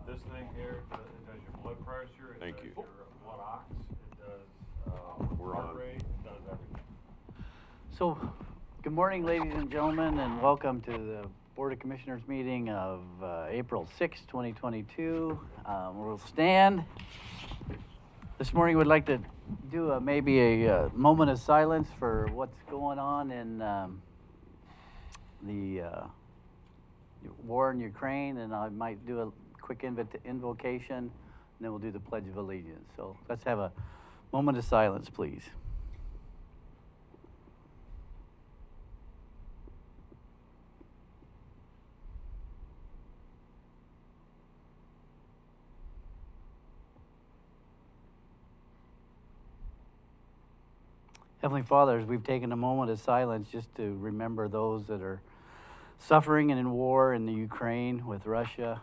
This thing here, it does your blood pressure, it Thank does you. your blood ox, it does We're heart on. rate, it does everything. So, good morning, ladies and gentlemen, and welcome to the Board of Commissioners meeting of April 6, 2022. We'll stand. This morning, we'd like to do maybe a moment of silence for what's going on in the war in Ukraine, and I might do a quick invocation, and then we'll do the Pledge of Allegiance. So let's have a moment of silence, please. Heavenly Father, as we've taken a moment of silence just to remember those that are suffering and in war in the Ukraine with Russia,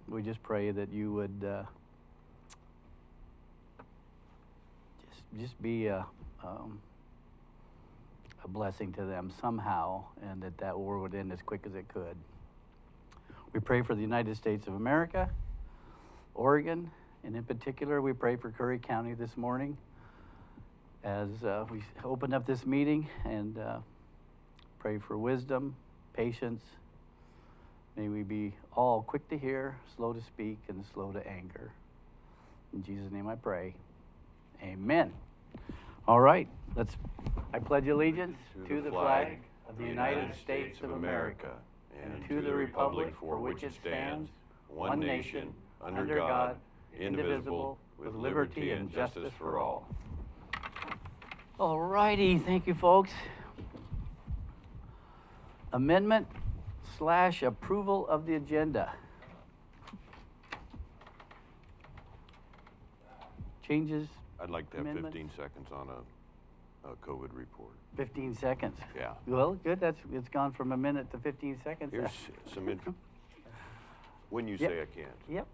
we just pray that you would just be a blessing to them somehow, and that war would end as quick as it could. We pray for the United States of America, Oregon, and in particular, we pray for Curry County this morning as we open up this meeting, and pray for wisdom, patience. May we be all quick to hear, slow to speak, and slow to anger. In Jesus' name I pray. Amen. All right, I pledge allegiance to the flag of the United States of America and to the republic for which it stands, one nation, under God, indivisible, with liberty and justice for all. All righty, thank you, folks. Amendment/approval of the agenda. Changes? I'd like to have Amendments? 15 seconds on a COVID report. 15 seconds. Yeah. Well, good, it's gone from a minute to 15 seconds. Here's some info. When you Yep. say I can't. Yep.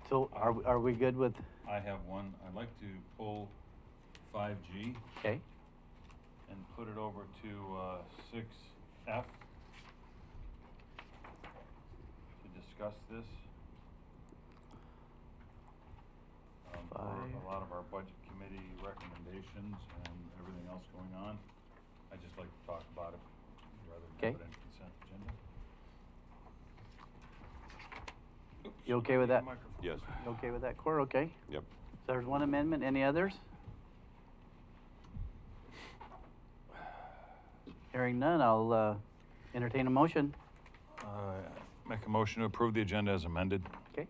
So are we good with, I have one, I'd like to pull 5G okay, and put it over to 6F to discuss this. For a lot of our budget committee recommendations and everything else going on. I'd just like to talk about it rather than Okay. put it in consent agenda. You okay with that? Microphone. Yes. You okay with that, Cor? Okay. Yep. So there's one amendment, any others? Hearing none, I'll entertain a motion. Make a motion to approve the agenda as amended. Okay.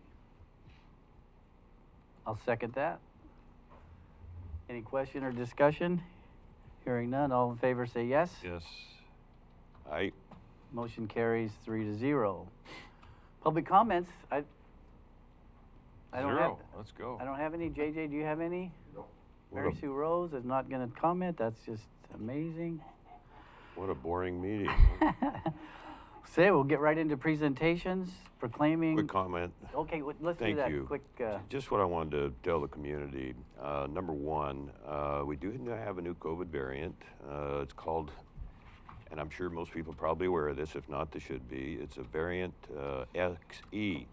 I'll second that. Any question or discussion? Hearing none, all in favor say yes. Yes. I Motion carries 3-0. Public comments, I don't have. Zero. Let's go. I don't have any. JJ, do you have any? What Mary a- Sue Rose is not gonna comment, that's just amazing. What a boring meeting. Say, we'll get right into presentations, proclaiming. Quick comment. Okay, let's do Thank that you. quick. Just what I wanted to tell the community. Number one, we do have a new COVID variant. It's called, and I'm sure most people are probably aware of this, if not, they should be. It's a variant XE.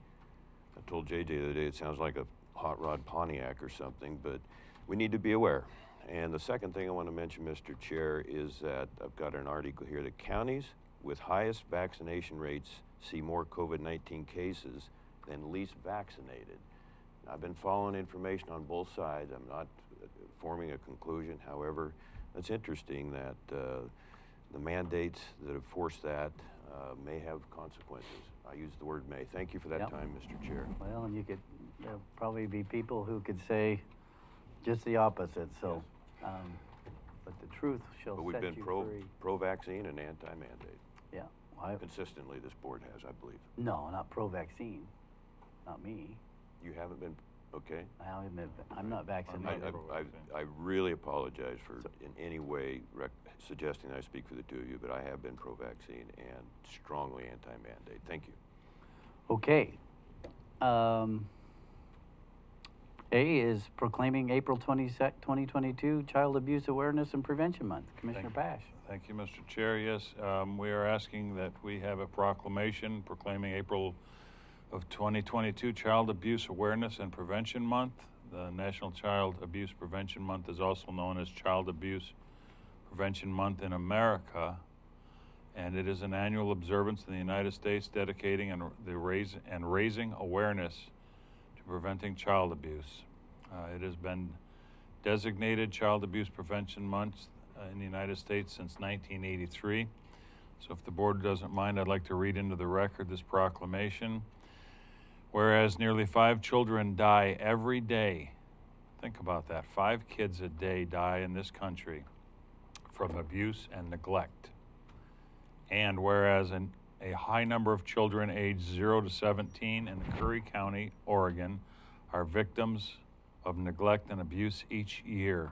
I told JJ the other day it sounds like a hot rod Pontiac or something, but we need to be aware. And the second thing I want to mention, Mr. Chair, is that I've got an article here that counties with highest vaccination rates see more COVID-19 cases than least vaccinated. I've been following information on both sides. I'm not forming a conclusion. However, it's interesting that the mandates that have forced that may have consequences. I use the word may. Thank you for that Yep. time, Mr. Chair. Well, and there'll probably be people who could say just the opposite, so, but the truth shall But we've set been you free. pro-vaccine and anti-mandate. Yeah, Consistently, this board has, I believe. no, not pro-vaccine, not me. You haven't been, okay? I admit, I'm not vaccinated. I really apologize for in any way suggesting I speak for the two of you, but I have been pro-vaccine and strongly anti-mandate. Thank you. Okay. A is proclaiming April 22nd, 2022 Child Abuse Awareness and Prevention Month. Commissioner Pash. Thank you, Mr. Chair. Yes, we are asking that we have a proclamation proclaiming April of 2022 Child Abuse Awareness and Prevention Month. The National Child Abuse Prevention Month is also known as Child Abuse Prevention Month in America, and it is an annual observance in the United States dedicating and raising awareness to preventing child abuse. It has been designated Child Abuse Prevention Month in the United States since 1983. So if the board doesn't mind, I'd like to read into the record this proclamation. Whereas nearly 5 children die every day, think about that, 5 kids a day die in this country from abuse and neglect. And whereas a high number of children aged 0 to 17 in Curry County, Oregon, are victims of neglect and abuse each year.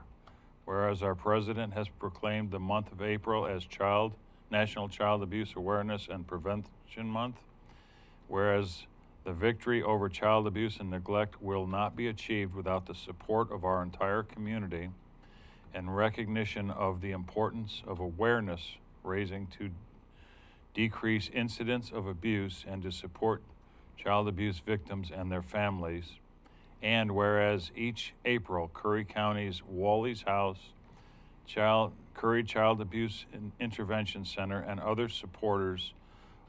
Whereas our president has proclaimed the month of April as National Child Abuse Awareness and Prevention Month. Whereas the victory over child abuse and neglect will not be achieved without the support of our entire community and recognition of the importance of awareness raising to decrease incidents of abuse and to support child abuse victims and their families. And whereas each April, Curry County's Wally's House, Curry Child Abuse Intervention Center, and other supporters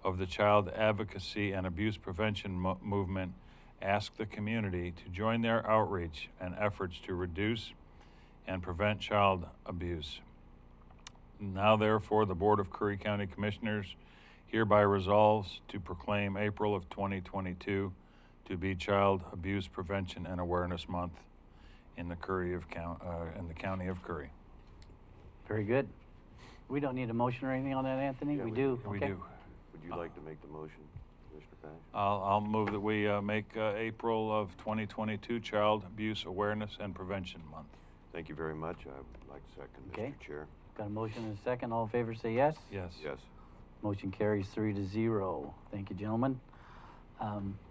of the child advocacy and abuse prevention movement ask the community to join their outreach and efforts to reduce and prevent child abuse. Now, therefore, the Board of Curry County Commissioners hereby resolves to proclaim April of 2022 to be Child Abuse Prevention and Awareness Month in the county of Curry. Very good. We don't need a motion or anything on that, Anthony? Yeah, we we do? do. We Okay. do. Would you like to make the motion, Mr. Pash? I'll move that we make April of 2022 Child Abuse Awareness and Prevention Month. Thank you very much. I would like to second, Okay. Mr. Chair. Got a motion and a second. All in favor say yes. Yes. Yes. Motion carries 3-0. Thank you, gentlemen.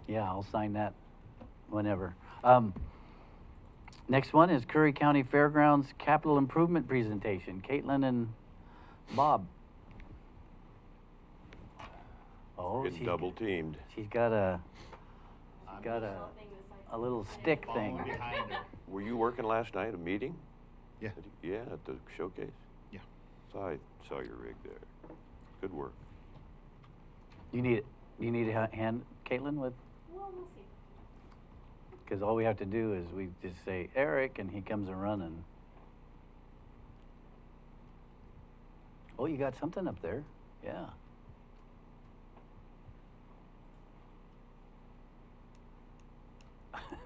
Yeah, I'll sign that whenever. Next one is Curry County Fairgrounds Capital Improvement Presentation. Caitlin and Bob. Oh, Getting double teamed. she's got a little stick thing. Were you working last night, a meeting? Yeah. Yeah, at the showcase? Yeah. I saw your rig there. Good work. You need a hand, Caitlin, with? Well, we'll see. Because all we have to do is we just say Eric, and he comes a running. Oh, you got something up there? Yeah.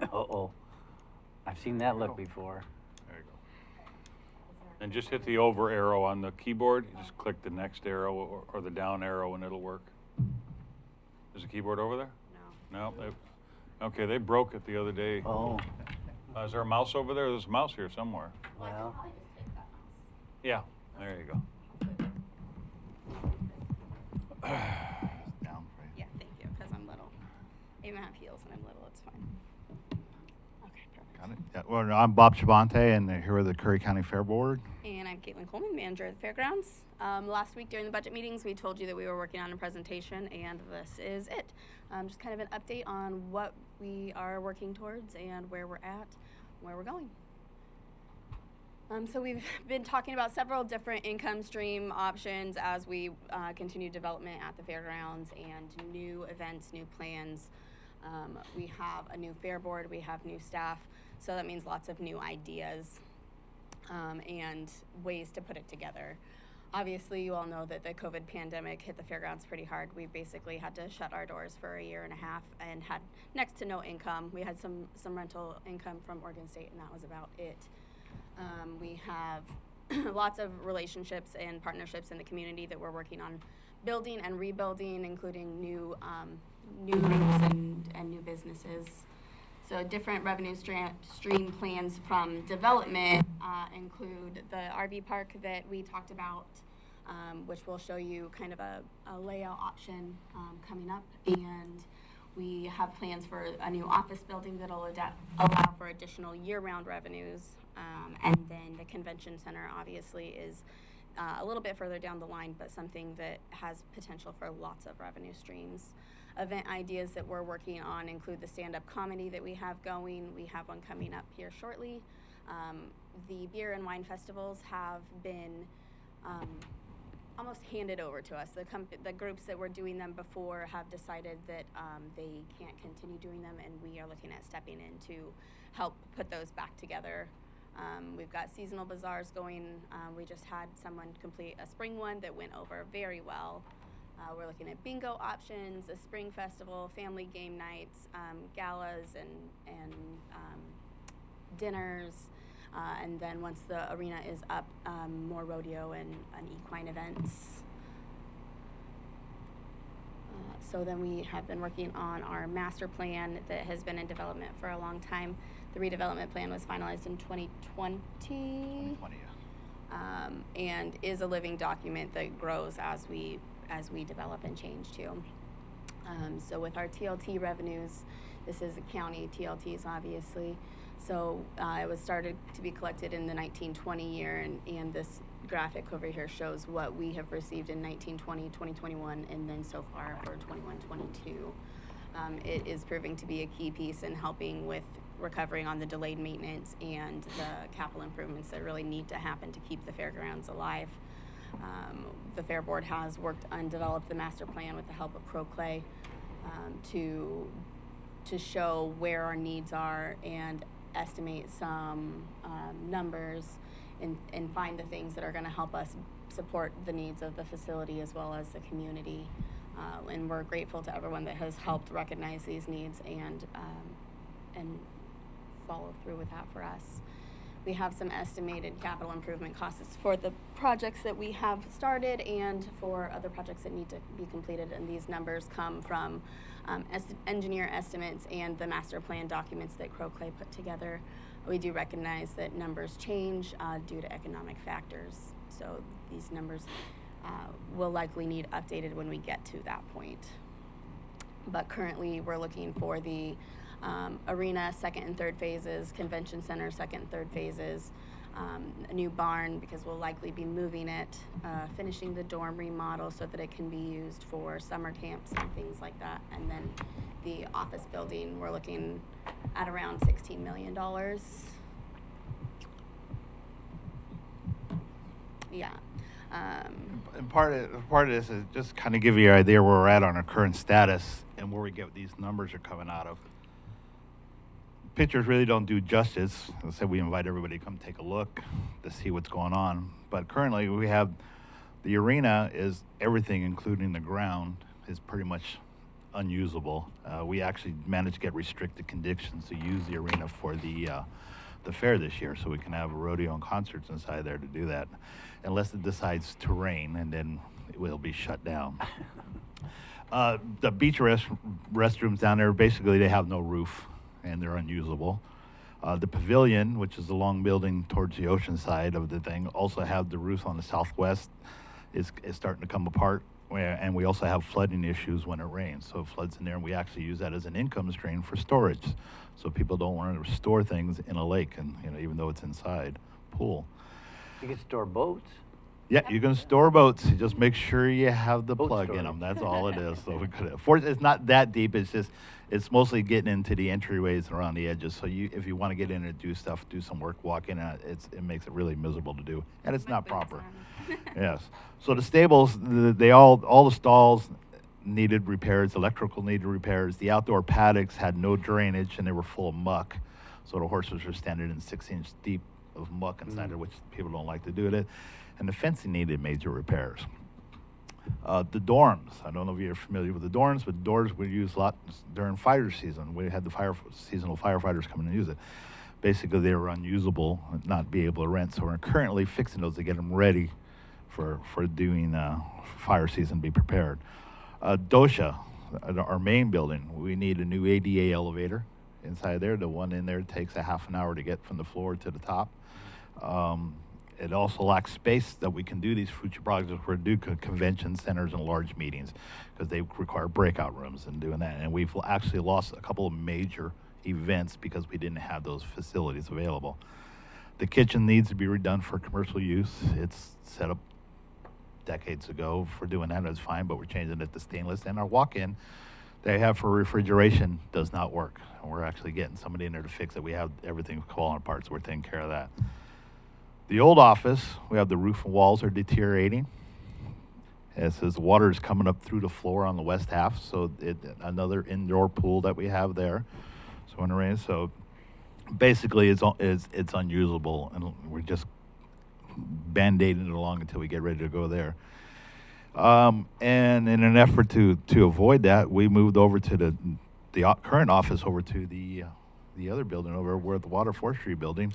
Uh-oh. I've seen that look before. There you go. And just hit the over arrow on the keyboard. You just click the next arrow or the down arrow and it'll work. Is the keyboard over there? No. No? Okay, they broke it the other day. Oh, Is there a mouse over there? There's a mouse here somewhere. Well, I Well. could probably just take that mouse. Yeah, there you go. Down for you. Yeah, thank you, because I'm little. I even have heels and I'm little, it's fine. Okay, perfect. Got it. Yeah, well, no, I'm Bob Chabante, and here with the Curry County Fair Board. And I'm Caitlin Coleman, manager of the Fairgrounds. Last week during the budget meetings, we told you that we were working on a presentation, and this is it. Just kind of an update on what we are working towards and where we're at, where we're going. So we've been talking about several different income stream options as we continue development at the fairgrounds and new events, new plans. We have a new fair board, we have new staff, so that means lots of new ideas and ways to put it together. Obviously, you all know that the COVID pandemic hit the fairgrounds pretty hard. We basically had to shut our doors for a year and a half and had next to no income. We had some rental income from Oregon State, and that was about it. We have lots of relationships and partnerships in the community that we're working on building and rebuilding, including new routes and new businesses. So different revenue stream plans from development include the RV park that we talked about, which will show you kind of a layout option coming up. And we have plans for a new office building that'll allow for additional year-round revenues. And then the convention center obviously is a little bit further down the line, but something that has potential for lots of revenue streams. Event ideas that we're working on include the stand-up comedy that we have going. We have one coming up here shortly. The beer and wine festivals have been almost handed over to us. The groups that were doing them before have decided that they can't continue doing them, and we are looking at stepping in to help put those back together. We've got seasonal bazaars going. We just had someone complete a spring one that went over very well. We're looking at bingo options, a spring festival, family game nights, galas and dinners. And then once the arena is up, more rodeo and equine events. So then we have been working on our master plan that has been in development for a long time. The redevelopment plan was finalized in 2020, and is a living document that grows as we develop and change too. So with our TLT revenues, this is county TLTs obviously. So it was started to be collected in the 1920 year, and this graphic over here shows what we have received in 1920, 2021, and then so far for 21-22. It is proving to be a key piece in helping with recovering on the delayed maintenance and the capital improvements that really need to happen to keep the fairgrounds alive. The Fair Board has worked on developed the master plan with the help of Crow Clay to show where our needs are and estimate some numbers and find the things that are going to help us support the needs of the facility as well as the community. And we're grateful to everyone that has helped recognize these needs and follow through with that for us. We have some estimated capital improvement costs for the projects that we have started and for other projects that need to be completed, and these numbers come from engineer estimates and the master plan documents that Crow Clay put together. We do recognize that numbers change due to economic factors, so these numbers will likely need updated when we get to that point. But currently we're looking for the arena second and third phases, convention center second and third phases, a new barn because we'll likely be moving it, finishing the dorm remodel so that it can be used for summer camps and things like that. And then the office building, we're looking at around $16 million. Yeah. And part of this is just kind of give you an idea where we're at on our current status and where we get these numbers are coming out of. Pictures really don't do justice. As I said, we invite everybody to come take a look to see what's going on. But currently we have the arena is everything, including the ground, is pretty much unusable. We actually managed to get restricted conditions to use the arena for the fair this year, so we can have a rodeo and concerts inside there to do that, unless it decides to rain, and then it will be shut down. The beach restrooms down there, basically they have no roof and they're unusable. The pavilion, which is the long building towards the ocean side of the thing, also have the roof on the southwest is starting to come apart, and we also have flooding issues when it rains. So it floods in there, and we actually use that as an income stream for storage. So people don't want to store things in a lake, and even though it's inside pool. You can store boats. Yeah, you can store boats. You just make sure you have the Boat plug storage. in them. That's all it is. So we could. It's not that deep. It's mostly getting into the entryways around the edges. So if you want to get in and do stuff, do some work, walk in, it makes it really miserable to do, and it's not proper. Yes. So the stables, all the stalls needed repairs. Electrical needed repairs. The outdoor paddocks had no drainage and they were full of muck. So the horses were standing in 6-inch deep of muck inside it, which people don't like to do it. And the fencing needed major repairs. The dorms, I don't know if you're familiar with the dorms, but doors we use a lot during fire season. We had the seasonal firefighters come in and use it. Basically, they were unusable, not be able to rent. So we're currently fixing those to get them ready for doing fire season, be prepared. Dosha, our main building, we need a new ADA elevator inside there. The one in there takes a half an hour to get from the floor to the top. It also lacks space that we can do these future projects where do convention centers and large meetings, because they require breakout rooms and doing that. And we've actually lost a couple of major events because we didn't have those facilities available. The kitchen needs to be redone for commercial use. It's set up decades ago. For doing that, it's fine, but we're changing it to stainless. And our walk-in they have for refrigeration does not work. And we're actually getting somebody in there to fix it. We have everything falling apart, so we're taking care of that. The old office, we have the roof and walls are deteriorating. It says the water is coming up through the floor on the west half, so another indoor pool that we have there. So when it rains, so basically it's unusable, and we're just band-aiding it along until we get ready to go there. And in an effort to avoid that, we moved over to the current office over to the other building over where the Forestry building,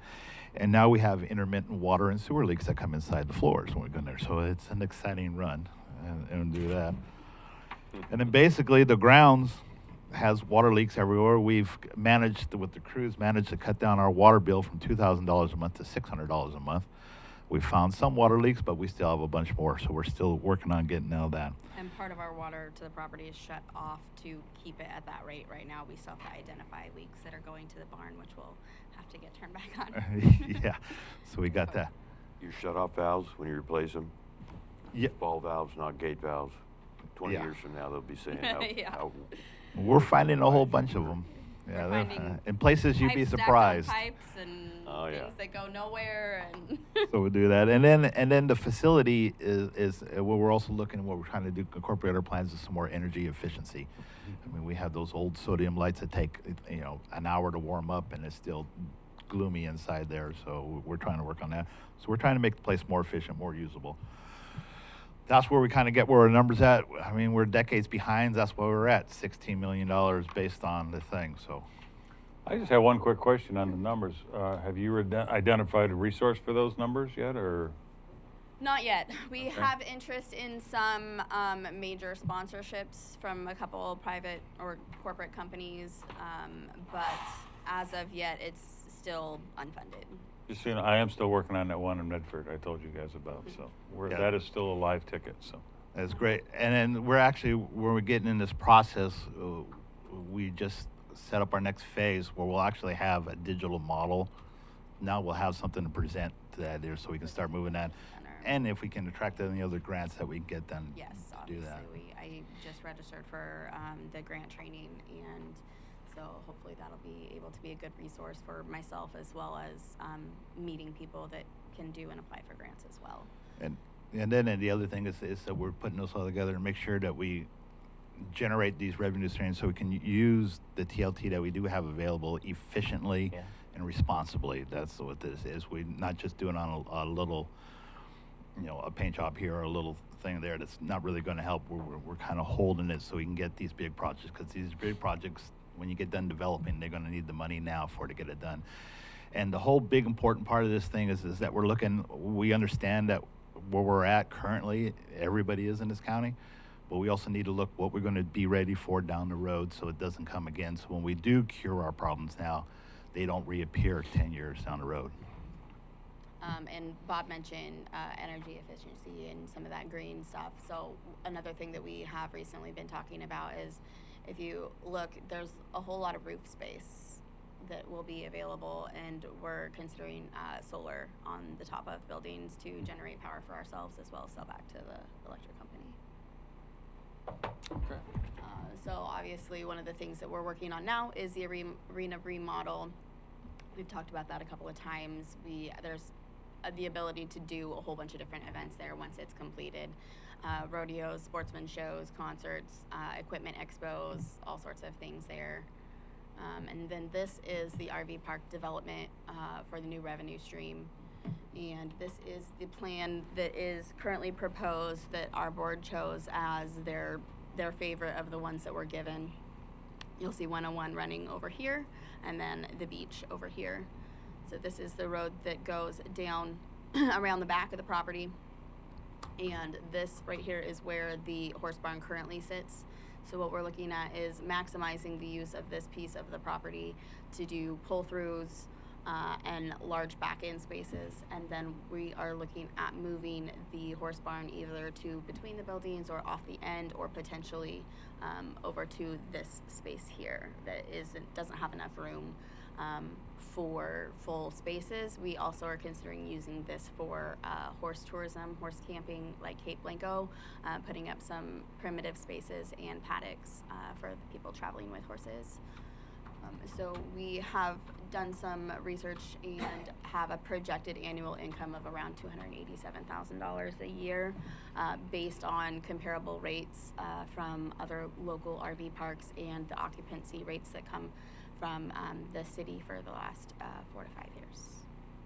and now we have intermittent water and sewer leaks that come inside the floors when we go in there. So it's an exciting run, and do that. And then basically the grounds has water leaks everywhere. We've managed with the crews to cut down our water bill from $2,000 a month to $600 a month. We found some water leaks, but we still have a bunch more, so we're still working on getting out of that. And part of our water to the property is shut off to keep it at that rate right now. We still have to identify leaks that are going to the barn, which will have to get turned back on. Yeah, so we got that. Your shut-off valves, when you replace them, Yeah, ball valves, not gate valves. 20 Yeah. years from now, they'll be saying Yeah. how we're finding a whole bunch of them. Yeah, We're they're, finding in places you'd be Pipes stacked on surprised. Pipes and Oh, yeah. things that go nowhere, and So we do that, and then the facility is what we're also looking. What we're trying to do, incorporate our plans is some more energy efficiency. I mean, we have those old sodium lights that take an hour to warm up, and it's still gloomy inside there. So we're trying to work on that. So we're trying to make the place more efficient, more usable. That's where we kind of get where our numbers at. I mean, we're decades behind. That's where we're at, $16 million based on the thing. So. I just have one quick question on the numbers. Have you identified a resource for those numbers yet, or? not yet. We Okay. have interest in some major sponsorships from a couple private or corporate companies, but as of yet, it's still unfunded. Just so you know, I am still working on that one in Medford I told you guys about, so Yeah. that is still a live ticket, so. That's great. And then we're getting in this process, we just set up our next phase where we'll actually have a digital model. Now we'll have something to present to that there so we can start moving that. Center. And if we can attract any other grants that we can get done, Yes, do obviously. that. I just registered for the grant training, and so hopefully that'll be able to be a good resource for myself as well as meeting people that can do and apply for grants as well. And then the other thing is that we're putting this all together to make sure that we generate these revenue streams so we can use the TLT that we do have available efficiently Yeah. and responsibly. That's what this is. We're not just doing on a little, a paint job here or a little thing there that's not really going to help. We're kind of holding it so we can get these big projects, because these big projects, when you get done developing, they're going to need the money now to get it done. And the whole big important part of this thing is that we understand that where we're at currently, everybody is in this county, but we also need to look what we're going to be ready for down the road so it doesn't come again. So when we do cure our problems now, they don't reappear 10 years down the road. And Bob mentioned energy efficiency and some of that green stuff. So another thing that we have recently been talking about is, if you look, there's a whole lot of roof space that will be available, and we're considering solar on the top of buildings to generate power for ourselves as well as sell back to the electric company. Okay. So obviously one of the things that we're working on now is the arena remodel. We've talked about that a couple of times. There's the ability to do a whole bunch of different events there once it's completed. Rodeos, sportsman shows, concerts, equipment expos, all sorts of things there. And then this is the RV park development for the new revenue stream. And this is the plan that is currently proposed that our board chose as their favorite of the ones that were given. You'll see 101 running over here, and then the beach over here. So this is the road that goes down around the back of the property. And this right here is where the horse barn currently sits. So what we're looking at is maximizing the use of this piece of the property to do pull-throughs and large back-end spaces. And then we are looking at moving the horse barn either to between the buildings or off the end, or potentially over to this space here that doesn't have enough room for full spaces. We also are considering using this for horse tourism, horse camping, like Cape Blanco, putting up some primitive spaces and paddocks for the people traveling with horses. So we have done some research and have a projected annual income of around $287,000 a year, based on comparable rates from other local RV parks and the occupancy rates that come from the city for the last 4 to 5 years.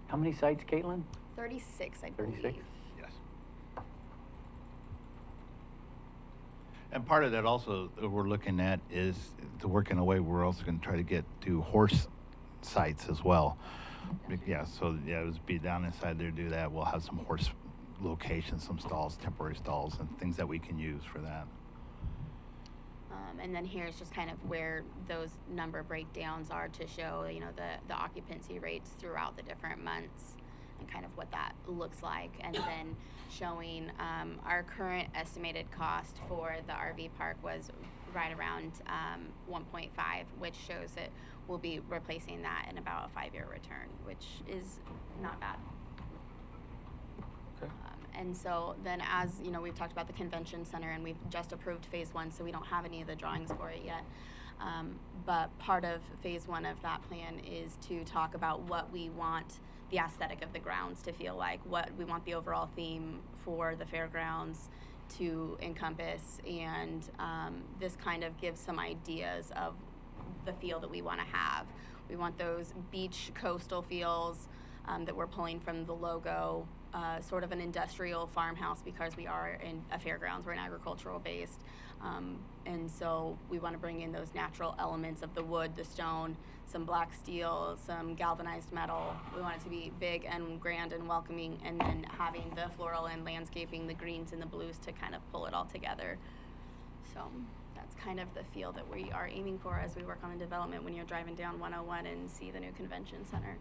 How many sites, Caitlin? 36, I believe. 36? Yes. And part of that also that we're looking at is to work in a way we're also going to try to get to horse sites as well. Yeah, so yeah, it was be down inside there, do that. We'll have some horse locations, some stalls, temporary stalls, and things that we can use for that. And then here's just kind of where those number breakdowns are to show, you know, the occupancy rates throughout the different months and kind of what that looks like. And then showing our current estimated cost for the RV park was right around 1.5, which shows that we'll be replacing that in about a 5-year return, which is not bad. Okay. And so then, as you know, we've talked about the convention center, and we've just approved phase 1, so we don't have any of the drawings for it yet. But part of phase 1 of that plan is to talk about what we want the aesthetic of the grounds to feel like, what we want the overall theme for the fairgrounds to encompass, and this kind of gives some ideas of the feel that we want to have. We want those beach coastal feels that we're pulling from the logo, sort of an industrial farmhouse, because we are in a fairgrounds, we're an agricultural based. And so we want to bring in those natural elements of the wood, the stone, some black steel, some galvanized metal. We want it to be big and grand and welcoming, and then having the floral and landscaping, the greens and the blues to kind of pull it all together. So that's kind of the feel that we are aiming for as we work on the development when you're driving down 101 and see the new convention center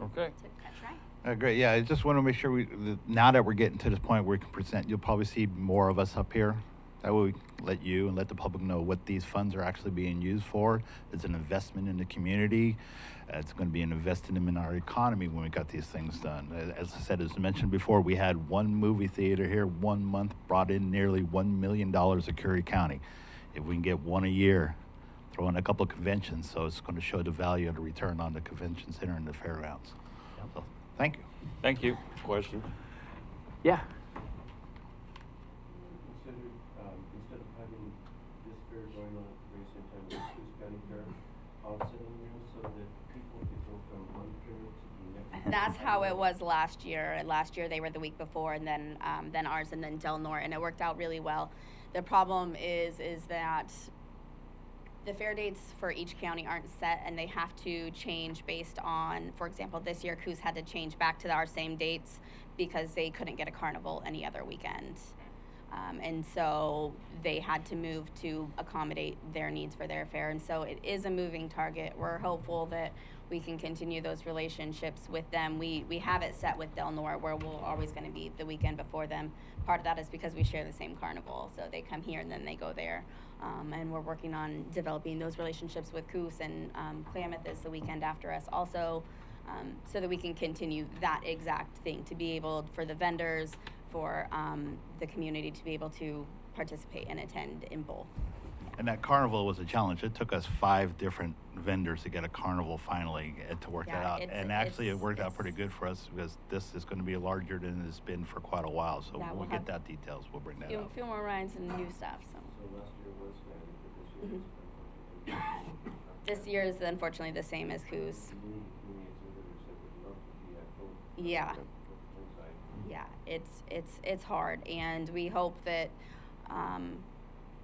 Okay. to catch right. Great. Yeah, I just want to make sure now that we're getting to this point where we can present, you'll probably see more of us up here. That way we let you and let the public know what these funds are actually being used for. It's an investment in the community. It's going to be an investment in our economy when we got these things done. As I said, as I mentioned before, we had one movie theater here 1 month, brought in nearly $1 million to Curry County. If we can get one a year, throw in a couple of conventions, so it's going to show the value of the return on the convention center and the fairgrounds. So, thank you. Thank you. Question? Yeah. Instead of having this fair going on at the very same time as Coos County Fair, offsetting them so that people could go from one fair to the next. That's how it was last year. Last year they were the week before, and then ours, and then Del Norte, and it worked out really well. The problem is that the fair dates for each county aren't set, and they have to change based on, for example, this year Coos had to change back to our same dates because they couldn't get a carnival any other weekend. And so they had to move to accommodate their needs for their fair. And so it is a moving target. We're hopeful that we can continue those relationships with them. We have it set with Del Norte where we're always going to be the weekend before them. Part of that is because we share the same carnival. So they come here and then they go there. And we're working on developing those relationships with Coos, and Klamath is the weekend after us also, so that we can continue that exact thing, to be able for the vendors, for the community to be able to participate and attend in both. And that carnival was a challenge. It took us 5 different vendors to get a carnival finally to work that out. And actually it worked out pretty good for us because this is going to be larger than it's been for quite a while. So Yeah, when we'll we get have that details, we'll bring that up. Few more rides and new stuff. So So last year was standard, but this year Mhm. is this year is unfortunately the same as Coos. many exhibitors that would love to be at both. Yeah. both inside. Yeah, it's hard, and we hope that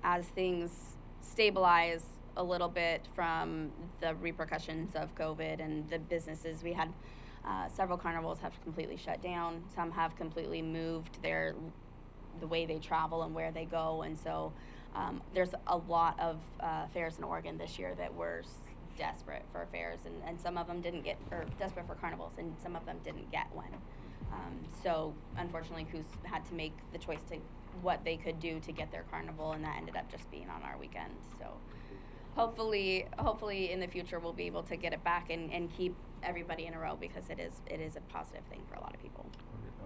as things stabilize a little bit from the repercussions of COVID and the businesses, we had several carnivals have completely shut down. Some have completely moved the way they travel and where they go, and so there's a lot of fairs in Oregon this year that were desperate for fairs, and some of them didn't get, or desperate for carnivals, and some of them didn't get one. So unfortunately, Coos had to make the choice to what they could do to get their carnival, and that ended up just being on our weekend. So hopefully in the future we'll be able to get it back and keep everybody in a row, because it is a positive thing for a lot of people.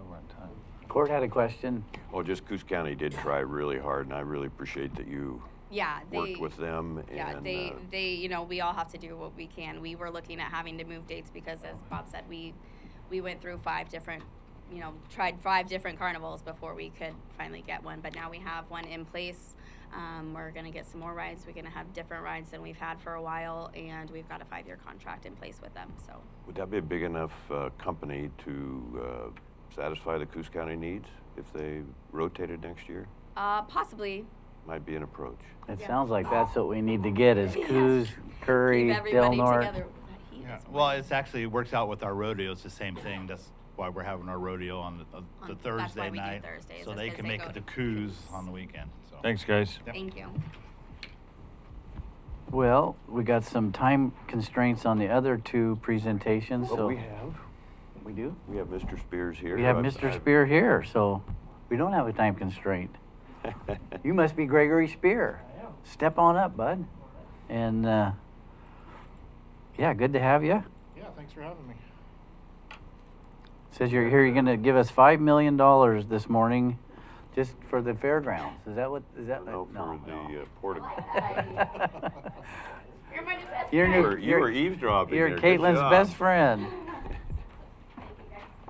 Over on time. Court had a question. Well, just Coos County did try really hard, and I really appreciate that you Yeah, worked with them. Yeah, and, they, you know, we all have to do what we can. We were looking at having to move dates because, as Bob said, we went through 5 different, you know, tried 5 different carnivals before we could finally get one. But now we have one in place. We're gonna get some more rides. We're gonna have different rides than we've had for a while, and we've got a 5-year contract in place with them. So. Would that be a big enough company to satisfy the Coos County needs if they rotated next year? Possibly. Might be an approach. It Yeah. sounds like that's what we need to get is Yes. Coos, Curry, Keep everybody Del Norte. together. He Yeah. doesn't Well, want- it's actually works out with our rodeo. It's the same thing. That's why we're having our rodeo on the that's Thursday why we do night, Thursdays, so is they 'cause can they make go it to to Coos Coos. on the weekend. So. Thanks, guys. Yep. Thank you. Well, we got some time constraints on the other 2 presentations, Well, so. we have Mr. Spears here. We have Mr. Spear here, so we don't have a time constraint. You must be Gregory Spear. I am. Step on up, bud. And, yeah, good to have you. Yeah, thanks for having me. Says you're here, you're gonna give us $5 million this morning just for the fairgrounds. Is that what, is that? No, for the portico. You're my new best You're friend. You were eavesdropping You're there. Good Caitlin's job. best friend.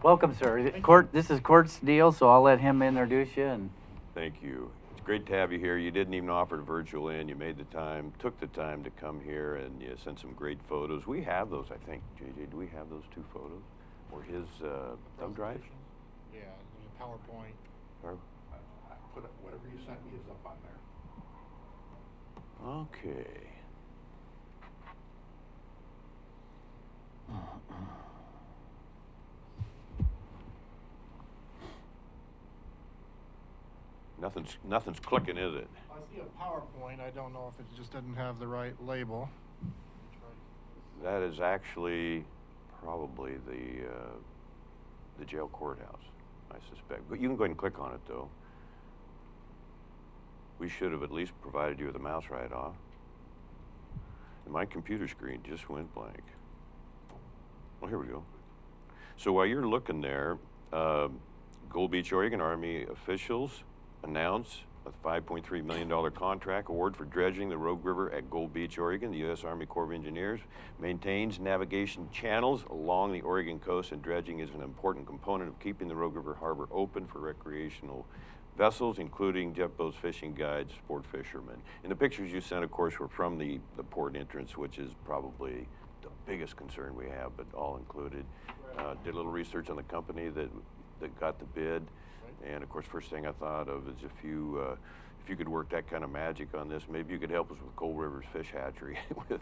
Welcome, sir. This is Court's deal, so I'll let him introduce you and. Thank you. It's great to have you here. You didn't even offer to virtual in. You made the time, took the time to come here, and you sent some great photos. We have those, I think. JJ, do we have those 2 photos? Or his thumb drive? Presentation. Yeah, there's a PowerPoint. Or- I put it, whatever you sent me is up on there. Okay. Nothing's clicking, is it? I see a PowerPoint. I don't know if it just didn't have the right label. That is actually probably the jail courthouse, I suspect. But you can go ahead and click on it, though. We should have at least provided you with a mouse right off. And my computer screen just went blank. Oh, here we go. So while you're looking there, Gold Beach, Oregon Army officials announce a $5.3 million contract award for dredging the Rogue River at Gold Beach, Oregon. The U.S. Army Corps of Engineers maintains navigation channels along the Oregon coast, and dredging is an important component of keeping the Rogue River Harbor open for recreational vessels, including jet boats, fishing guides, sport fishermen. And the pictures you sent, of course, were from the port entrance, which is probably the biggest concern we have, but all included. Did a little research on the company that got the bid. And of course, first thing I thought of is if you could work that kind of magic on this, maybe you could help us with Cold River's fish hatchery with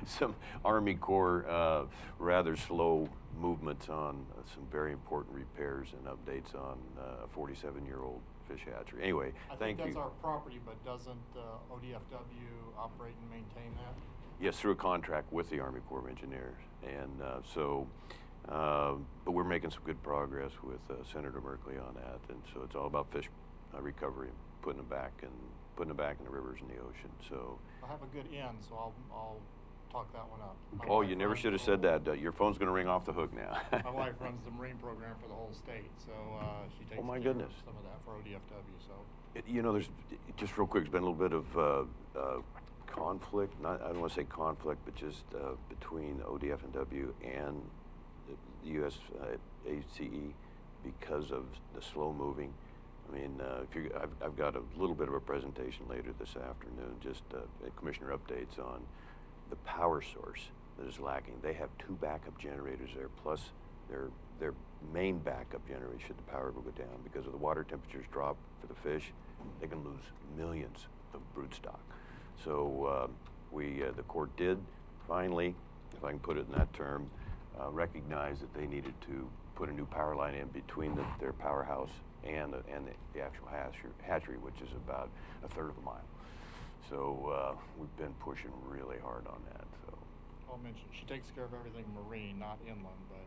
some Army Corps rather slow movements on some very important repairs and updates on a 47-year-old fish hatchery. Anyway, I thank think you. that's our property, but doesn't ODFW operate and maintain that? Yes, through a contract with the Army Corps of Engineers. And but we're making some good progress with Senator Merkley on that. And so it's all about fish recovery, putting them back in the rivers and the ocean. So. I have a good end, so I'll talk that one up. My Oh, wife you never runs should have the said whole- that. Your phone's going to ring off the hook now. My wife runs the Marine program for the whole state, so she takes Oh, my care goodness. of some of that for ODFW, so. You know, there's just real quick. There's been a little bit of conflict. I don't want to say conflict, but just between ODF&W and the U.S. ACE because of the slow moving. I mean, I've got a little bit of a presentation later this afternoon, just commissioner updates on the power source that is lacking. They have 2 backup generators there, plus their main backup generator should the power ever go down. Because of the water temperatures drop for the fish, they can lose millions of broodstock. So the court did finally, if I can put it in that term, recognize that they needed to put a new power line in between their powerhouse and the actual hatchery, which is about a third of a mile. So we've been pushing really hard on that. So I'll mention, she takes care of everything marine, not inland, but,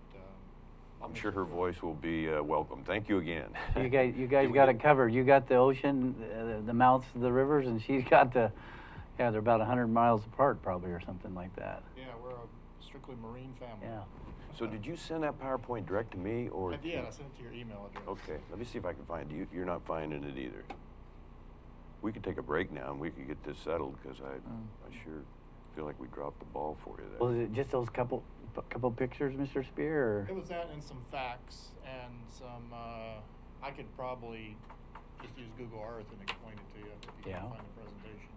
I'll I'm sure mention her voice will be welcome. Thank you again. You guys got it covered. You got the ocean, the mouths of the rivers, and she's got the Yeah, they're about 100 miles apart probably or something like that. Yeah, we're a strictly marine family. Yeah. So did you send that PowerPoint direct to me or? I did, I sent it to your email address. Okay, let me see if I can find you. You're not finding it either. We could take a break now and we could get this settled because I sure feel like we dropped the ball for you there. Was it just those couple pictures, Mr. Spear? Or? It was that and some facts and some, I could probably just use Google Earth and explain it to you if you Yeah. can find the presentation.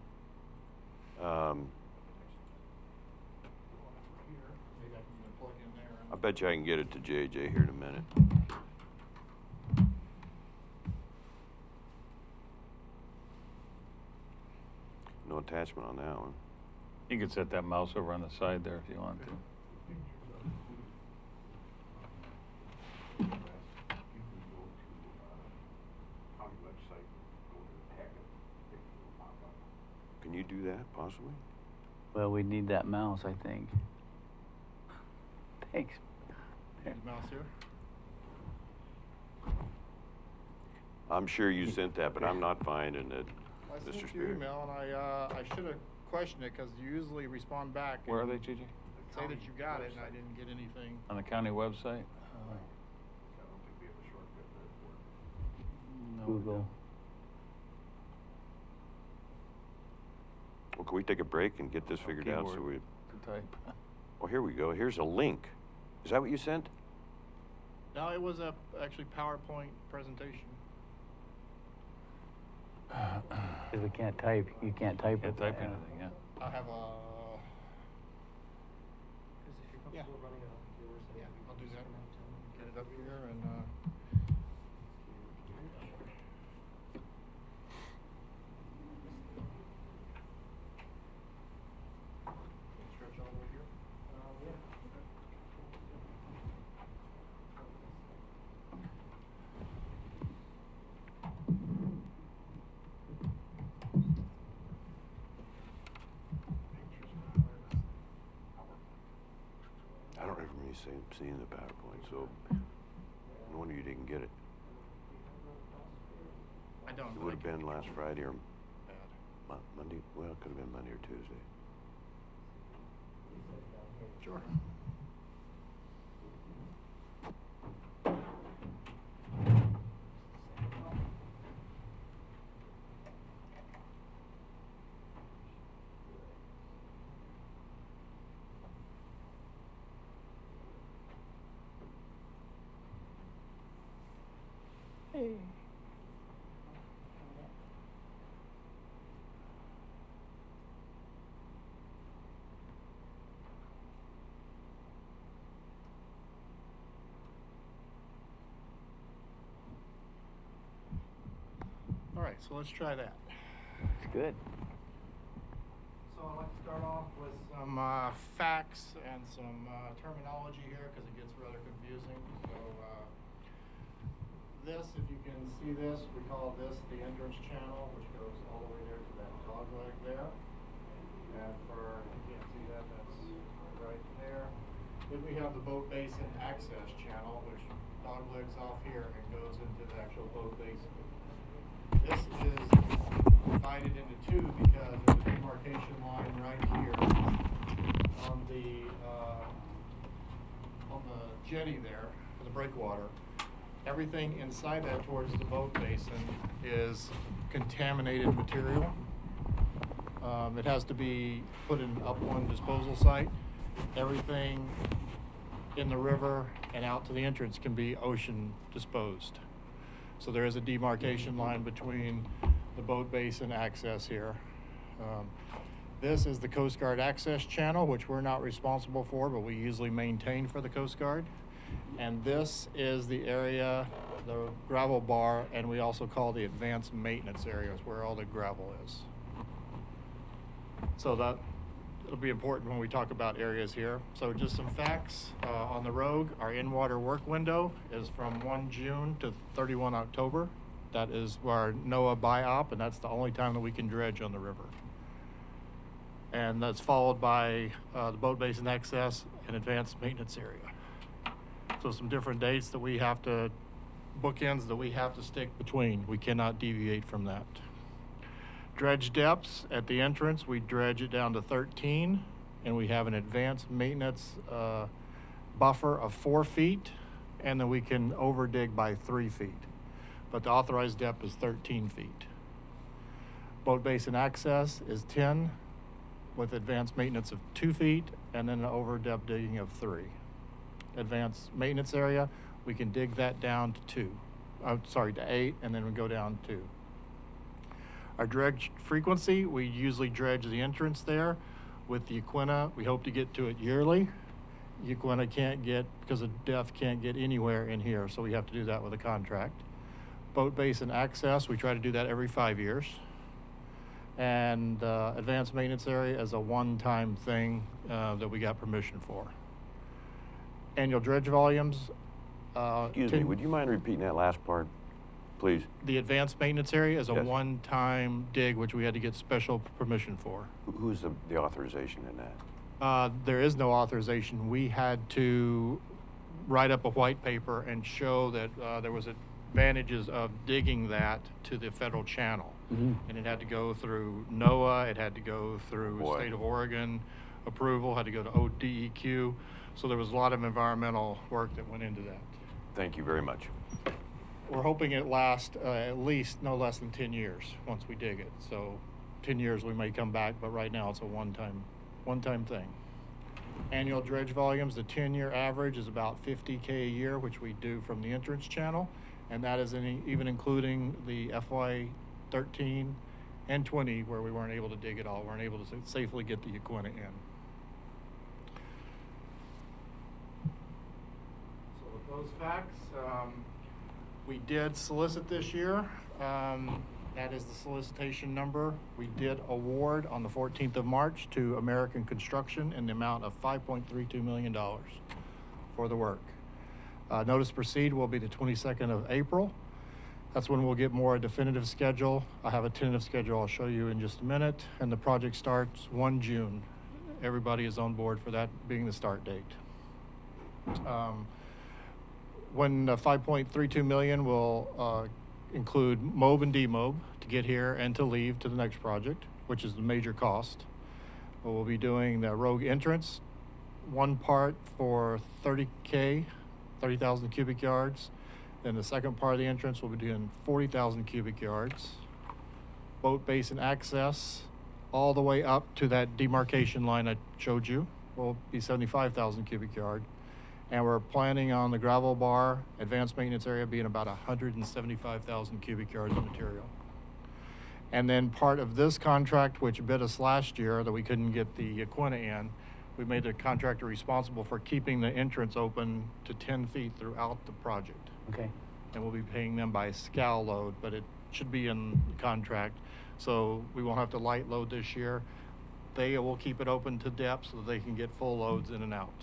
Here, maybe I can even plug in there. I bet you I can get it to JJ here in a minute. No attachment on that one. You could set that mouse over on the side there if you want to. Can you do that possibly? Well, we need that mouse, I think. Thanks. Use mouse here. I'm sure you sent that, but I'm not finding it, I Mr. sent you Spear. an email and I should have questioned it because you usually respond back. Where are and they, JJ? Say that you got it and I didn't get anything. On the county website? Google. Well, can we take a break and get this figured out so Keyboard we? to type. Oh, here we go. Here's a link. Is that what you sent? No, it was a actually PowerPoint presentation. Because we can't type. You can't type. Can't with type that. anything, yeah. I have a. Because if you're comfortable running it off of yours, then Yeah, we I'll can do just that. come out to- Get it up here and. Stretch all the way here. I don't remember me seeing the PowerPoint, so no wonder you didn't get it. I don't. It would have been last Friday or Bad. Monday. Well, it could have been Monday or Tuesday. Sure. All right, so let's try that. It's good. So I'd like to start off with some facts and some terminology here because it gets rather confusing. So this, if you can see this, we call this the entrance channel, which goes all the way there to that dog leg there. And for, if you can't see that, that's right there. Then we have the boat basin access channel, which dog legs off here and goes into the actual boat basin. This is divided into two because there's a demarcation line right here on the jetty there for the breakwater. Everything inside that towards the boat basin is contaminated material. It has to be put in upland disposal site. Everything in the river and out to the entrance can be ocean disposed. So there is a demarcation line between the boat basin access here. This is the Coast Guard access channel, which we're not responsible for, but we usually maintain for the Coast Guard. And this is the area, the gravel bar, and we also call the advanced maintenance areas where all the gravel is. So that it'll be important when we talk about areas here. So just some facts on the Rogue. Our in-water work window is from 1 June to 31 October. That is our NOAA BIOP, and that's the only time that we can dredge on the river. And that's followed by the boat basin access and advanced maintenance area. So some different dates that we have to, bookends that we have to stick between. We cannot deviate from that. Dredge depths, at the entrance, we dredge it down to 13, and we have an advanced maintenance buffer of 4 feet, and then we can over dig by 3 feet. But the authorized depth is 13 feet. Boat basin access is 10, with advanced maintenance of 2 feet, and then an over depth digging of 3. Advanced maintenance area, we can dig that down to 8, and then we go down 2. Our dredge frequency, we usually dredge the entrance there. With the Equina, we hope to get to it yearly. Equina can't get, because of depth, can't get anywhere in here, so we have to do that with a contract. Boat basin access, we try to do that every 5 years. And advanced maintenance area is a one-time thing that we got permission for. Annual dredge volumes. Excuse me, would you mind repeating that last part, please? The advanced maintenance area is a Yes. one-time dig, which we had to get special permission for. Who's the authorization in that? There is no authorization. We had to write up a white paper and show that there was advantages of digging that to the federal channel. And it had to go through NOAA, it had to go through Boy. State of Oregon approval, had to go to ODEQ. So there was a lot of environmental work that went into that. Thank you very much. We're hoping it lasts at least no less than 10 years once we dig it. So 10 years we may come back, but right now it's a one-time thing. Annual dredge volumes, the 10-year average is about 50K a year, which we do from the entrance channel. And that is even including the FY13 and 20 where we weren't able to dig it all. We weren't able to safely get the Equina in. So with those facts, we did solicit this year. That is the solicitation number. We did award on the 14th of March to American Construction in the amount of $5.32 million for the work. Notice to proceed will be the 22nd of April. That's when we'll get more definitive schedule. I have a tentative schedule I'll show you in just a minute. And the project starts 1 June. Everybody is on board for that being the start date. When 5.32 million will include mob and demob to get here and to leave to the next project, which is the major cost. We'll be doing the rogue entrance, one part for 30,000 cubic yards. Then the second part of the entrance will be doing 40,000 cubic yards. Boat basin access all the way up to that demarcation line I showed you will be 75,000 cubic yard. And we're planning on the gravel bar advanced maintenance area being about 175,000 cubic yards of material. And then part of this contract, which bid us last year that we couldn't get the Equina in, we made the contractor responsible for keeping the entrance open to 10 feet throughout the project. Okay. And we'll be paying them by scow load, but it should be in the contract. So we won't have to light load this year. They will keep it open to depth so that they can get full loads in and out.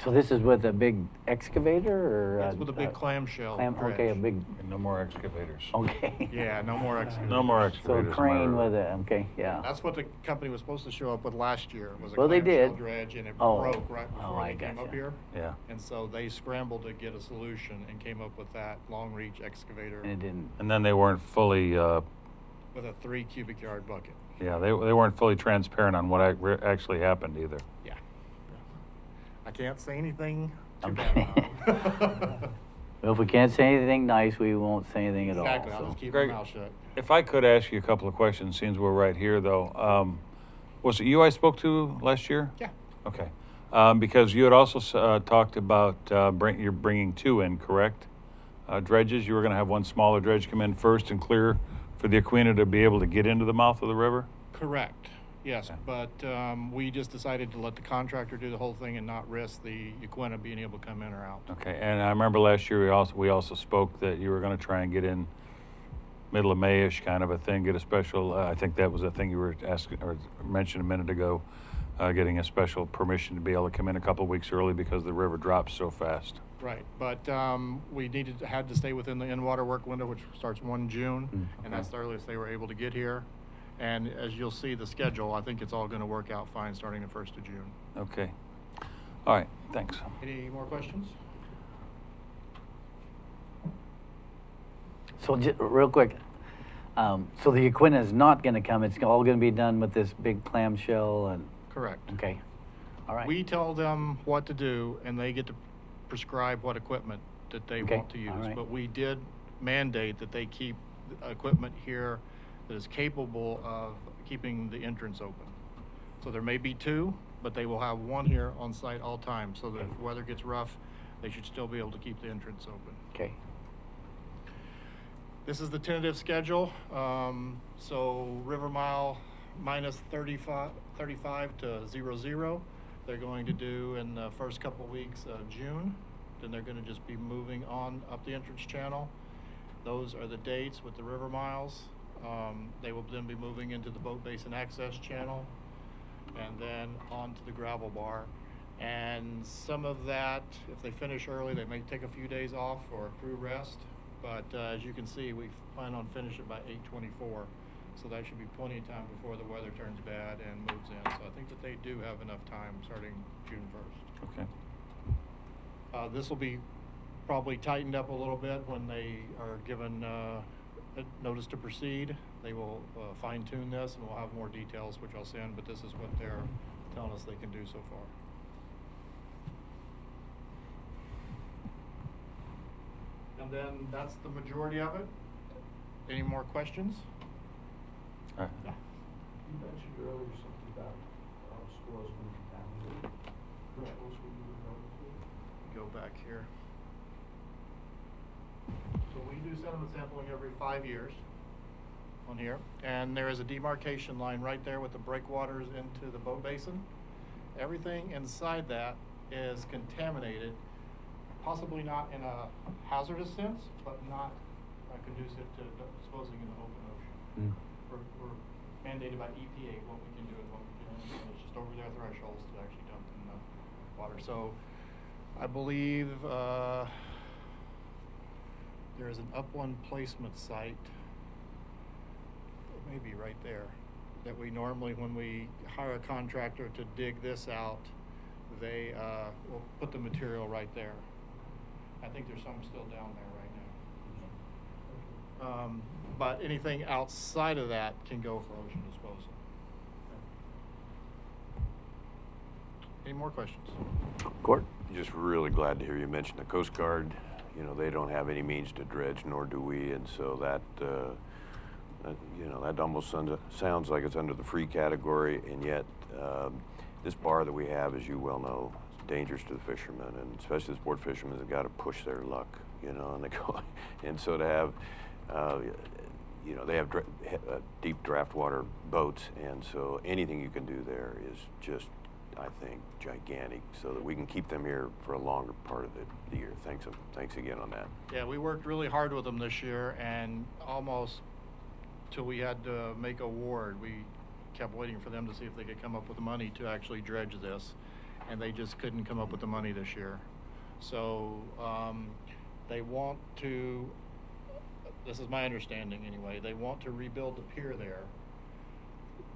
So this is with a big excavator or? That's with a big clamshell dredge. Okay, a big, And no more excavators. okay. Yeah, no more excavators. No more So excavators. a am I crane right? with it, okay, yeah. That's what the company was supposed to show up with last year, was a Well, they clamshell did. dredge, and it Oh. broke right Oh, before I they came up gotcha. here. Yeah. And so they scrambled to get a solution and came up with that long reach excavator And it didn't, And then they weren't fully, with a 3 cubic yard bucket. yeah, they weren't fully transparent on what actually happened either. Yeah. I can't say anything too Okay. bad. well, if we can't say anything nice, we won't say anything at all. Exactly, I'll so. just keep Greg, my mouth shut. If I could ask you a couple of questions, since we're right here though, was it you I spoke to last year? Yeah. Okay, because you had also talked about you're bringing 2 in, correct? Dredges, you were gonna have one smaller dredge come in first and clear for the Equina to be able to get into the mouth of the river? Correct, yes, Okay. but we just decided to let the contractor do the whole thing and not risk the Equina being able to come in or out. Okay, and I remember last year we also spoke that you were gonna try and get in middle of May-ish kind of a thing, get a special, I think that was a thing you were asking or mentioned a minute ago, getting a special permission to be able to come in a couple of weeks early because the river drops so fast. Right, but we had to stay within the in-water work window, which starts 1 June, Okay. and that's the earliest they were able to get here. And as you'll see the schedule, I think it's all gonna work out fine starting the 1st of June. Okay. All right, thanks. Any more questions? So real quick, So the equipment is not gonna come, it's all gonna be done with this big clamshell and, Correct. okay, all right. We tell them what to do, and they get to prescribe what equipment that they Okay, want to use. all right. But we did mandate that they keep equipment here that is capable of keeping the entrance open. So there may be two, but they will have one here on site all times, so that if weather gets rough, they should still be able to keep the entrance open. Okay, This is the tentative schedule. So River Mile minus 35 to 00. They're going to do in the first couple weeks of June. Then they're going to just be moving on up the entrance channel. Those are the dates with the river miles. They will then be moving into the boat basin access channel and then on to the gravel bar. And some of that, if they finish early, they may take a few days off for a crew rest. But as you can see, we plan on finishing by 8/24. So that should be plenty of time before the weather turns bad and moves in. So I think that they do have enough time starting June 1st. Okay. This will be probably tightened up a little bit when they are given a notice to proceed. They will fine tune this and we'll have more details, which I'll send, but this is what they're telling us they can do so far. And then that's the majority of it. Any more questions? All right. Yeah. You mentioned earlier something about stores being contaminated. Which ones were you referring to? Go back here. So we do sediment sampling every 5 years on here, and there is a demarcation line right there with the breakwaters into the boat basin. Everything inside that is contaminated, possibly not in a hazardous sense, but not conducive to disposing in the open ocean. We're mandated by EPA what we can do and what we can, and it's just over their thresholds to actually dump in the water. So I believe there is an upland placement site, maybe right there, that we normally, when we hire a contractor to dig this out, they will put the material right there. I think there's some still down there right now. But anything outside of that can go for ocean disposal. Any more questions? Court? Just really glad to hear you mention the Coast Guard. You know, they don't have any means to dredge, nor do we, and so that that almost sounds like it's under the free category, and yet this bar that we have, as you well know, is dangerous to the fishermen, and especially the sport fishermen have got to push their luck, you know, and they go, and so to have, they have deep draft water boats, and so anything you can do there is just, I think, gigantic, so that we can keep them here for a longer part of the year. Thanks again on that. Yeah, we worked really hard with them this year, and almost till we had to make award, we kept waiting for them to see if they could come up with the money to actually dredge this, and they just couldn't come up with the money this year. So they want to, this is my understanding anyway, they want to rebuild the pier there,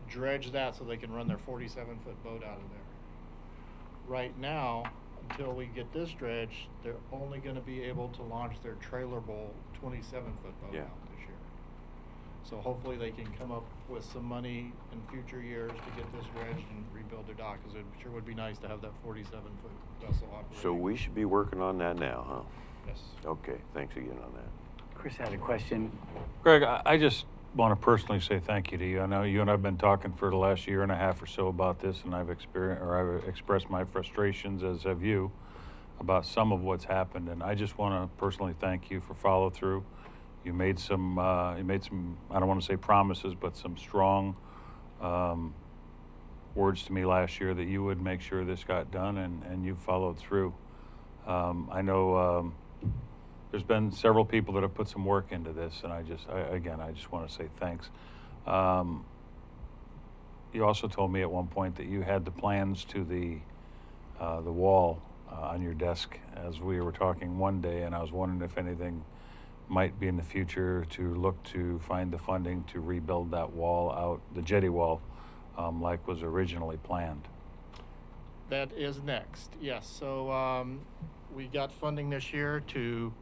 dredge that so they can run their 47-foot boat out of there. Right now, until we get this dredged, they're only going to be able to launch their trailer bowl 27-foot boat Yeah. out this year. So hopefully they can come up with some money in future years to get this dredged and rebuild their dock, because it sure would be nice to have that 47-foot vessel operating. So we should be working on that now, huh? Yes. Okay, thanks again on that. Chris had a question. Greg, I just want to personally say thank you to you. I know you and I've been talking for the last year and a half or so about this, and I've expressed my frustrations, as have you, about some of what's happened. And I just want to personally thank you for follow through. You made some, I don't want to say promises, but some strong words to me last year that you would make sure this got done, and you followed through. I know there's been several people that have put some work into this, and I just want to say thanks. You also told me at one point that you had the plans to the wall on your desk as we were talking one day, and I was wondering if anything might be in the future to look to find the funding to rebuild that wall out, the jetty wall, like was originally planned. That is next, yes. So we got funding this year to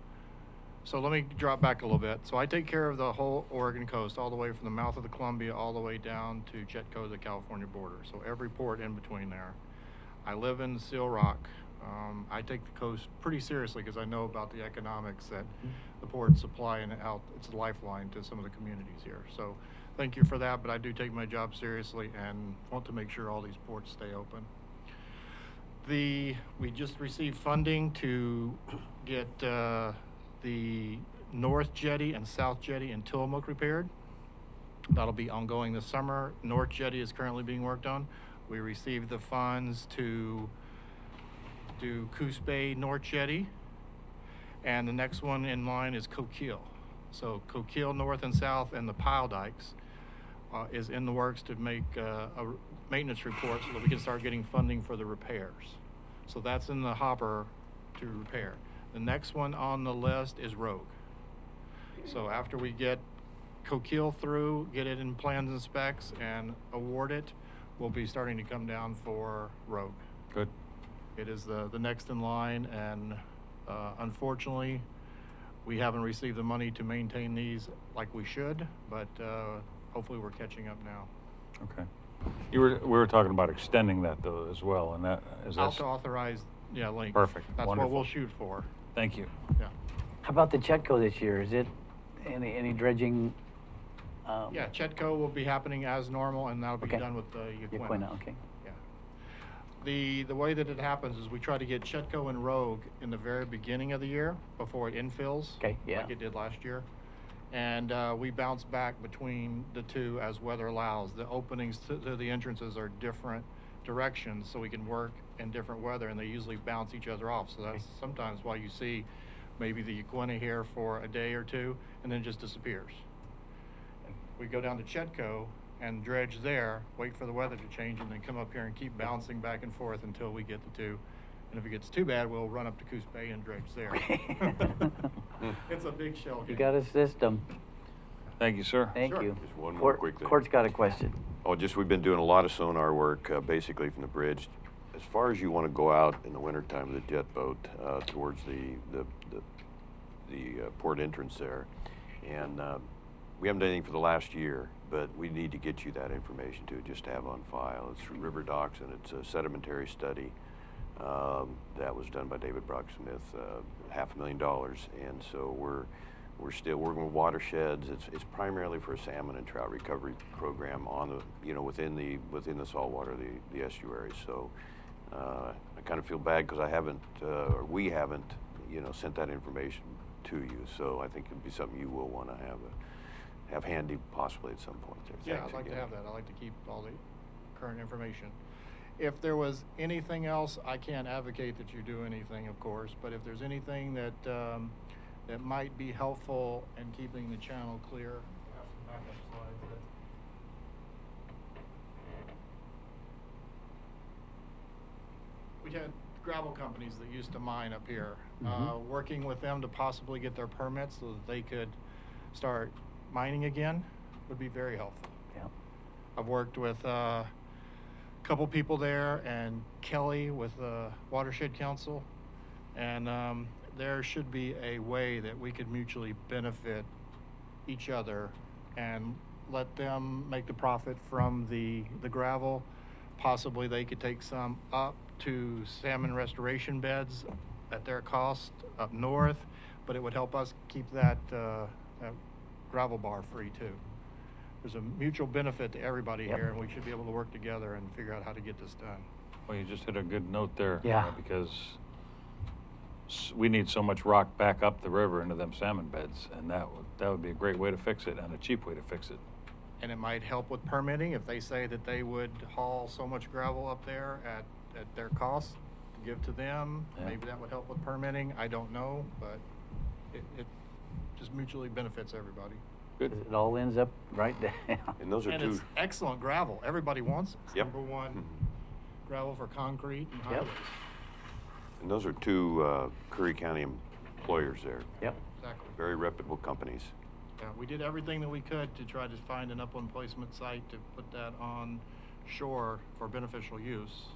So let me drop back a little bit. So I take care of the whole Oregon coast, all the way from the mouth of the Columbia, all the way down to Jetco, the California border. So every port in between there. I live in Seal Rock. I take the coast pretty seriously because I know about the economics that the ports supply and how it's a lifeline to some of the communities here. So thank you for that, but I do take my job seriously and want to make sure all these ports stay open. We just received funding to get the North Jetty and South Jetty in Tillamook repaired. That'll be ongoing this summer. North Jetty is currently being worked on. We received the funds to do Coos Bay North Jetty, and the next one in line is Coquille. So Coquille North and South and the pile dikes is in the works to make a maintenance report so that we can start getting funding for the repairs. So that's in the hopper to repair. The next one on the list is Rogue. So after we get Coquille through, get it in plans and specs, and award it, we'll be starting to come down for Rogue. Good. It is the next in line, and unfortunately, we haven't received the money to maintain these like we should, but hopefully we're catching up now. Okay. We were talking about extending that though as well, and that is Out to authorize, yeah, link. Perfect. That's Wonderful. what we'll shoot for. Thank you. Yeah. How about the Chetco this year? Is it any dredging? Yeah, Chetco will be happening as normal, and that'll be Okay. done with the Yaquina. Yaquina, okay. Yeah. The way that it happens is we try to get Chetco and Rogue in the very beginning of the year before it infills. Okay, yeah. Like it did last year. And we bounce back between the two as weather allows. The openings to the entrances are different directions, so we can work in different weather, and they usually bounce each other off. So that's sometimes why you see maybe the Yaquina here for a day or two, and then it just disappears. We go down to Chetco and dredge there, wait for the weather to change, and then come up here and keep bouncing back and forth until we get the two. And if it gets too bad, we'll run up to Coos Bay and dredge there. It's a big shell game. You got a system. Thank you, sir. Thank Sure. you. Just one more Court- quick thing. Court's got a question. Oh, just we've been doing a lot of sonar work, basically from the bridge. As far as you want to go out in the wintertime with a jet boat towards the port entrance there, and we haven't done anything for the last year, but we need to get you that information too, just to have on file. It's from River Docks, and it's a sedimentary study that was done by David Brocksmith, $500,000, and so we're still working with watersheds. It's primarily for a salmon and trout recovery program on the within the saltwater, the estuary. So I kind of feel bad because I haven't or we haven't sent that information to you. So I think it'd be something you will want to have handy possibly at some point there. Yeah, Thanks I'd like to again. have that. I like to keep all the current information. If there was anything else, I can't advocate that you do anything, of course, but if there's anything that that might be helpful in keeping the channel clear. I have some backup slides that- We had gravel companies that used to mine up here. Working with them to possibly get their permits so that they could start mining again would be very helpful. Yeah. I've worked with a couple people there and Kelly with the Watershed Council, and there should be a way that we could mutually benefit each other and let them make the profit from the gravel. Possibly they could take some up to salmon restoration beds at their cost up north, but it would help us keep that gravel bar free too. There's a mutual benefit to everybody Yep. here, and we should be able to work together and figure out how to get this done. Well, you just hit a good note there. Yeah. Because we need so much rock back up the river into them salmon beds, and that would be a great way to fix it and a cheap way to fix it. And it might help with permitting if they say that they would haul so much gravel up there at their cost to give to them. Yeah. Maybe that would help with permitting. I don't know, but it just mutually benefits everybody. Good. It all ends up right down. And those are And two. it's excellent gravel. Everybody wants it. It's Yep. number one Mhm. gravel for concrete and Yep. highways. And those are two Curry County employers there. Yep. Exactly. Very reputable companies. Yeah, we did everything that we could to try to find an upland placement site to put that on shore for beneficial use.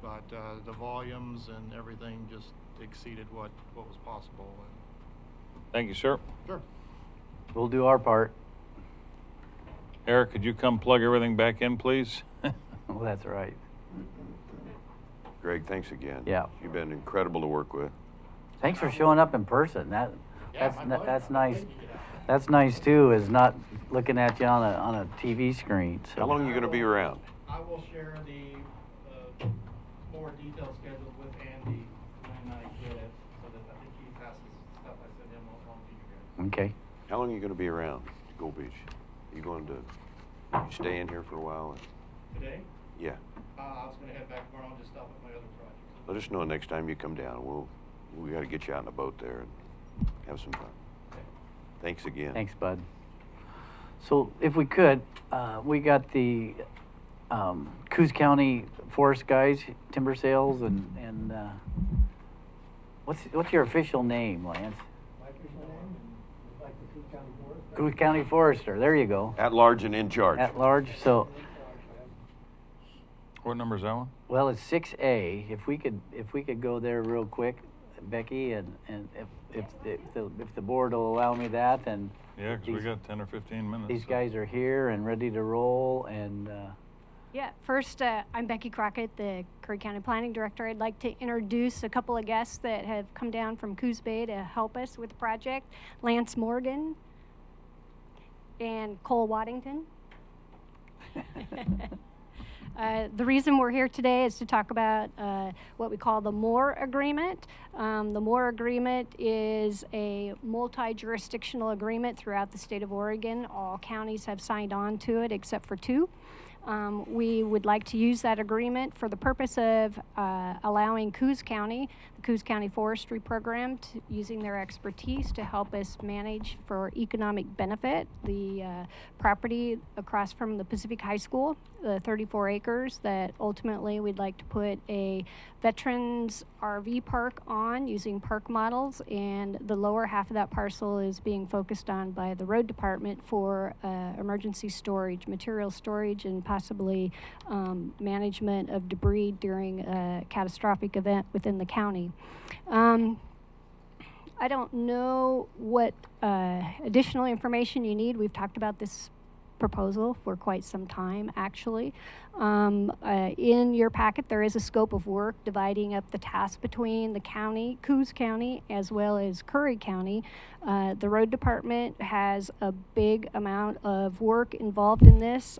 But the volumes and everything just exceeded what was possible. And Thank you, sir. Sure. We'll do our part. Eric, could you come plug everything back in, please? Well, that's right. Greg, thanks again. Yeah. You've been incredible to work with. Thanks for showing up in person. Yeah, That's my n- pleasure. that's nice. Thank you. That's nice too, is not looking at you on a TV screen. So. How long are you gonna be around? I will share the more detailed schedule with Andy when I get it, so that I think he passes stuff I sent him along to you guys. Okay. How long are you gonna be around Gold Beach? You going to you stay in here for a while? Today, Yeah. I was gonna head back tomorrow and just stop at my other project. Let us know next time you come down. We got to get you out in a boat there and have some fun. Thanks again. Thanks, bud. So if we could, we got the Coos County Forest guys, timber sales, and what's your official name, Lance? My official name is like the Coos County Forest. Coos County Forester. There you go. At large and in charge. At large. So, What number is that one? well, it's 6A. If we could go there real quick, Becky, and if the board will allow me that, and Yeah, because we these- got 10 or 15 minutes. these so- guys are here and ready to roll, and Yeah, first, I'm Becky Crockett, the Curry County Planning Director. I'd like to introduce a couple of guests that have come down from Coos Bay to help us with the project. Lance Morgan and Cole Waddington. The reason we're here today is to talk about what we call the Moore Agreement. The Moore Agreement is a multi-jurisdictional agreement throughout the state of Oregon. All counties have signed on to it except for 2. We would like to use that agreement for the purpose of allowing Coos County, the Coos County Forestry Program, using their expertise to help us manage for economic benefit the property across from the Pacific High School, the 34 acres that ultimately we'd like to put a veterans RV park on using park models, and the lower half of that parcel is being focused on by the road department for emergency storage, material storage, and possibly management of debris during a catastrophic event within the county. I don't know what additional information you need. We've talked about this proposal for quite some time, actually. In your packet, there is a scope of work dividing up the task between the county, Coos County, as well as Curry County. The road department has a big amount of work involved in this.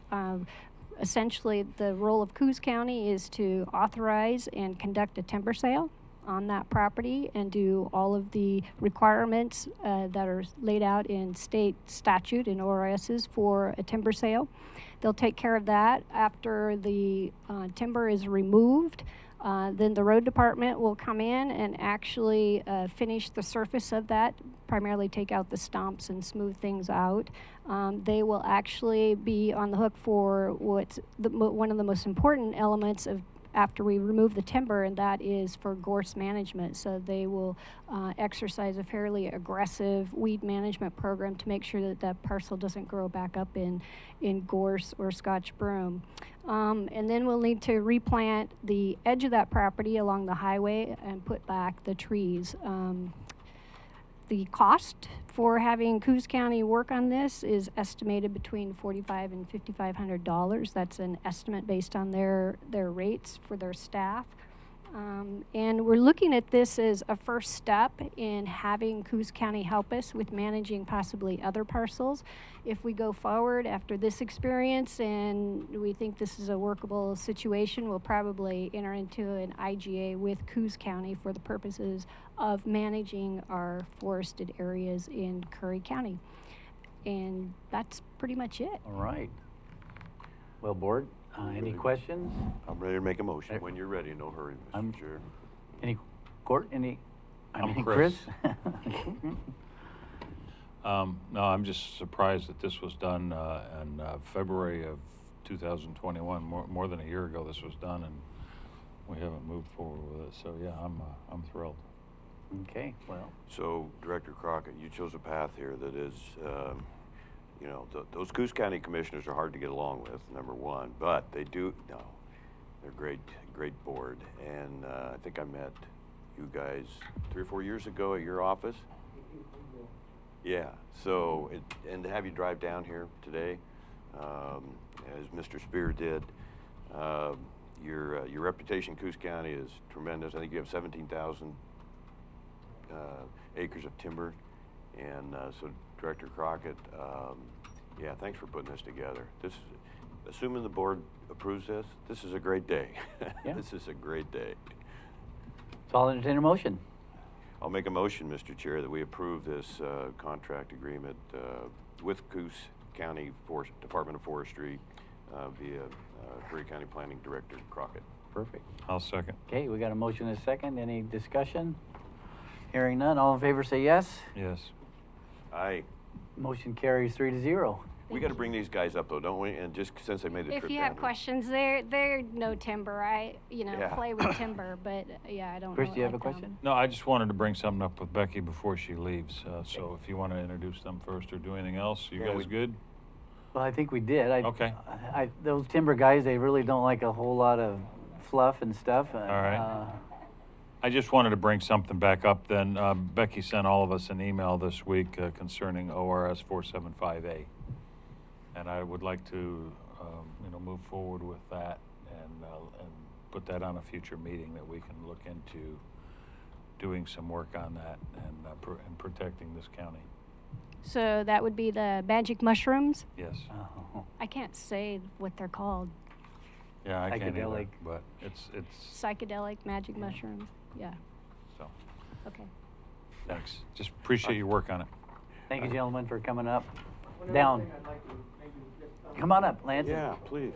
Essentially, the role of Coos County is to authorize and conduct a timber sale on that property and do all of the requirements that are laid out in state statute and ORSs for a timber sale. They'll take care of that after the timber is removed. Then the road department will come in and actually finish the surface of that, primarily take out the stumps and smooth things out. They will actually be on the hook for what's one of the most important elements of after we remove the timber, and that is for gorse management. So they will exercise a fairly aggressive weed management program to make sure that that parcel doesn't grow back up in gorse or Scotch broom. And then we'll need to replant the edge of that property along the highway and put back the trees. The cost for having Coos County work on this is estimated between $4,500 and $5,500. That's an estimate based on their rates for their staff. And we're looking at this as a first step in having Coos County help us with managing possibly other parcels. If we go forward after this experience and we think this is a workable situation, we'll probably enter into an IGA with Coos County for the purposes of managing our forested areas in Curry County. And that's pretty much it. all right. Well, board, any questions? I'm ready to make a motion. There- When you're ready, no hurry, I'm- Mr. Chair. Any court? Any? I'm Chris. No, I'm just surprised that this was done in February of 2021. More than a year ago, this was done, and we haven't moved forward with it. So yeah, I'm thrilled. Okay. Well. So, Director Crockett, you chose a path here that is, you know, those Coos County commissioners are hard to get along with, number one, but they're great board. And I think I met you guys 3 or 4 years ago at your office. Yeah, so, and to have you drive down here today, as Mr. Spear did, your reputation in Coos County is tremendous. I think you have 17,000 acres of timber. And so Director Crockett, yeah, thanks for putting this together. Assuming the board approves this is a great day. Yeah. This is a great day. So I'll entertain a motion. I'll make a motion, Mr. Chair, that we approve this contract agreement with Coos County Department of Forestry via Curry County Planning Director Crockett. Perfect. I'll second. Okay, we got a motion and a second. Any discussion? Hearing none, all in favor say yes. Yes. Aye. Motion carries 3-0. We got to bring these guys up though, don't we? And just since they made the trip If you down have here. questions, they're no timber. Yeah. Play with timber, but yeah, I don't Chris, know do you have a like them. question? No, I just wanted to bring something up with Becky before she leaves. So if you want to introduce them first or do anything else, you Yeah, guys we- good? Well, I think we did. Okay. Those timber guys, they really don't like a whole lot of fluff and stuff. All right. I just wanted to bring something back up then. Becky sent all of us an email this week concerning ORS 475A. And I would like to, move forward with that and put that on a future meeting that we can look into doing some work on that and protecting this county. So that would be the magic mushrooms. Yes. Oh. I can't say what they're called. Yeah, I can't either, Psychedelic. but it's Psychedelic magic mushrooms. Yeah. so. Okay. Thanks. Just appreciate your work on it. Thank you, gentlemen, for coming up. One other Down. thing I'd like to maybe just Come on up, Lance. Yeah, please.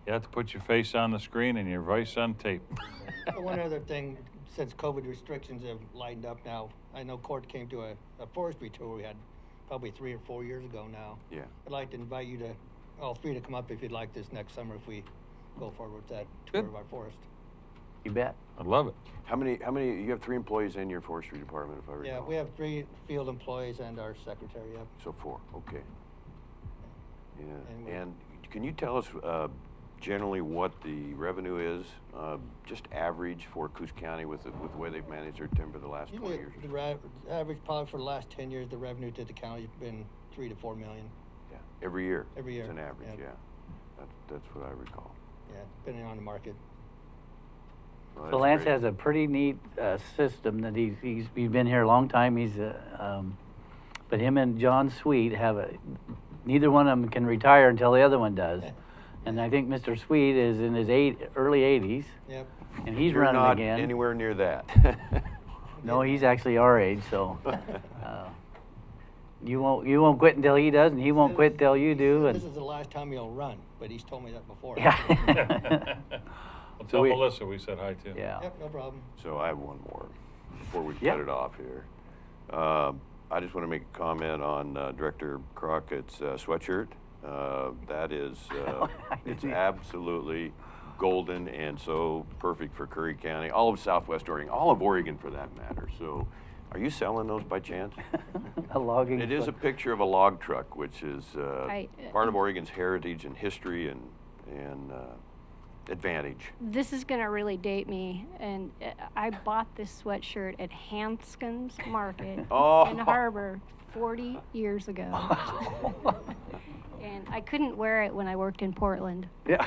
You have to put your face on the screen and your voice on tape. One other thing, since COVID restrictions have lightened up now, I know Court came to a forestry tour we had probably 3 or 4 years ago now. Yeah. I'd like to invite you to, all three to come up if you'd like this next summer if we go forward with that tour Good. of our forest. You bet. I love it. How many, you have 3 employees in your forestry department, if I recall? Yeah, we have 3 field employees and our secretary, yep. So 4, okay. Yeah, And we- and can you tell us generally what the revenue is, just average for Coos County with the way they've managed their timber the last 20 Usually, years? the average probably for the last 10 years, the revenue to the county has been 3 to 4 million. Yeah, every year? Every year, It's an average, yeah. yeah. That's what I recall. Yeah, depending on the market. Well, So that's Lance great. has a pretty neat system that he's been here a long time. But him and John Sweet neither one of them can retire until the other one does. And I think Mr. Sweet is in his early 80s, Yep. and he's You're running not again. anywhere near that. No, he's actually our age, so you won't quit until he does, and he won't quit till you do. This And is the last time he'll run, but he's told me that before. yeah, Well, So tell we- Melissa we said hi too. yeah. Yep, no problem. So I have one more before we Yeah. cut it off here. I just want to make a comment on Director Crockett's sweatshirt. That is, it's absolutely golden and so perfect for Curry County, all of Southwest Oregon, all of Oregon for that matter. So are you selling those by chance? A logging. It is a picture of a log truck, which is part of Oregon's heritage and history and advantage. This is gonna really date me, and I bought this sweatshirt at Hanscom's Market Oh. in Harbor 40 years ago. And I couldn't wear it when I worked in Portland. Yeah.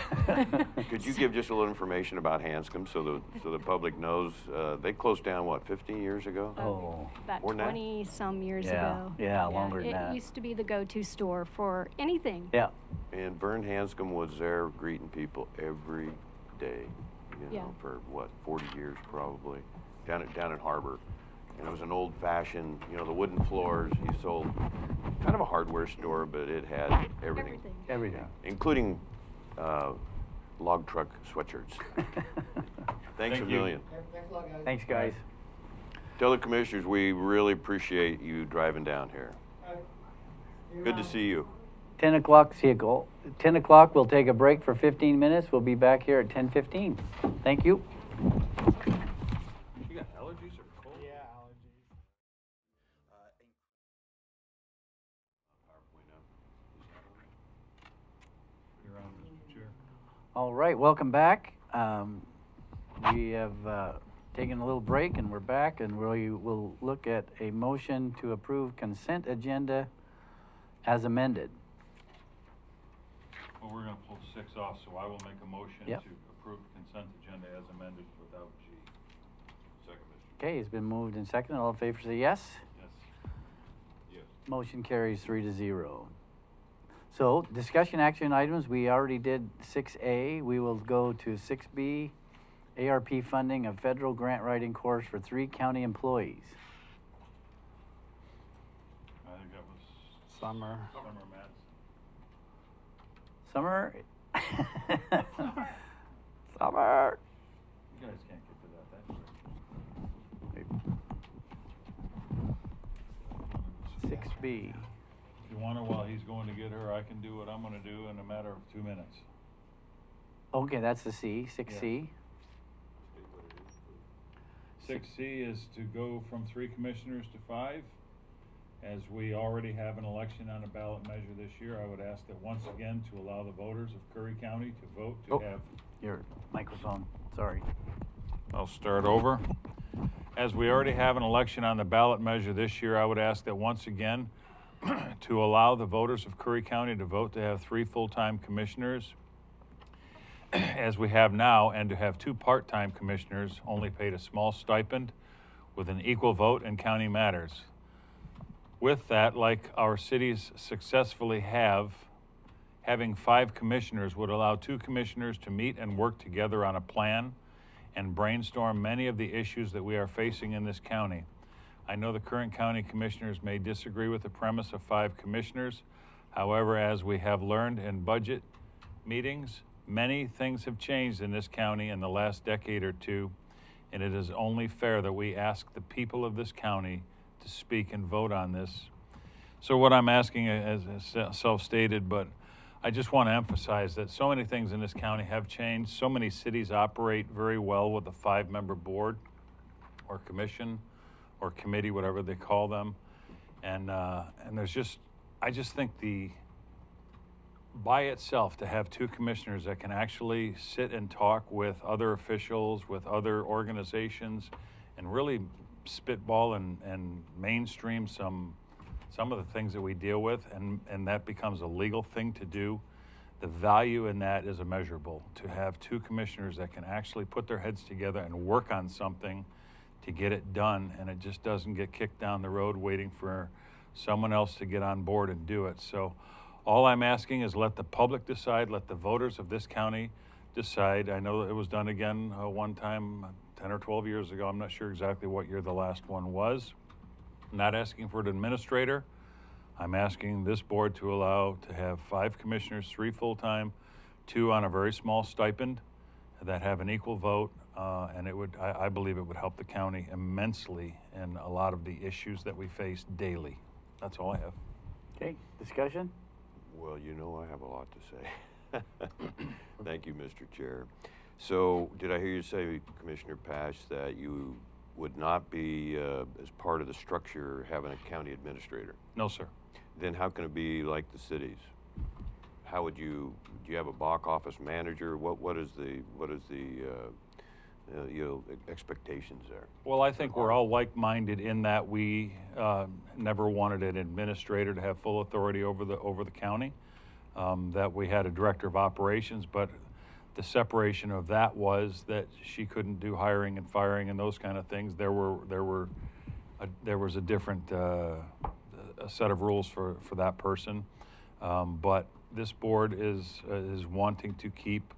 Could you give just a little information about Hanscom so the public knows? They closed down, what, 15 years ago? Oh. About More than that? 20-some years Yeah, ago. yeah, longer than It that. used to be the go-to store for anything. Yeah. And Vern Hanscom was there greeting people every day, Yeah. for what, 40 years probably, down at Harbor. And it was an old-fashioned, the wooden floors. He sold kind of a hardware store, but it had everything, Everything. including log truck sweatshirts. Thanks a Thank you. million. Thanks a lot, guys. Thanks, guys. Tell the commissioners we really appreciate you driving down here. Good to see you. 10 o'clock, 10 o'clock, we'll take a break for 15 minutes. We'll be back here at 10:15. Thank you. You got allergies or cold? Yeah, allergies. You're on, Mr. Chair. All right, welcome back. We have taking a little break, and we're back, and we will look at a motion to approve consent agenda as amended. Well, we're gonna pull 6 off, so I will make a motion Yep. to approve consent agenda as amended without G. Second. Okay, it's been moved and seconded. All in favor say yes. Yes. Yes. Motion carries 3-0. So, discussion action items, we already did 6A. We will go to 6B, ARP funding of federal grant writing course for 3 county employees. I think that was Summer. Summer Matz. Summer? Summer. You guys can't get to that quick. 6B. If you want to, while he's going to get her, I can do what I'm gonna do in a matter of 2 minutes. Okay, that's the C, 6C. 6C is to go from 3 commissioners to 5. As we already have an election on a ballot measure this year, I would ask that once again to allow the voters of Curry County to vote to Oh. have. Your microphone, sorry. I'll start over. As we already have an election on the ballot measure this year, I would ask that once again to allow the voters of Curry County to vote to have 3 full-time commissioners as we have now, and to have 2 part-time commissioners only paid a small stipend with an equal vote in county matters. With that, like our cities successfully have, having 5 commissioners would allow 2 commissioners to meet and work together on a plan and brainstorm many of the issues that we are facing in this county. I know the current county commissioners may disagree with the premise of 5 commissioners. However, as we have learned in budget meetings, many things have changed in this county in the last decade or 2, and it is only fair that we ask the people of this county to speak and vote on this. So what I'm asking is self-stated, but I just want to emphasize that so many things in this county have changed. So many cities operate very well with a 5-member board or commission or committee, whatever they call them. And there's just, I just think by itself to have 2 commissioners that can actually sit and talk with other officials, with other organizations, and really spitball and mainstream some of the things that we deal with, and that becomes a legal thing to do. The value in that is immeasurable. To have 2 commissioners that can actually put their heads together and work on something to get it done, and it just doesn't get kicked down the road waiting for someone else to get on board and do it. So all I'm asking is let the public decide, let the voters of this county decide. I know it was done again one time 10 or 12 years ago. I'm not sure exactly what year the last one was. I'm not asking for an administrator. I'm asking this board to allow to have 5 commissioners, 3 full-time, 2 on a very small stipend that have an equal vote, and it would, I believe it would help the county immensely in a lot of the issues that we face daily. That's all I have. Okay, discussion? Well, you know I have a lot to say. Thank you, Mr. Chair. So, did I hear you say, Commissioner Pash, that you would not be, as part of the structure, having a county administrator? No, sir. Then how can it be like the cities? How would do you have a back office manager? What is the expectations there? Well, I think we're all like-minded in that we never wanted an administrator to have full authority over the county. That we had a director of operations, but the separation of that was that she couldn't do hiring and firing and those kind of things. There was a different a set of rules for that person, but this board is wanting to keep.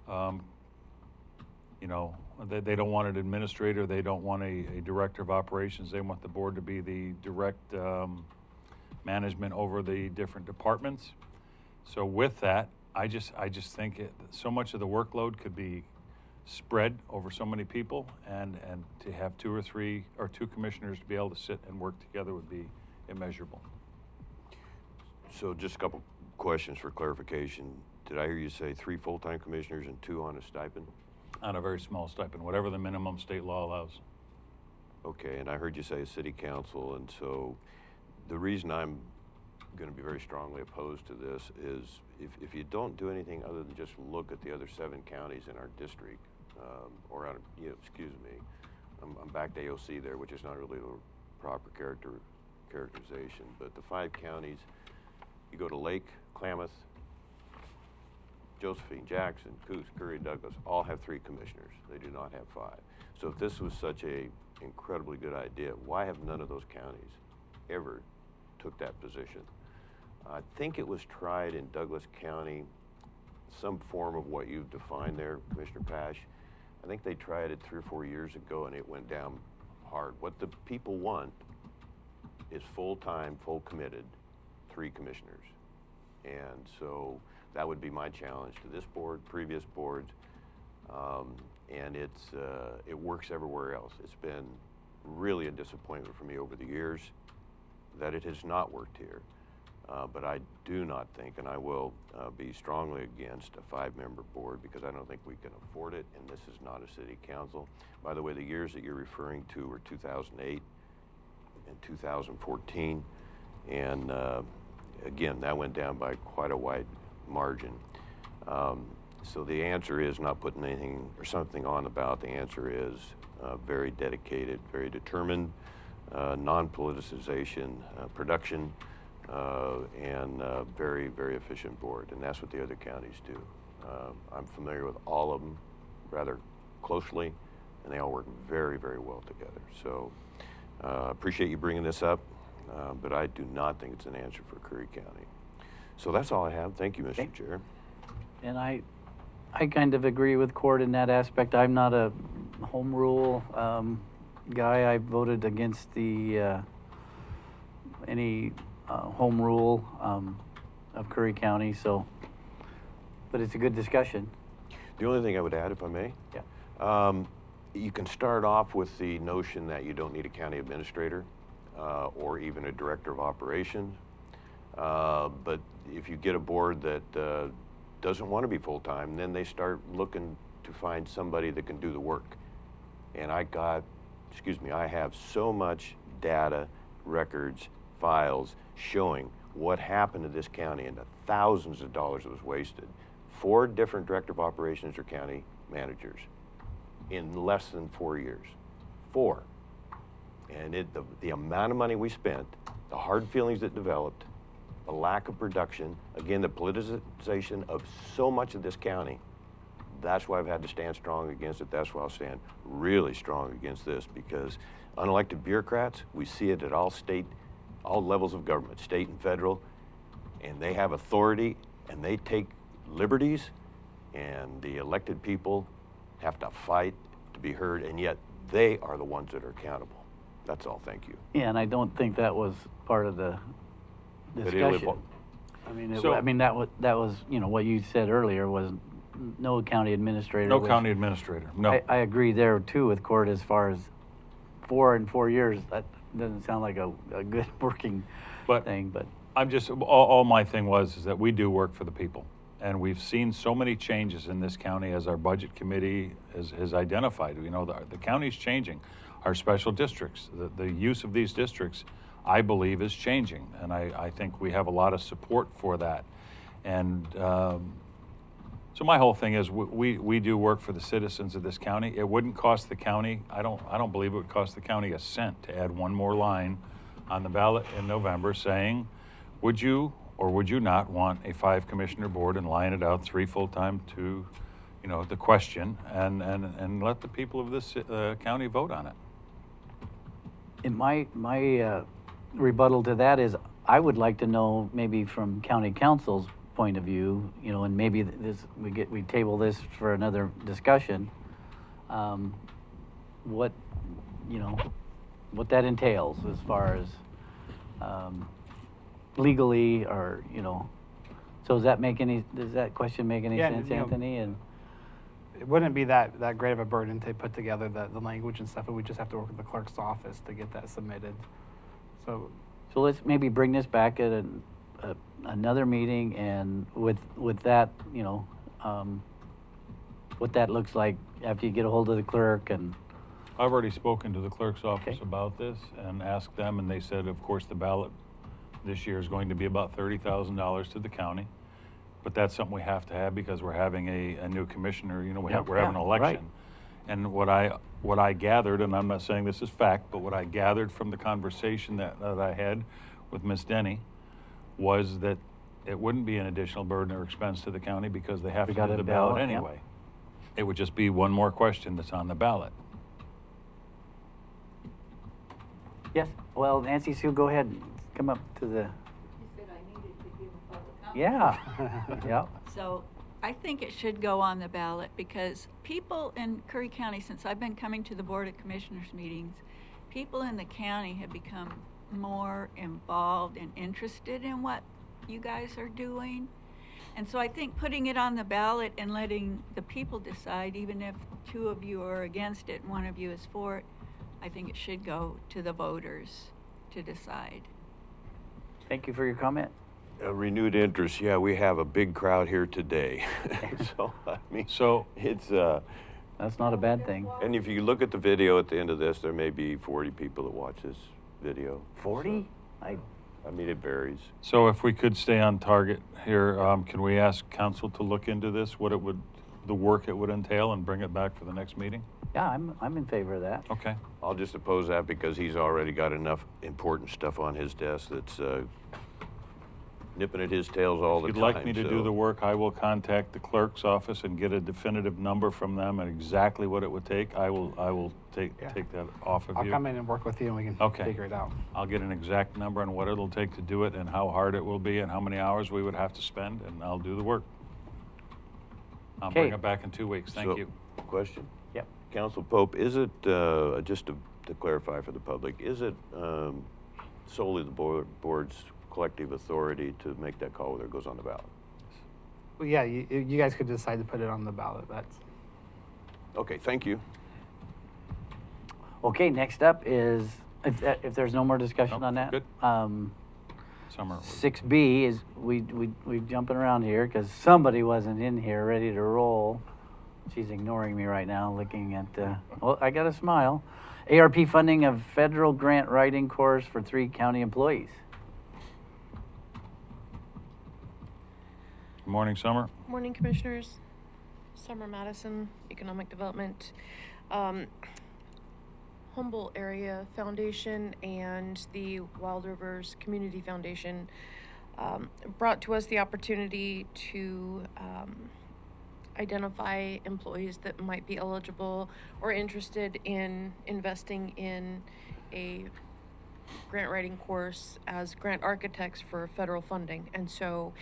They don't want an administrator. They don't want a director of operations. They want the board to be the direct management over the different departments. So with that, I just think so much of the workload could be spread over so many people, and to have 2 or 3 or 2 commissioners to be able to sit and work together would be immeasurable. So just a couple questions for clarification. Did I hear you say 3 full-time commissioners and 2 on a stipend? On a very small stipend, whatever the minimum state law allows. Okay, and I heard you say a city council, and so the reason I'm going to be very strongly opposed to this is if you don't do anything other than just look at the other 7 counties in our district, I'm back to AOC there, which is not really the proper characterization, but the 5 counties, you go to Lake, Klamath, Josephine, Jackson, Coos, Curry, Douglas, all have 3 commissioners. They do not have 5. So if this was such a incredibly good idea, why have none of those counties ever took that position? I think it was tried in Douglas County, some form of what you've defined there, Commissioner Pash. I think they tried it 3 or 4 years ago and it went down hard. What the people want is full-time, full committed 3 commissioners. And so that would be my challenge to this board, previous boards, and it works everywhere else. It's been really a disappointment for me over the years that it has not worked here. But I do not think, and I will be strongly against a 5-member board because I don't think we can afford it, and this is not a city council. By the way, the years that you're referring to were 2008 and 2014, and again, that went down by quite a wide margin. So the answer is not putting anything or something on the ballot. The answer is very dedicated, very determined, non-politicization, production, and very, very efficient board. And that's what the other counties do. I'm familiar with all of them rather closely, and they all work very, very well together. So appreciate you bringing this up, but I do not think it's an answer for Curry County. So that's all I have. Thank you, Mr. Chair. And I kind of agree with Cord in that aspect. I'm not a home rule guy. I voted against the any home rule of Curry County. So, but it's a good discussion. The only thing I would add, if I may, Yeah. You can start off with the notion that you don't need a county administrator or even a director of operations. But if you get a board that doesn't want to be full-time, then they start looking to find somebody that can do the work. And I have so much data, records, files showing what happened to this county and the thousands of dollars that was wasted. 4 different director of operations or county managers in less than 4 years. 4. And the amount of money we spent, the hard feelings that developed, the lack of production, again, the politicization of so much of this county, that's why I've had to stand strong against it. That's why I'll stand really strong against this, because unelected bureaucrats, we see it at all levels of government, state and federal, and they have authority and they take liberties, and the elected people have to fight to be heard, and yet they are the ones that are accountable. That's all. Thank you. Yeah, and I don't think that was part of the discussion. I mean, that was what you said earlier was no county administrator. No county administrator. No. I agree there too with Cord as far as 4 in 4 years. That doesn't sound like a good working thing, but I'm just, all my thing is that we do work for the people. And we've seen so many changes in this county as our budget committee has identified. The county's changing. Our special districts, the use of these districts, I believe, is changing. And I think we have a lot of support for that. And so my whole thing is we do work for the citizens of this county. It wouldn't cost the county, I don't believe it would cost the county a cent to add one more line on the ballot in November saying, would you or would you not want a 5-commissioner board and line it out 3 full-time to, the question and let the people of this county vote on it. And my rebuttal to that is I would like to know maybe from county council's point of view, and maybe we table this for another discussion, what that entails as far as legally, or so does that question make any sense, Anthony? And it wouldn't be that great of a burden to put together the language and stuff, but we just have to work with the clerk's office to get that submitted. So let's maybe bring this back at another meeting, and with that, what that looks like after you get a hold of the clerk. And I've already spoken to the clerk's office about this and asked them, and they said, of course, the ballot this year is going to be about $30,000 to the county, but that's something we have to have because we're having a new commissioner. We're having an election, right. And what I gathered, and I'm not saying this is fact, but what I gathered from the conversation that I had with Ms. Denny was that it wouldn't be an additional burden or expense to the county because they have We to got do a the ballot ballot, yep. anyway. It would just be one more question that's on the ballot. Yes, well, Nancy Sue, go ahead, come up to the, You said I needed to give a public comment. yeah, yeah. So I think it should go on the ballot because people in Curry County, since I've been coming to the Board of Commissioners meetings, people in the county have become more involved and interested in what you guys are doing. And so I think putting it on the ballot and letting the people decide, even if two of you are against it and one of you is for it, I think it should go to the voters to decide. Thank you for your comment. A renewed interest, yeah, we have a big crowd here today. So, I mean, So it's, That's not a bad thing. and if you look at the video at the end of this, there may be 40 people that watch this video. 40? I mean, it varies. So if we could stay on target here, can we ask council to look into this, what it would, the work it would entail, and bring it back for the next meeting? Yeah, I'm in favor of that. Okay. I'll just oppose that because he's already got enough important stuff on his desk that's nipping at his tails all the If time. you'd like me to do so- the work, I will contact the clerk's office and get a definitive number from them and exactly what it would take. I will take Yeah. that off of I'll you. come in and work with you and we can Okay. figure it out. I'll get an exact number on what it'll take to do it and how hard it will be and how many hours we would have to spend, and I'll do the work. I'll bring Okay. it back in 2 weeks. Thank So, you. Question? Yep. Council Pope, is it, just to clarify for the public, is it solely the board's collective authority to make that call whether it goes on the ballot? Well, yeah, you guys could decide to put it on the ballot. That's Okay, thank you. Okay, next up is, if there's no more discussion Nope, on that. good. Summer. 6B is, we jumping around here because somebody wasn't in here ready to roll. She's ignoring me right now, looking at, well, I got a smile. ARP funding of federal grant writing course for 3 county employees. Good morning, Summer. Morning, Commissioners. Summer Madison, Economic Development. Humboldt Area Foundation and the Wild Rivers Community Foundation brought to us the opportunity to identify employees that might be eligible or interested in investing in a grant writing course as grant architects for federal funding. And so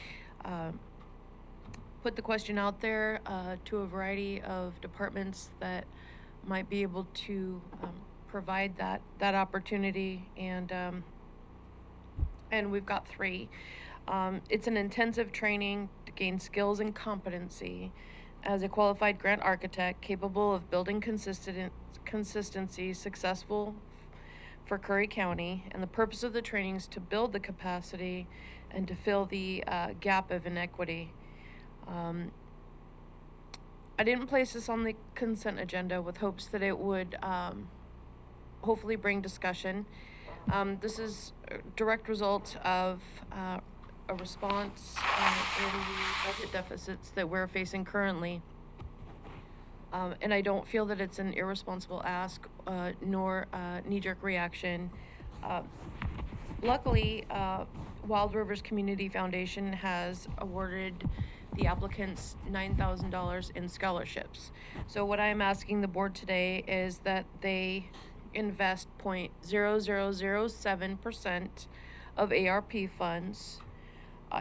put the question out there to a variety of departments that might be able to provide that opportunity, and we've got 3. It's an intensive training to gain skills and competency as a qualified grant architect capable of building consistency successful for Curry County, and the purpose of the training is to build the capacity and to fill the gap of inequity. I didn't place this on the consent agenda with hopes that it would hopefully bring discussion. This is a direct result of a response in the budget deficits that we're facing currently. And I don't feel that it's an irresponsible ask nor a knee-jerk reaction. Luckily, Wild Rivers Community Foundation has awarded the applicants $9,000 in scholarships. So what I'm asking the board today is that they invest 0.0007% of ARP funds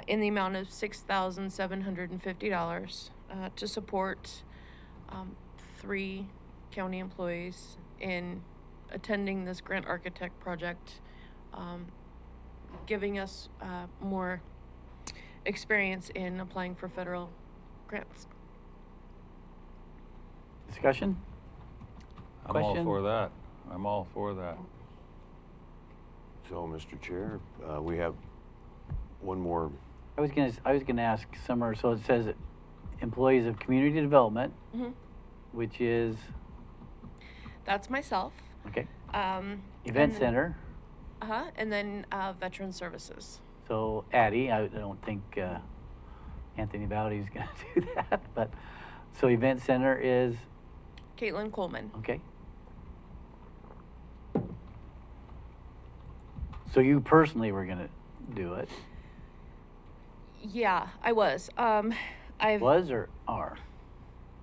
in the amount of $6,750 to support 3 county employees in attending this grant architect project, giving us more experience in applying for federal grants. Discussion? I'm all Question? for that. I'm all for that. So, Mr. Chair, we have one more. I was gonna ask Summer, so it says employees of community development, Mm-hmm. which is, That's myself. okay, And event then- center. And then Veteran Services. So Addie, I don't think Anthony Bowdy's gonna do that, but, so event center is, Caitlin Coleman. Okay. So you personally were gonna do it? Yeah, I was. I've Was or are?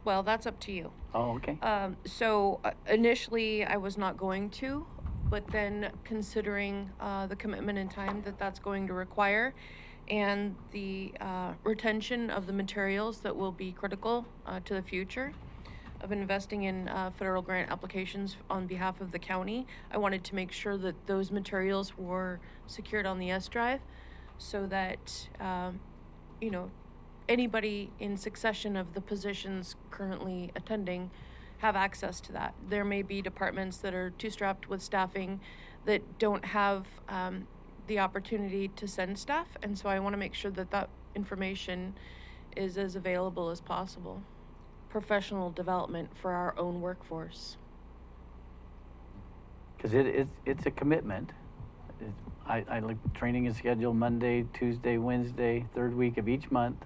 Well, that's up to you. Oh, okay. So initially, I was not going to, but then considering the commitment in time that that's going to require, and the retention of the materials that will be critical to the future of investing in federal grant applications on behalf of the county, I wanted to make sure that those materials were secured on the S drive, so that you know, anybody in succession of the positions currently attending have access to that. There may be departments that are too strapped with staffing that don't have the opportunity to send staff, and so I want to make sure that that information is as available as possible. Professional development for our own workforce. Because it's a commitment. I like training is scheduled Monday, Tuesday, Wednesday, third week of each month,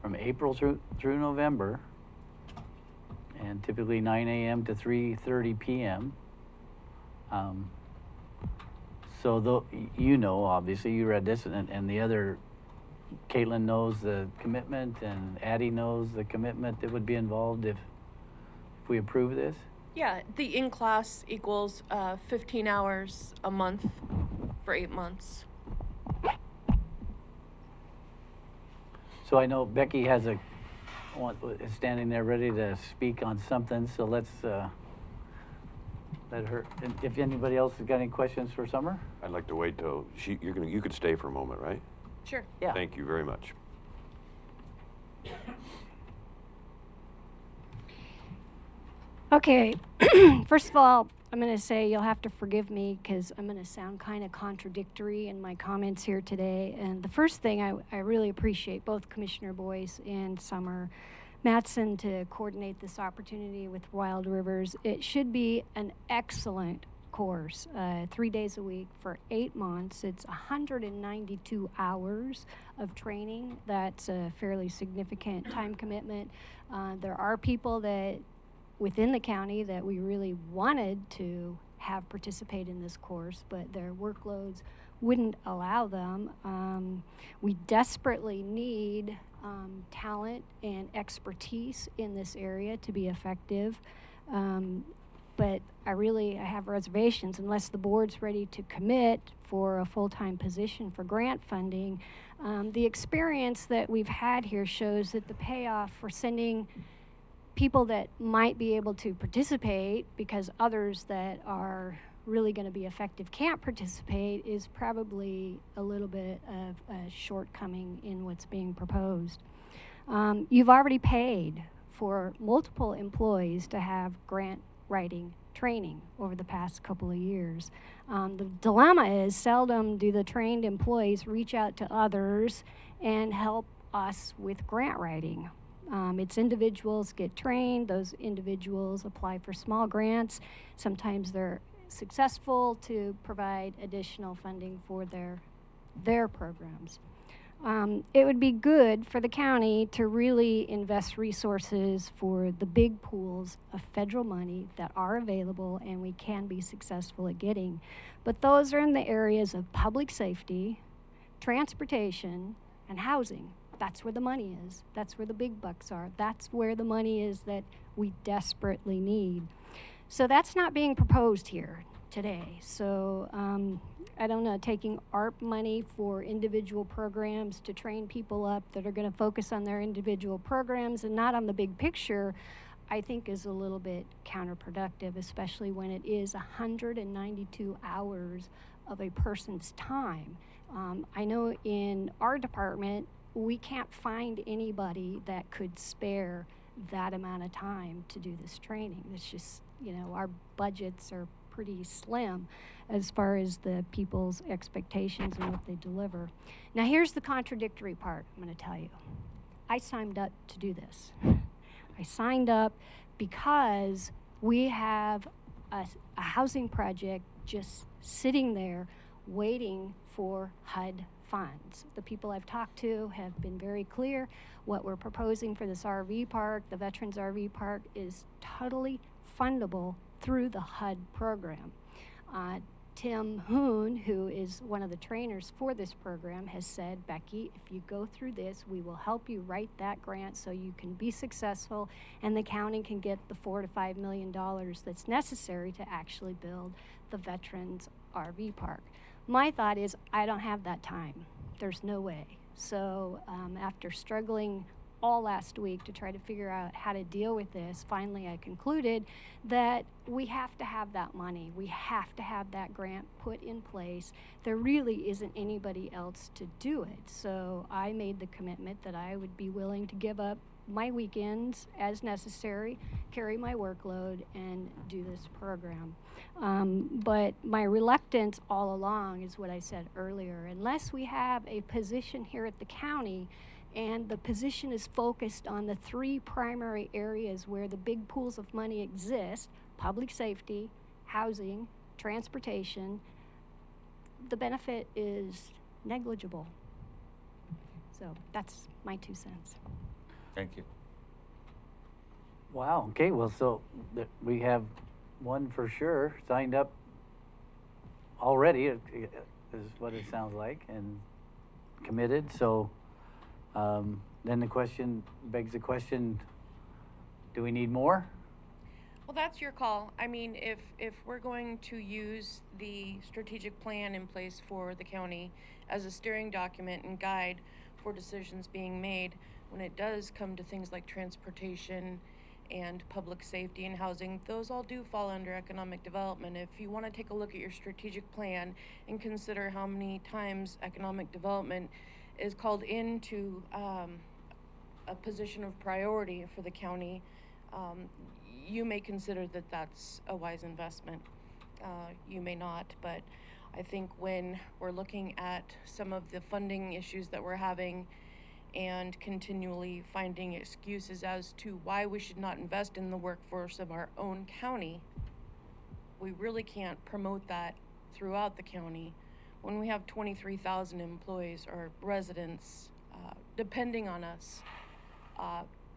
from April through November, and typically 9 a.m. to 3:30 p.m. So you know, obviously, you read this, and the other, Caitlin knows the commitment, and Addie knows the commitment that would be involved if we approve this. Yeah, the in-class equals 15 hours a month for 8 months. So I know Becky is standing there ready to speak on something, so let's let her, and if anybody else has got any questions for Summer? I'd like to wait till you could stay for a moment, right? Sure. Yeah. Thank you very much. Okay, first of all, I'm going to say you'll have to forgive me because I'm going to sound kind of contradictory in my comments here today. And the first thing, I really appreciate both Commissioner Boyce and Summer Matson to coordinate this opportunity with Wild Rivers. It should be an excellent course, 3 days a week for 8 months. It's 192 hours of training. That's a fairly significant time commitment. There are people that within the county that we really wanted to have participate in this course, but their workloads wouldn't allow them. We desperately need talent and expertise in this area to be effective. But I have reservations unless the board's ready to commit for a full-time position for grant funding. The experience that we've had here shows that the payoff for sending people that might be able to participate because others that are really going to be effective can't participate is probably a little bit of a shortcoming in what's being proposed. You've already paid for multiple employees to have grant writing training over the past couple of years. The dilemma is seldom do the trained employees reach out to others and help us with grant writing. It's individuals get trained, those individuals apply for small grants. Sometimes they're successful to provide additional funding for their programs. It would be good for the county to really invest resources for the big pools of federal money that are available and we can be successful at getting. But those are in the areas of public safety, transportation, and housing. That's where the money is. That's where the big bucks are. That's where the money is that we desperately need. So that's not being proposed here today. So I don't know, taking ARP money for individual programs to train people up that are going to focus on their individual programs and not on the big picture, I think is a little bit counterproductive, especially when it is 192 hours of a person's time. I know in our department, we can't find anybody that could spare that amount of time to do this training. It's just, our budgets are pretty slim as far as the people's expectations and what they deliver. Now here's the contradictory part I'm going to tell you. I signed up to do this. I signed up because we have a housing project just sitting there waiting for HUD funds. The people I've talked to have been very clear. What we're proposing for this RV park, the Veterans RV Park, is totally fundable through the HUD program. Tim Hoon, who is one of the trainers for this program, has said, Becky, if you go through this, we will help you write that grant so you can be successful and the county can get the $4 to $5 million that's necessary to actually build the Veterans RV Park. My thought is, I don't have that time. There's no way. So after struggling all last week to try to figure out how to deal with this, finally I concluded that we have to have that money. We have to have that grant put in place. There really isn't anybody else to do it. So I made the commitment that I would be willing to give up my weekends as necessary, carry my workload, and do this program. But my reluctance all along is what I said earlier. Unless we have a position here at the county and the position is focused on the 3 primary areas where the big pools of money exist: public safety, housing, transportation, the benefit is negligible. So that's my 2 cents. Thank you. Wow, okay, well, so we have one for sure signed up already, is what it sounds like, and committed. So then the question begs the question, do we need more? Well, that's your call. I mean, if we're going to use the strategic plan in place for the county as a steering document and guide for decisions being made, when it does come to things like transportation and public safety and housing, those all do fall under economic development. If you want to take a look at your strategic plan and consider how many times economic development is called into a position of priority for the county, you may consider that that's a wise investment. You may not, but I think when we're looking at some of the funding issues that we're having and continually finding excuses as to why we should not invest in the workforce of our own county, we really can't promote that throughout the county when we have 23,000 employees or residents depending on us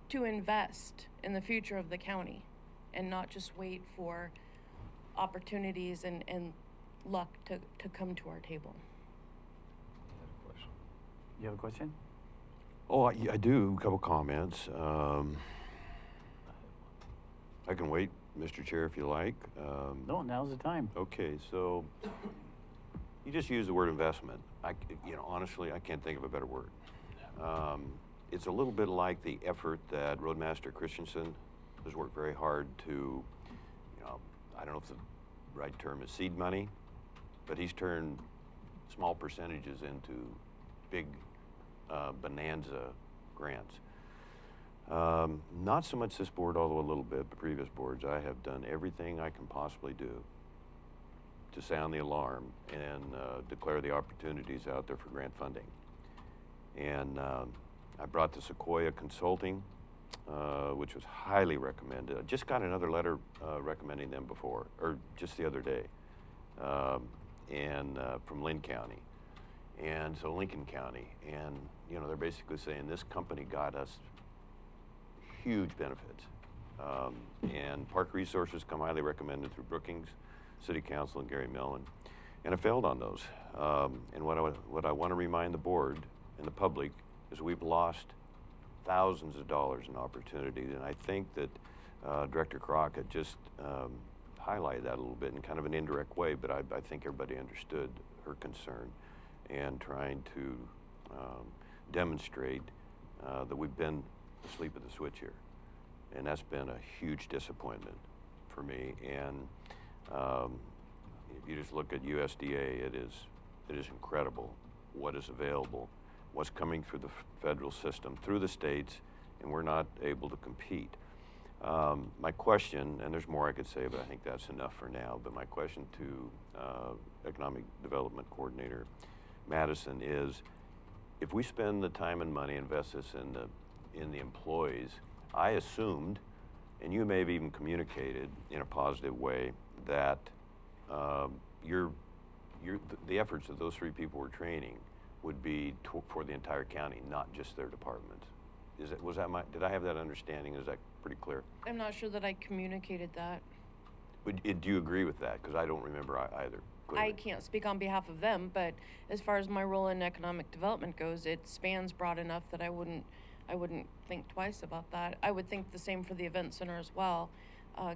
to invest in the future of the county and not just wait for opportunities and luck to come to our table. You have a question? Oh, I do. A couple comments. I can wait, Mr. Chair, if you like. No, now's the time. Okay, so you just used the word investment. Honestly, I can't think of a better word. It's a little bit like the effort that Roadmaster Christensen has worked very hard to, I don't know if the right term is seed money, but he's turned small percentages into big bonanza grants. Not so much this board, although a little bit, but previous boards, I have done everything I can possibly do to sound the alarm and declare the opportunities out there for grant funding. And I brought the Sequoia Consulting, which was highly recommended. I just got another letter recommending them before, or just the other day, and from Lynn County. And so Lincoln County, and they're basically saying this company got us huge benefits. And Park Resources come highly recommended through Brookings, City Council, and Gary Mellon. And I failed on those. And what I want to remind the board and the public is we've lost thousands of dollars in opportunities. And I think that Director Crockett just highlighted that a little bit in kind of an indirect way, but I think everybody understood her concern and trying to demonstrate that we've been asleep at the switch here. And that's been a huge disappointment for me. And if you just look at USDA, it is incredible what is available, what's coming through the federal system, through the states, and we're not able to compete. My question, and there's more I could say, but I think that's enough for now, but my question to Economic Development Coordinator Madison is, if we spend the time and money, invest this in the employees, I assumed, and you may have even communicated in a positive way, that the efforts of those 3 people we're training would be for the entire county, not just their department. Did I have that understanding? Is that pretty clear? I'm not sure that I communicated that. Do you agree with that? Because I don't remember either. Clearly. I can't speak on behalf of them, but as far as my role in economic development goes, it spans broad enough that I wouldn't think twice about that. I would think the same for the event center as well,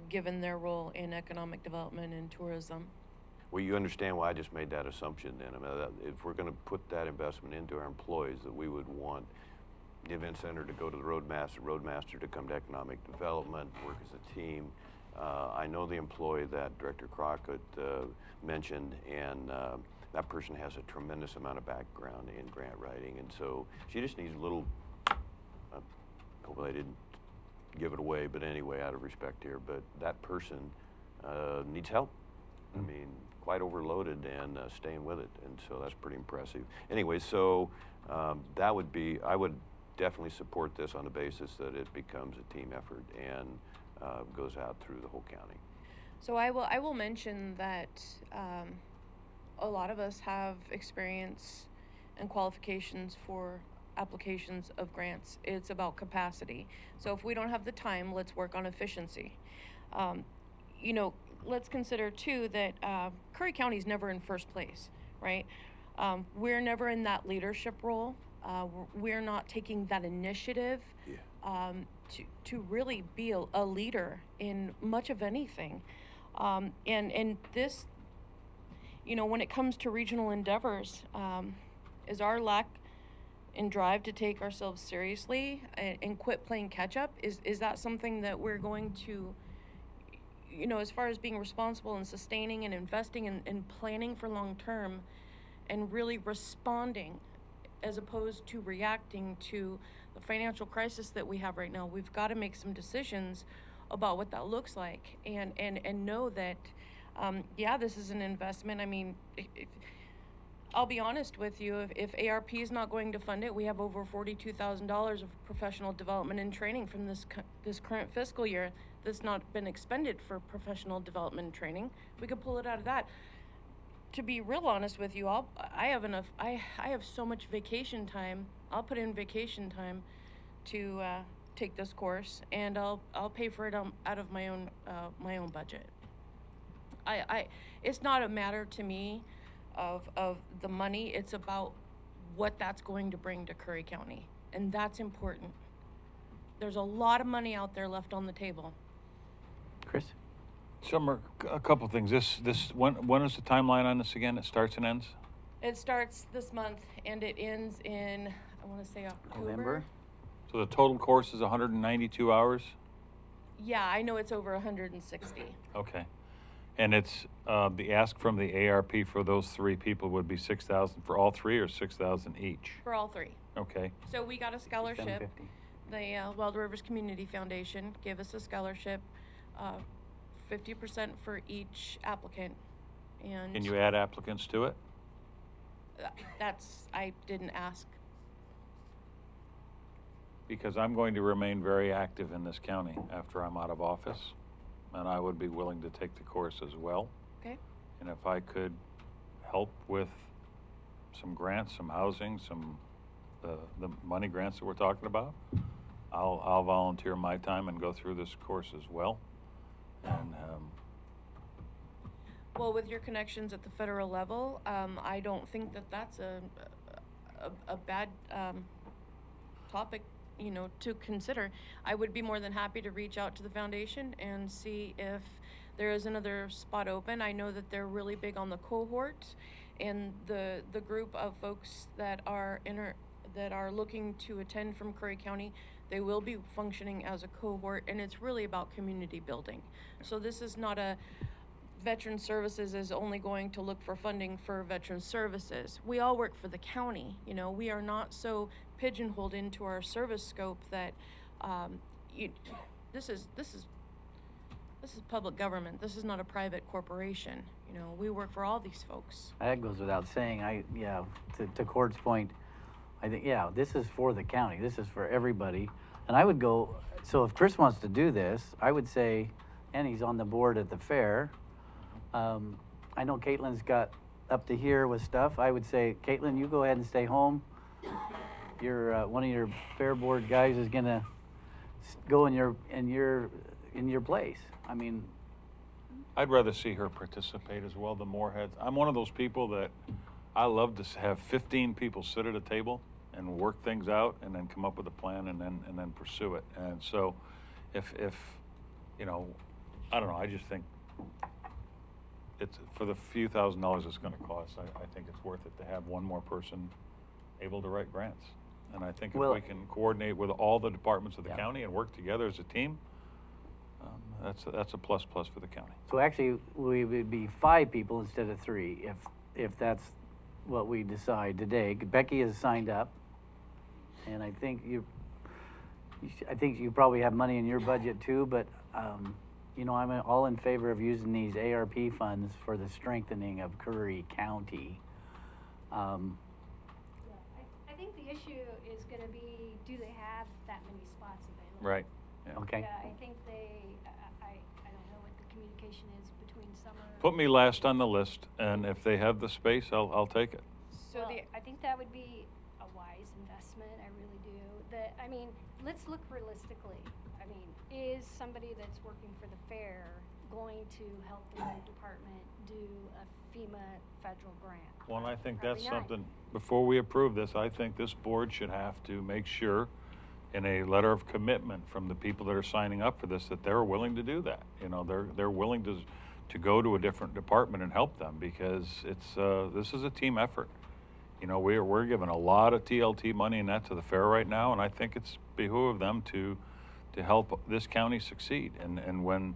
given their role in economic development and tourism. Well, you understand why I just made that assumption then. I mean, if we're going to put that investment into our employees, that we would want the event center to go to the roadmaster to come to economic development, work as a team. I know the employee that Director Crockett mentioned, and that person has a tremendous amount of background in grant writing, and so she just needs a little, hopefully I didn't give it away, but anyway, out of respect here, but that person needs help. I mean, quite overloaded and staying with it, and so that's pretty impressive. Anyway, so that would be, I would definitely support this on the basis that it becomes a team effort and goes out through the whole county. So I will mention that a lot of us have experience and qualifications for applications of grants. It's about capacity. So if we don't have the time, let's work on efficiency. You know, let's consider too that Curry County is never in first place, right? We're never in that leadership role. We're not taking that initiative to really be a leader in much of anything. And this, you know, when it comes to regional endeavors, is our lack in drive to take ourselves seriously and quit playing catch up? Is that something that we're going to, you know, as far as being responsible and sustaining and investing and planning for long term and really responding as opposed to reacting to the financial crisis that we have right now? We've got to make some decisions about what that looks like and know that, yeah, this is an investment. I mean, I'll be honest with you, if ARP is not going to fund it, we have over $42,000 of professional development and training from this current fiscal year that's not been expended for professional development and training. We could pull it out of that. To be real honest with you, I have so much vacation time. I'll put in vacation time to take this course, and I'll pay for it out of my own budget. It's not a matter to me of the money. It's about what that's going to bring to Curry County, and that's important. There's a lot of money out there left on the table. Chris? Summer, a couple things. When is the timeline on this again? It starts and ends? It starts this month and it ends in, I want to say October. November? So the total course is 192 hours? Yeah, I know it's over 160. Okay. And it's, the ask from the ARP for those three people would be 6,000 for all three or 6,000 each? For all three. Okay. So we got a scholarship. The Wild Rivers Community Foundation gave us a scholarship, 50% for each applicant. And Can you add applicants to it? I didn't ask. Because I'm going to remain very active in this county after I'm out of office, and I would be willing to take the course as well. Okay. And if I could help with some grants, some housing, some the money grants that we're talking about, I'll volunteer my time and go through this course as well. And Well, with your connections at the federal level, I don't think that that's a bad topic, you know, to consider. I would be more than happy to reach out to the foundation and see if there is another spot open. I know that they're really big on the cohort and the group of folks that are looking to attend from Curry County. They will be functioning as a cohort, and it's really about community building. So this is not a Veteran Services is only going to look for funding for veteran services. We all work for the county. You know, we are not so pigeonholed into our service scope that this is public government. This is not a private corporation. You know, we work for all these folks. That goes without saying. To Court's point, I think, yeah, this is for the county. This is for everybody. And I would go, so if Chris wants to do this, I would say, and he's on the board at the fair. I know Caitlin's got up to here with stuff, I would say, Caitlin, you go ahead and stay home. One of your fair board guys is gonna go in your place. I mean, I'd rather see her participate as well, the more heads. I'm one of those people that I love to have 15 people sit at a table and work things out and then come up with a plan and then pursue it. And so if you know, I don't know, I just think it's for the few $1,000s it's gonna cost, I think it's worth it to have one more person able to write grants. And I think if Well- we can coordinate with all the departments of the Yeah. county and work together as a team, that's a plus for the county. so actually, we would be 5 people instead of 3, if that's what we decide today. Becky has signed up, and I think you probably have money in your budget too, but, you know, I'm all in favor of using these ARP funds for the strengthening of Curry County. I think the issue is gonna be, do they have that many spots available? Right, yeah. Okay. Yeah, I think I don't know what the communication is between Summer. Put me last on the list, and if they have the space, I'll take it. So Well, the, I think that would be a wise investment, I really do. I mean, let's look realistically. I mean, is somebody that's working for the fair going to help the road department do a FEMA federal grant? Well, and I think that's Probably not. something, before we approve this, I think this board should have to make sure in a letter of commitment from the people that are signing up for this, that they're willing to do that. You know, they're willing to go to a different department and help them, because this is a team effort. You know, we're giving a lot of TLT money and that to the fair right now, and I think it's behoove of them to help this county succeed. And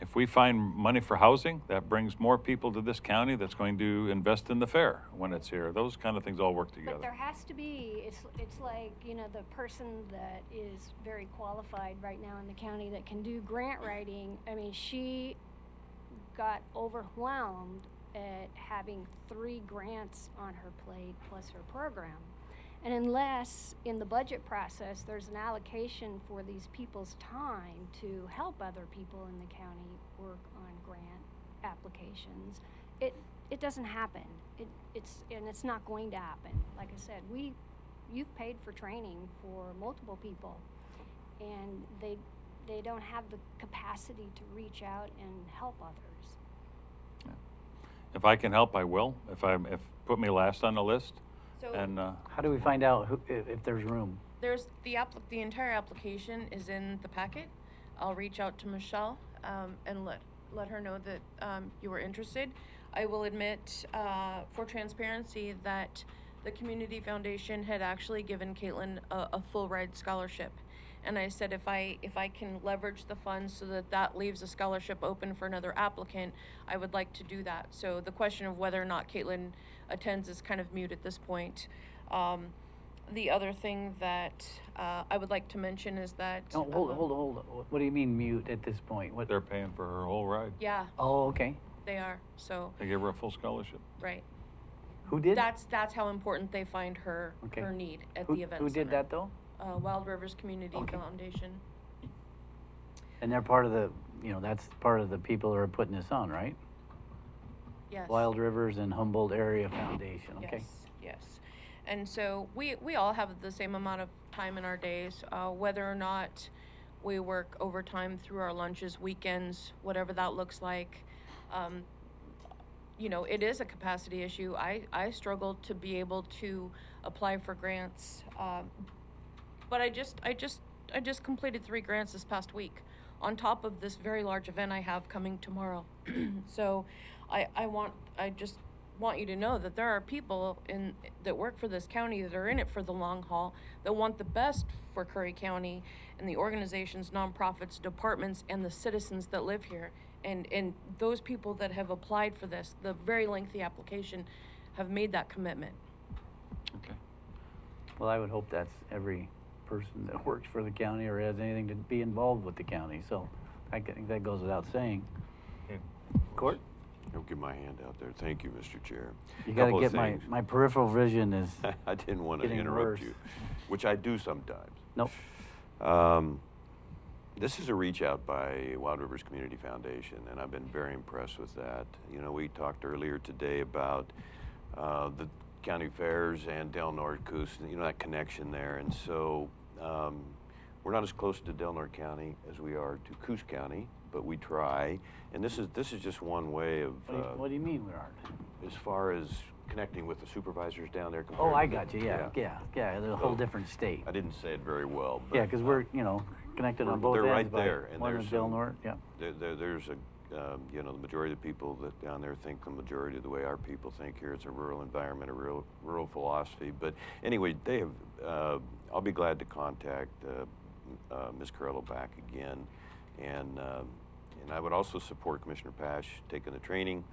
if we find money for housing, that brings more people to this county that's going to invest in the fair when it's here. Those kind of things all work together. But there has to be, it's like, you know, the person that is very qualified right now in the county that can do grant writing. I mean, she got overwhelmed at having 3 grants on her plate plus her program. And unless in the budget process there's an allocation for these people's time to help other people in the county work on grant applications, it doesn't happen. It's not going to happen. Like I said, you've paid for training for multiple people, and they don't have the capacity to reach out and help others. Yeah. If I can help, I will. If put me last on the list. so And How do we find out if there's room? there's the entire application is in the packet. I'll reach out to Michelle and let her know that you were interested. I will admit, for transparency, that the Community Foundation had actually given Caitlin a full ride scholarship. And I said, if I can leverage the funds so that leaves a scholarship open for another applicant, I would like to do that. So the question of whether or not Caitlin attends is kind of moot at this point. The other thing that I would like to mention is that. Oh, hold on. What do you mean mute at this point? What? they're paying for her whole ride. Yeah, Oh, okay. they are. So, They give her a full scholarship. right. Who did? That's how important they find her Okay. her need at Who, the event who did center. that though? Wild Rivers Community Okay. Foundation. And they're part of the, you know, that's part of the people who are putting this on, right? Yes. Wild Rivers and Humboldt Area Foundation, okay? Yes. And so we all have the same amount of time in our days, whether or not we work overtime through our lunches, weekends, whatever that looks like. You know, it is a capacity issue. I struggle to be able to apply for grants, but I just completed 3 grants this past week, on top of this very large event I have coming tomorrow. So, I just want you to know that there are people that work for this county that are in it for the long haul, that want the best for Curry County and the organizations, nonprofits, departments, and the citizens that live here. And those people that have applied for this, the very lengthy application, have made that commitment. Okay. Well, I would hope that's every person that works for the county or has anything to be involved with the county, so I think that goes without saying. Okay. Court? I'll give my hand out there. Thank you, Mr. Chair. You gotta Couple of get things. my peripheral vision is, I didn't want to getting interrupt worse. you, which I do sometimes. nope. This is a reach out by Wild Rivers Community Foundation, and I've been very impressed with that. You know, we talked earlier today about the county fairs and Del Norte Coos, you know, that connection there. And so we're not as close to Del Norte County as we are to Coos County, but we try. And this is just one way of What do you mean we aren't? as far as connecting with the supervisors down there. Oh, compared I to- got you, yeah, they're a whole different state. I didn't say it very well, but Yeah, because we're, you know, connected on both they're ends right by there, and one there's of Del some- Norte, yeah. there's a, you know, the majority of the people that down there think the majority of the way our people think here. It's a rural environment, a rural philosophy. But anyway, they have, I'll be glad to contact Ms. Carello back again. And I would also support Commissioner Pash taking the training.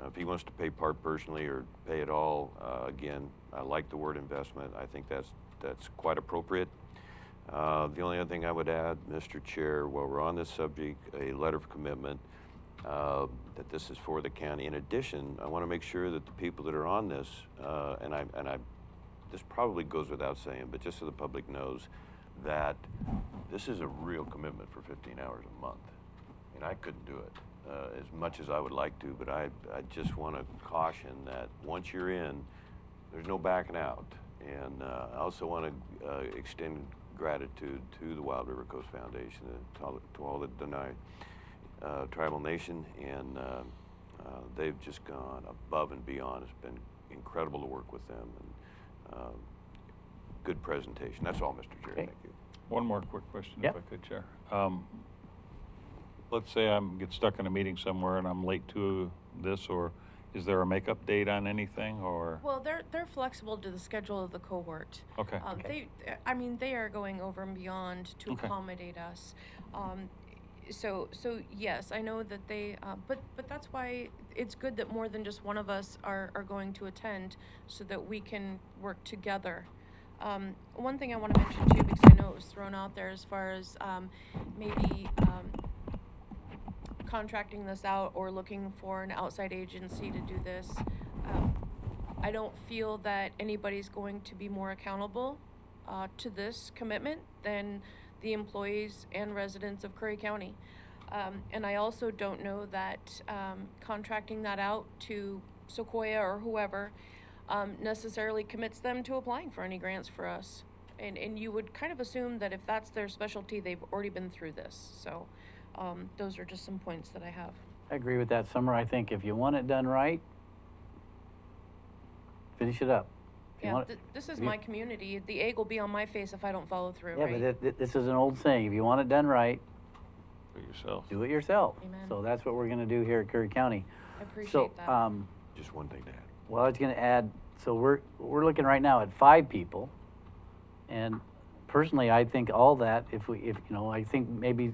If he wants to pay part personally or pay it all, again, I like the word investment. I think that's quite appropriate. The only other thing I would add, Mr. Chair, while we're on this subject, a letter of commitment that this is for the county. In addition, I want to make sure that the people that are on this, and I, this probably goes without saying, but just so the public knows that this is a real commitment for 15 hours a month. And I couldn't do it as much as I would like to, but I just want to caution that once you're in, there's no backing out. And I also want to extend gratitude to the Wild River Coast Foundation, to all the Denai Tribal Nation, and they've just gone above and beyond. It's been incredible to work with them, and good presentation. That's all, Mr. Chair. Okay. Thank you. One more quick question, Yep. if I could, Chair. Let's say I get stuck in a meeting somewhere and I'm late to this, or is there a makeup date on anything, or? Well, they're flexible to the schedule of the cohort. Okay. I mean, they are going over and beyond to Okay. accommodate us. So yes, I know that they, but that's why it's good that more than just one of us are going to attend, so that we can work together. One thing I want to mention too, because I know it was thrown out there as far as maybe contracting this out or looking for an outside agency to do this. I don't feel that anybody's going to be more accountable to this commitment than the employees and residents of Curry County. And I also don't know that contracting that out to Sequoia or whoever necessarily commits them to applying for any grants for us. And you would kind of assume that if that's their specialty, they've already been through this. So those are just some points that I have. I agree with that, Summer. I think if you want it done right, finish it up. If you Yeah, want it- this is if you- my community. The egg will be on my face if I don't follow through, Yeah, right? but this is an old saying. If you want it done right, For yourself. do it yourself. Amen. So that's what we're going to do here at Curry County. I appreciate So, that. Just one thing to add. well, I was going to add, so we're looking right now at 5 people. And personally, I think all that, if you know, I think maybe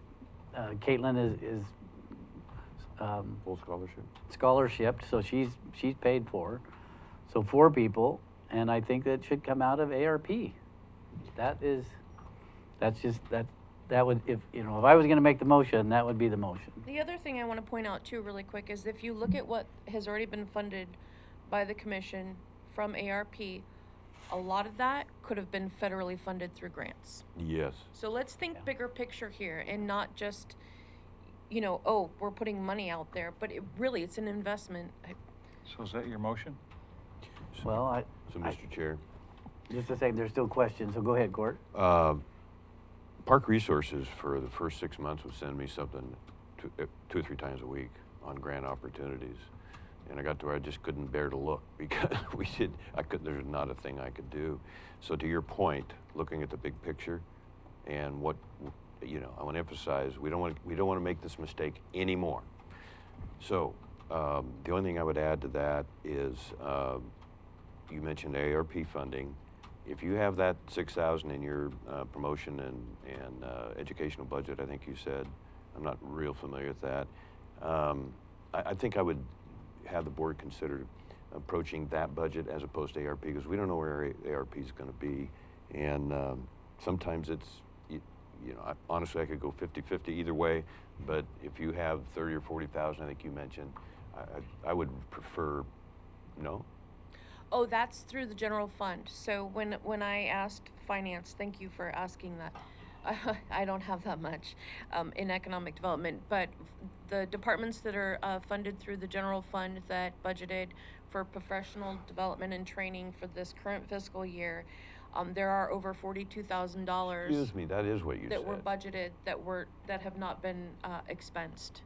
Caitlin is Full scholarship? scholarshiped, so she's paid for. So 4 people, and I think that should come out of ARP. That would, if I was gonna make the motion, that would be the motion. The other thing I want to point out too really quick is if you look at what has already been funded by the commission from ARP, a lot of that could have been federally funded through grants. Yes. So let's think Yeah. bigger picture here and not just, oh, we're putting money out there, but it's an investment. So is that your motion? Well, So, Mr. Chair, just a second, there's still questions, so go ahead, Court. Park Resources for the first 6 months would send me something 2 or 3 times a week on grant opportunities. And I got to where I just couldn't bear to look because there's not a thing I could do. So to your point, looking at the big picture and what, I want to emphasize, we don't want to make this mistake anymore. So the only thing I would add to that is you mentioned ARP funding. If you have that $6,000 in your promotion and educational budget, I think you said, I'm not real familiar with that. I think I would have the board consider approaching that budget as opposed to ARP because we don't know where ARP is going to be, and sometimes it's, honestly I could go 50-50 either way, but if you have 30 or 40,000, I think you mentioned, I would prefer no. Oh, that's through the general fund. So when I asked finance, thank you for asking that. I don't have that much in economic development, but the departments that are funded through the general fund that budgeted for professional development and training for this current fiscal year, there are over $42,000 Excuse me, that is what you that said. were budgeted that have not been expensed.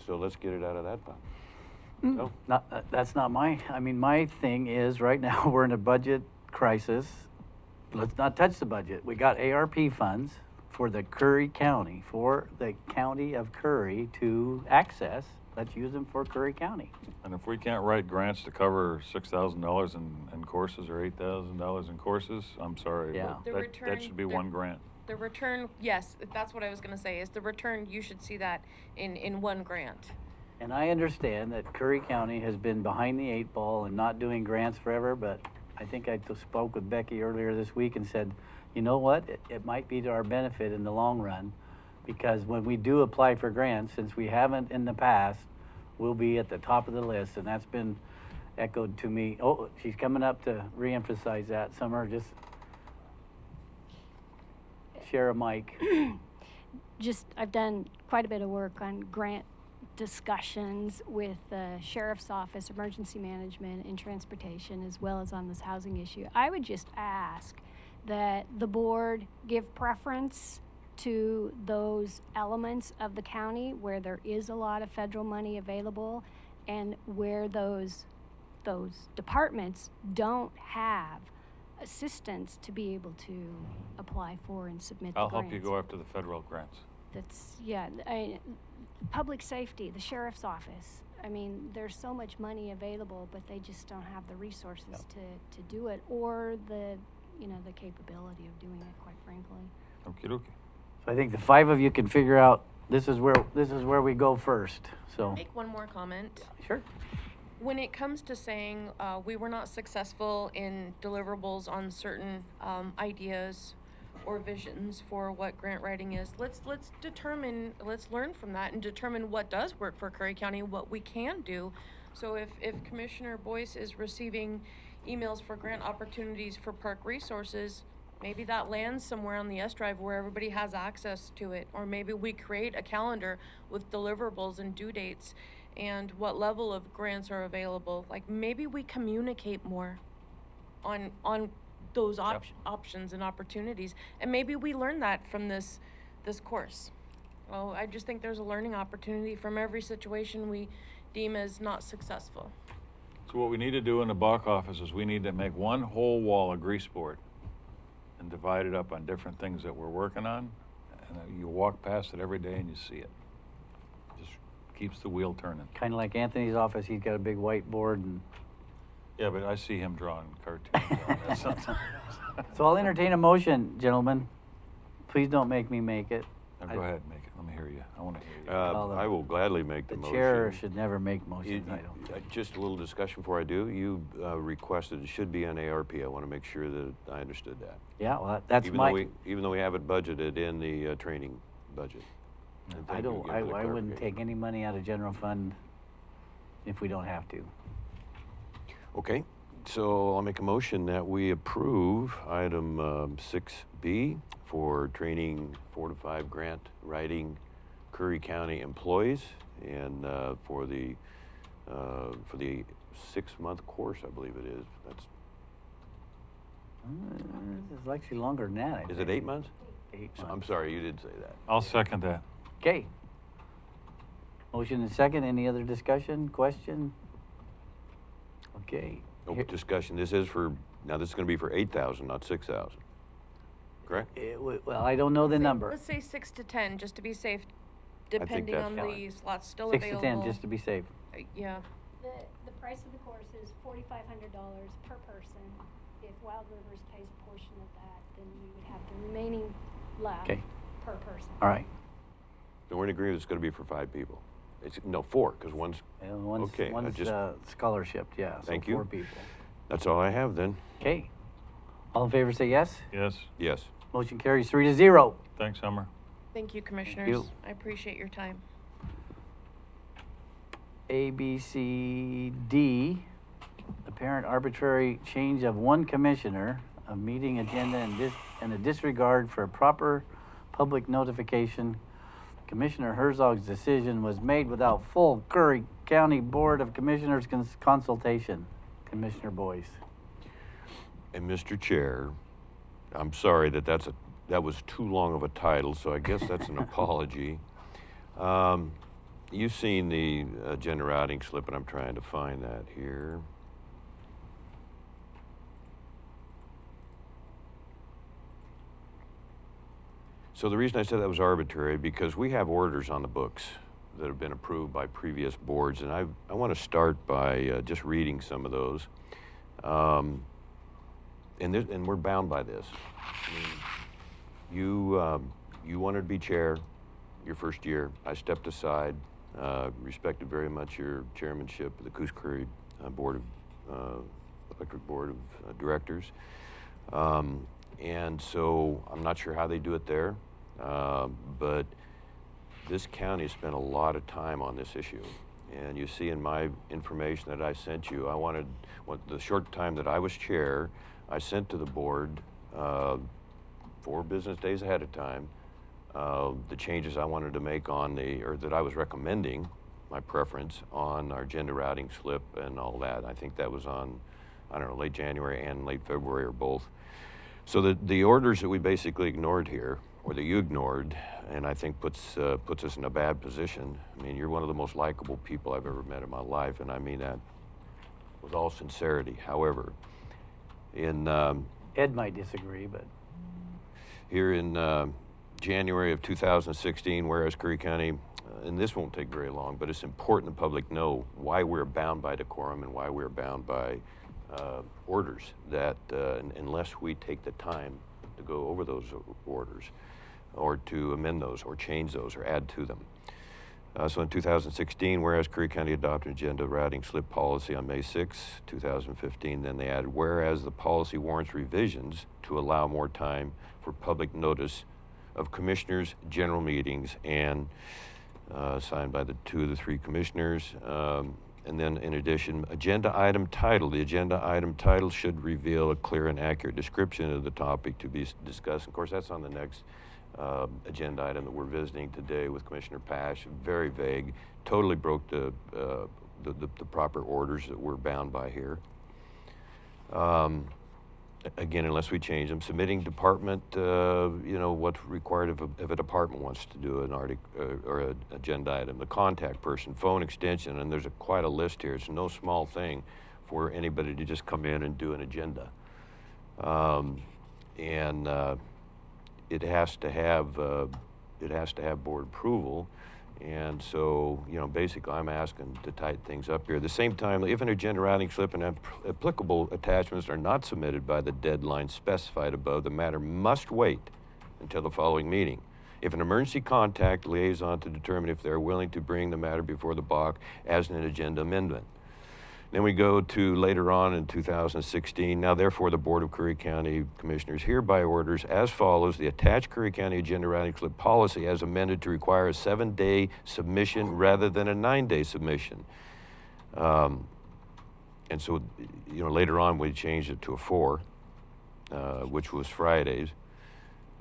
So let's get it out of that fund. No? That's not my thing is, right now, we're in a budget crisis. Let's not touch the budget. We got ARP funds for the Curry County, for the county of Curry to access. Let's use them for Curry County. And if we can't write grants to cover $6,000 in courses or $8,000 in courses, I'm sorry, Yeah. but that should be one grant. The return, yes, that's what I was gonna say, is the return, you should see that in one grant. And I understand that Curry County has been behind the 8 ball and not doing grants forever, but I think I spoke with Becky earlier this week and said, you know what, it might be to our benefit in the long run, because when we do apply for grants, since we haven't in the past, we'll be at the top of the list, and that's been echoed to me. Oh, she's coming up to reemphasize that. Summer, just share a mic. I've done quite a bit of work on grant discussions with the Sheriff's Office, Emergency Management, and Transportation, as well as on this housing issue. I would just ask that the board give preference to those elements of the county where there is a lot of federal money available and where those departments don't have assistance to be able to apply for and submit the I'll grants. help you go after the federal grants. That's, yeah, public safety, the sheriff's office. I mean, there's so much money available, but they just don't have the resources to do it, or the capability of doing it, quite frankly. Okie dokie. So I think the 5 of you can figure out this is where we go first. So Make one more comment. sure. When it comes to saying we were not successful in deliverables on certain ideas or visions for what grant writing is, let's learn from that and determine what does work for Curry County, what we can do. So if Commissioner Boyce is receiving emails for grant opportunities for park resources, maybe that lands somewhere on the S drive where everybody has access to it, or maybe we create a calendar with deliverables and due dates and what level of grants are available. Like, maybe we communicate more on those options and opportunities, and maybe we learn that from this course. Well, I just think there's a learning opportunity from every situation we deem as not successful. So what we need to do in the Bach office is we need to make one whole wall of grease board and divide it up on different things that we're working on. And you walk past it every day and you see it. Just keeps the wheel turning. Kind of like Anthony's office, he's got a big whiteboard, and Yeah, but I see him drawing cartoons on that sometimes. so I'll entertain a motion, gentlemen. Please don't make me make it. Now go ahead, make it. Let me hear you. I want to hear you. I will gladly make the The motion. chair should never make motions, You- I don't think. Just a little discussion before I do. You requested it should be on ARP. I want to make sure that I understood that. Yeah, well, that's Even my, though we have it budgeted in the training budget. And I thank you don't, again for the I wouldn't clarification. take any money out of general fund if we don't have to. Okay, so I'll make a motion that we approve item 6B for training 4 to 5 grant writing Curry County employees, and for the 6-month course, I believe it is. That's It's actually longer than that, I think. is it 8 months? 8 I'm months. sorry, you did say that. I'll second that. Okay. Motion and second. Any other discussion, question? Okay. No Here- discussion. This is for now. This is going to be for 8,000, not 6,000. Correct? Well, I don't know the number. Let's say 6 to 10, just to be safe, think depending that's on fine. the slots still 6 available. to 10, just to be safe. Yeah. The price of the course is $4,500 per person. If Wild Rivers pays a portion of that, then we would have the remaining left Okay. per person. All right. So we're in agreement. It's going to be for 5 people. It's 4 because one's. And one's, Okay, I one's just- scholarship, yeah. Thank so you. 4 people. That's all I have then. Okay. All in favor say yes. Yes. Yes. Motion carries 3-0. Thanks, Summer. Thank you, commissioners. you. I appreciate your time. A, B, C, D, apparent arbitrary change of one commissioner, a meeting agenda and a disregard for proper public notification. Commissioner Herzog's decision was made without full Curry County Board of Commissioners consultation. Commissioner Boyce. And Mr. Chair, I'm sorry that was too long of a title, so I guess that's an apology. You've seen the agenda routing slip, and I'm trying to find that here. So the reason I said that was arbitrary, because we have orders on the books that have been approved by previous boards, and I want to start by just reading some of those. And we're bound by this. I mean, you wanted to be chair your first year. I stepped aside, respected very much your chairmanship of the Coos Curry Electric Board of Directors. And so I'm not sure how they do it there, but this county spent a lot of time on this issue. And you see in my information that I sent you, the short time that I was chair, I sent to the board 4 business days ahead of time the changes I wanted to make or that I was recommending, my preference, on our agenda routing slip and all that. I think that was on, I don't know, late January and late February or both. So the orders that we basically ignored here, or that you ignored, and I think puts us in a bad position. I mean, you're one of the most likable people I've ever met in my life, and I mean that with all sincerity. However, Ed might disagree, but here in January of 2016, whereas Curry County, and this won't take very long, but it's important the public know why we're bound by decorum and why we're bound by orders that unless we take the time to go over those orders or to amend those or change those or add to them. So in 2016, whereas Curry County adopted agenda routing slip policy on May 6, 2015, then they added, whereas the policy warrants revisions to allow more time for public notice of commissioners' general meetings, and signed by the 2 of the 3 commissioners. And then in addition, the agenda item title should reveal a clear and accurate description of the topic to be discussed. Of course, that's on the next agenda item that we're visiting today with Commissioner Pash. Very vague, totally broke the proper orders that we're bound by here. Again, unless we change them, submitting department, what's required if a department wants to do an article or an agenda item, the contact person, phone extension, and there's quite a list here. It's no small thing for anybody to just come in and do an agenda. It has to have board approval. And so, basically I'm asking to tighten things up here. At the same time, if an agenda routing slip and applicable attachments are not submitted by the deadline specified above, the matter must wait until the following meeting. If an emergency contact liaison to determine if they're willing to bring the matter before the BOC as an agenda amendment. Then we go to later on in 2016. Now, therefore, the Board of Curry County Commissioners hereby orders as follows: the attached Curry County agenda routing slip policy as amended to require a 7-day submission rather than a 9-day submission. And so, later on we changed it to a 4, which was Fridays.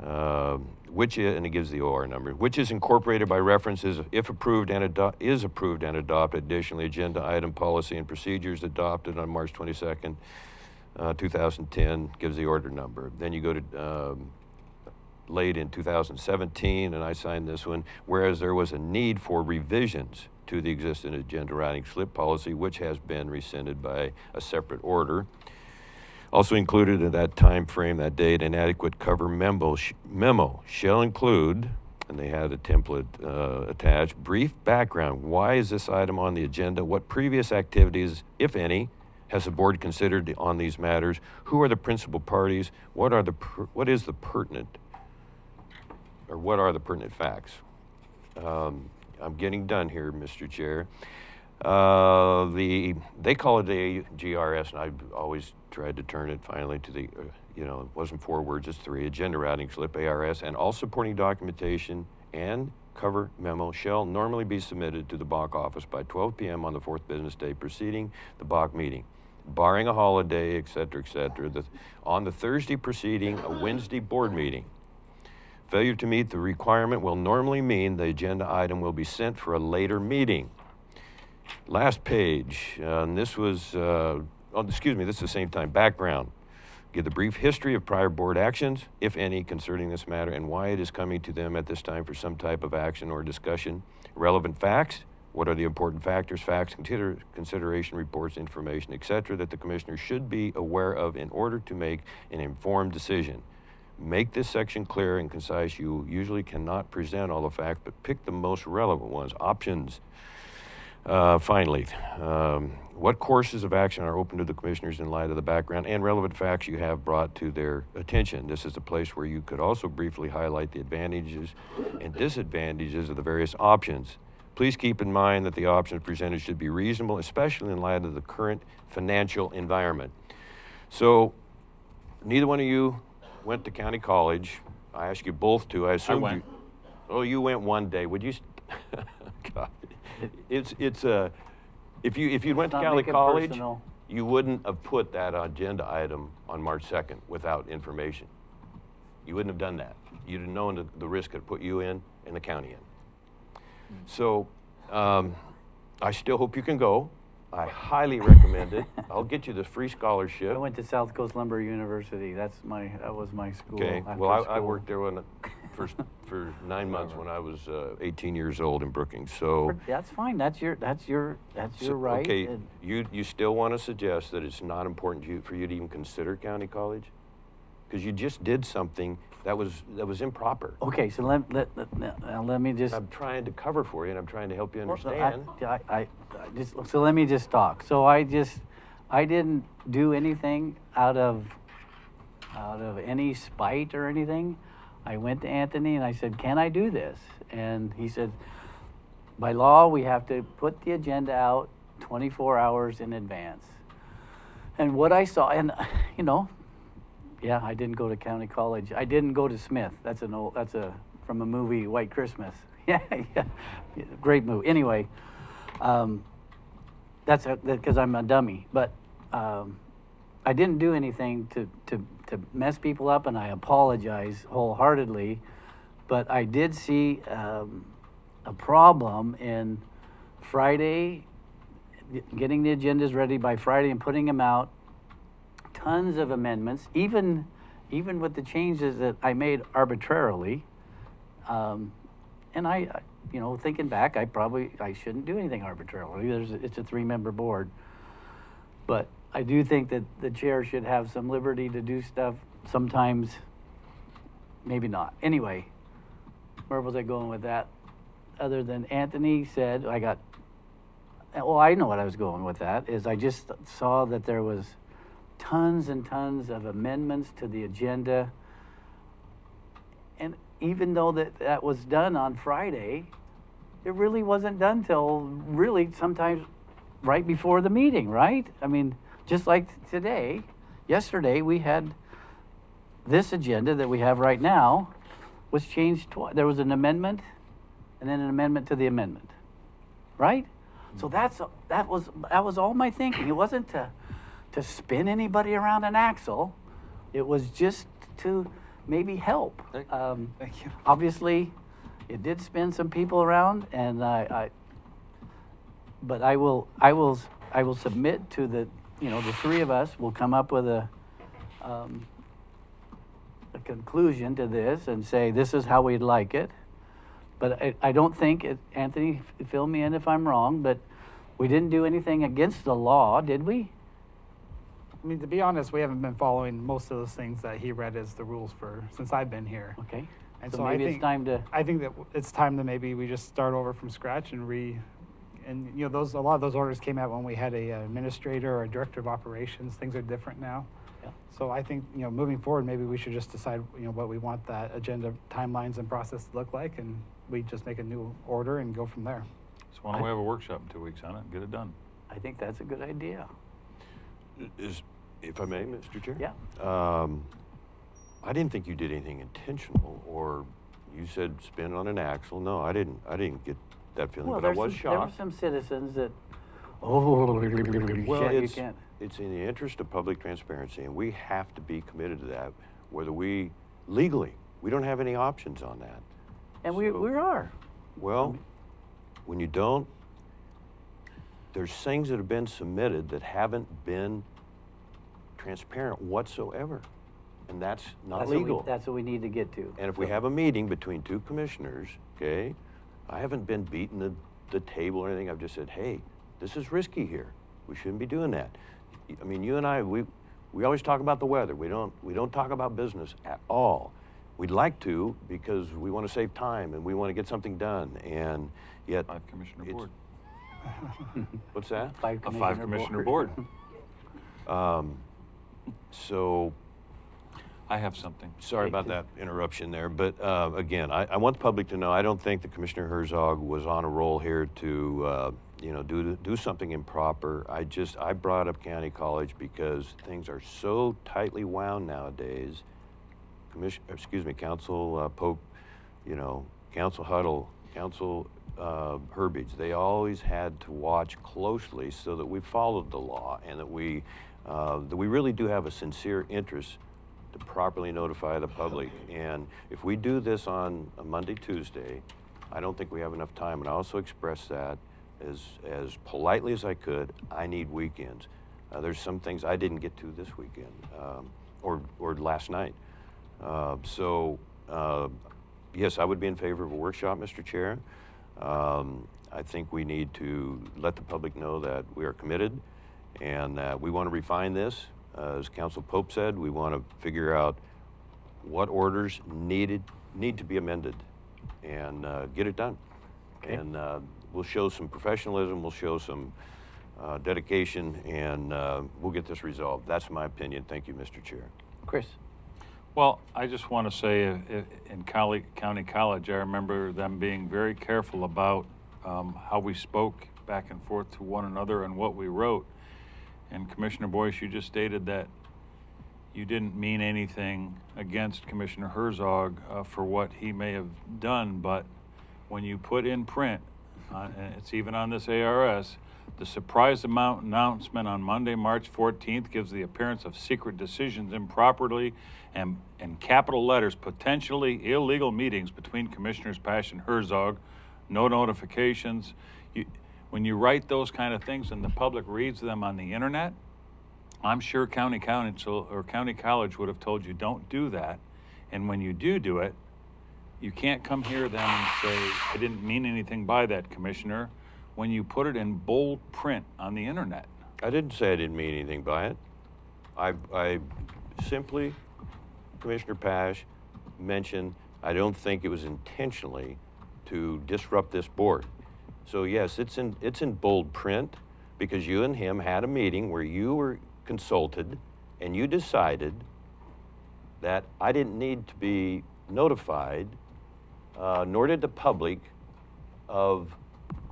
And it gives the OR number, which is incorporated by references if approved and is approved and adopted. Additionally, agenda item policy and procedures adopted on March 22nd, 2010 gives the order number. Then you go to late in 2017, and I signed this one, whereas there was a need for revisions to the existing agenda routing slip policy, which has been rescinded by a separate order. Also included in that time frame, that date, an adequate cover memo shall include, and they had a template attached, brief background. Why is this item on the agenda? What previous activities, if any, has the board considered on these matters? Who are the principal parties? What are the pertinent facts? I'm getting done here, Mr. Chair. They call it a GRS, and I've always tried to turn it finally to the, it wasn't 4 words, it's 3, agenda routing slip, ARS, and all supporting documentation and cover memo shall normally be submitted to the BOC office by 12 p.m. on the 4th business day preceding the BOC meeting, barring a holiday, et cetera, on the Thursday preceding a Wednesday board meeting. Failure to meet the requirement will normally mean the agenda item will be sent for a later meeting. Last page, and this was, this is the same time, background. Give the brief history of prior board actions, if any, concerning this matter and why it is coming to them at this time for some type of action or discussion. Relevant facts, what are the important factors, facts, consideration reports, information, etc., that the commissioners should be aware of in order to make an informed decision. Make this section clear and concise. You usually cannot present all the facts, but pick the most relevant ones. Options. Finally, what courses of action are open to the commissioners in light of the background and relevant facts you have brought to their attention? This is a place where you could also briefly highlight the advantages and disadvantages of the various options. Please keep in mind that the options presented should be reasonable, especially in light of the current financial environment. So, neither one of you went to county college. I asked you both to. I assumed went. you went one day. Would you? God. If you'd went to Not county make it college, personal. you wouldn't have put that agenda item on March 2nd without information. You wouldn't have done that. You'd have known the risk it put you in and the county in. So I still hope you can go. I highly recommend it. I'll get you the free scholarship. I went to South Coast Lumber University. That was my school. Okay. after Well, I school. worked there for 9 months when I was 18 years old in Brookings. So That's fine. That's your right. Okay. and- You still want to suggest that it's not important for you to even consider county college, because you just did something that was improper. Okay, so let me just. I'm trying to cover for you, and I'm trying to help you Well, understand. So let me just talk. So I didn't do anything out of any spite or anything. I went to Anthony and I said, "Can I do this?" And he said, "By law, we have to put the agenda out 24 hours in advance." And what I saw, and yeah, I didn't go to county college. I didn't go to Smith. That's from a movie, White Christmas. Yeah, great movie. Anyway, that's because I'm a dummy. But I didn't do anything to mess people up, and I apologize wholeheartedly. But I did see a problem in Friday, getting the agendas ready by Friday and putting them out. Tons of amendments, even with the changes that I made arbitrarily. And I, thinking back, I shouldn't do anything arbitrarily. It's a 3-member board. But I do think that the chair should have some liberty to do stuff. Sometimes, maybe not. Anyway, where was I going with that? Other than Anthony said, I know what I was going with that, is I just saw that there was tons and tons of amendments to the agenda. And even though that was done on Friday, it really wasn't done till really sometimes right before the meeting, right? I mean, just like yesterday we had this agenda that we have right now was changed twice. There was an amendment and then an amendment to the amendment, right? So that was all my thinking. It wasn't to spin anybody around an axle. It was just to maybe help. Thank you. Obviously, it did spin some people around, and but I will submit to the three of us will come up with a conclusion to this and say this is how we'd like it. But I don't think Anthony, fill me in if I'm wrong, but we didn't do anything against the law, did we? I mean, to be honest, we haven't been following most of those things that he read as the rules since I've been here. Okay. And So so maybe I it's think, time to. I think that it's time to maybe we just start over from scratch and a lot of those orders came out when we had a administrator or a director of operations. Things are different now. Yeah. So I think, moving forward, maybe we should just decide, what we want that agenda timelines and process to look like, and we just make a new order and go from there. So why don't we have a workshop in 2 weeks on it and get it done? I think that's a good idea. If I may, Mr. Chair? Yeah. I didn't think you did anything intentional, or you said spin on an axle. No, I didn't get that feeling, but I was There were shocked. some citizens that, Well, you can't. it's in the interest of public transparency, and we have to be committed to that, whether we legally We don't have any options on that. And we are. Well, when you don't, there's things that have been submitted that haven't been transparent whatsoever. And that's not legal. That's what we need to get to. And if we have a meeting between two commissioners, okay, I haven't been beating the table or anything. I've just said, hey, this is risky here. We shouldn't be doing that. I mean, you and I, we always talk about the weather. We don't talk about business at all. We'd like to because we want to save time and we want to get something done. And yet, 5-commissioner it's- board. what's that? A 5-commissioner board. So. I have something. Sorry about that interruption there, but again, I want the public to know, I don't think that Commissioner Herzog was on a roll here to, do something improper. I brought up County College because things are so tightly wound nowadays. Council Pope, Council Huddle, Council Herbage, they always had to watch closely so that we followed the law and that we really do have a sincere interest to properly notify the public. And if we do this on a Monday, Tuesday, I don't think we have enough time. And I also expressed that as politely as I could. I need weekends. There's some things I didn't get to this weekend or last night. Yes, I would be in favor of a workshop, Mr. Chair. I think we need to let the public know that we are committed and that we want to refine this. As Council Pope said, we want to figure out what orders need to be amended and get it done. Okay. And we'll show some professionalism, we'll show some dedication, and we'll get this resolved. That's my opinion. Thank you, Mr. Chair. Chris? Well, I just want to say in County College, I remember them being very careful about how we spoke back and forth to one another and what we wrote. And Commissioner Boyce, you just stated that you didn't mean anything against Commissioner Herzog for what he may have done, but when you put in print, and it's even on this ARS, the surprise announcement on Monday, March 14th gives the appearance of secret decisions improperly and capital letters, potentially illegal meetings between Commissioners Pash and Herzog, no notifications. When you write those kind of things and the public reads them on the internet, I'm sure County Council or County College would have told you don't do that. And when you do it, you can't come here then and say, I didn't mean anything by that, Commissioner, when you put it in bold print on the internet. I didn't say I didn't mean anything by it. I simply, Commissioner Pash mentioned, I don't think it was intentionally to disrupt this board. So yes, it's in bold print because you and him had a meeting where you were consulted and you decided that I didn't need to be notified, nor did the public, of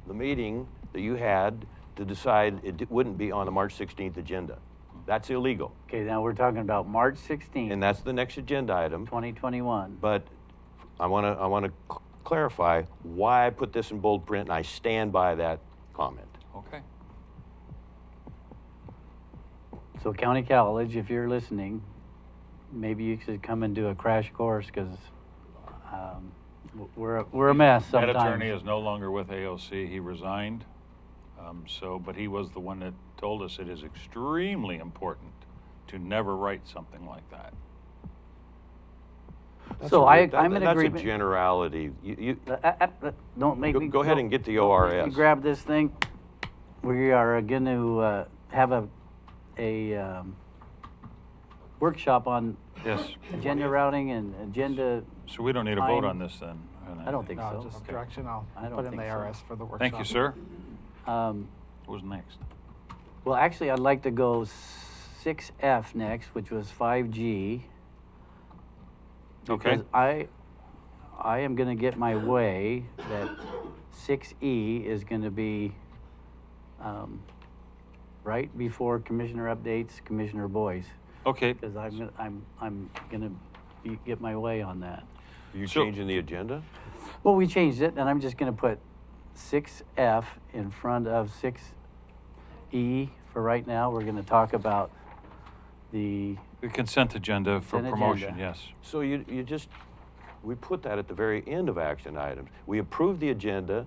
the meeting that you had to decide it wouldn't be on the March 16th agenda. That's illegal. Okay, now we're talking about March 16th, And that's the next agenda item. 2021. But I want to clarify why I put this in bold print, and I stand by that comment. Okay. So County College, if you're listening, maybe you should come and do a crash course because we're a mess sometimes. That attorney is no longer with AOC. He resigned. But he was the one that told us it is extremely important to never write something like that. So I'm in That's agreement. a generality. Don't make me Go ahead and get the ORS. You grab this thing. We are going to have a workshop on Yes. agenda routing and agenda. So we don't need a vote time. on this then? I don't think No, so. just Okay. direction. I'll I don't put in think the so. ARS for the workshop. Thank you, sir. Um, Who's next? well, actually, I'd like to go 6F next, which was 5G. Okay. Because I am going to get my way that 6E is going to be right before Commissioner updates, Commissioner Boyce, Okay. because I'm going to get my way on that. Are you So- changing the agenda? Well, we changed it, and I'm just going to put 6F in front of 6E for right now. We're going to talk about the The consent agenda for Consent promotion, agenda. yes. So you just we put that at the very end of action items. We approve the agenda,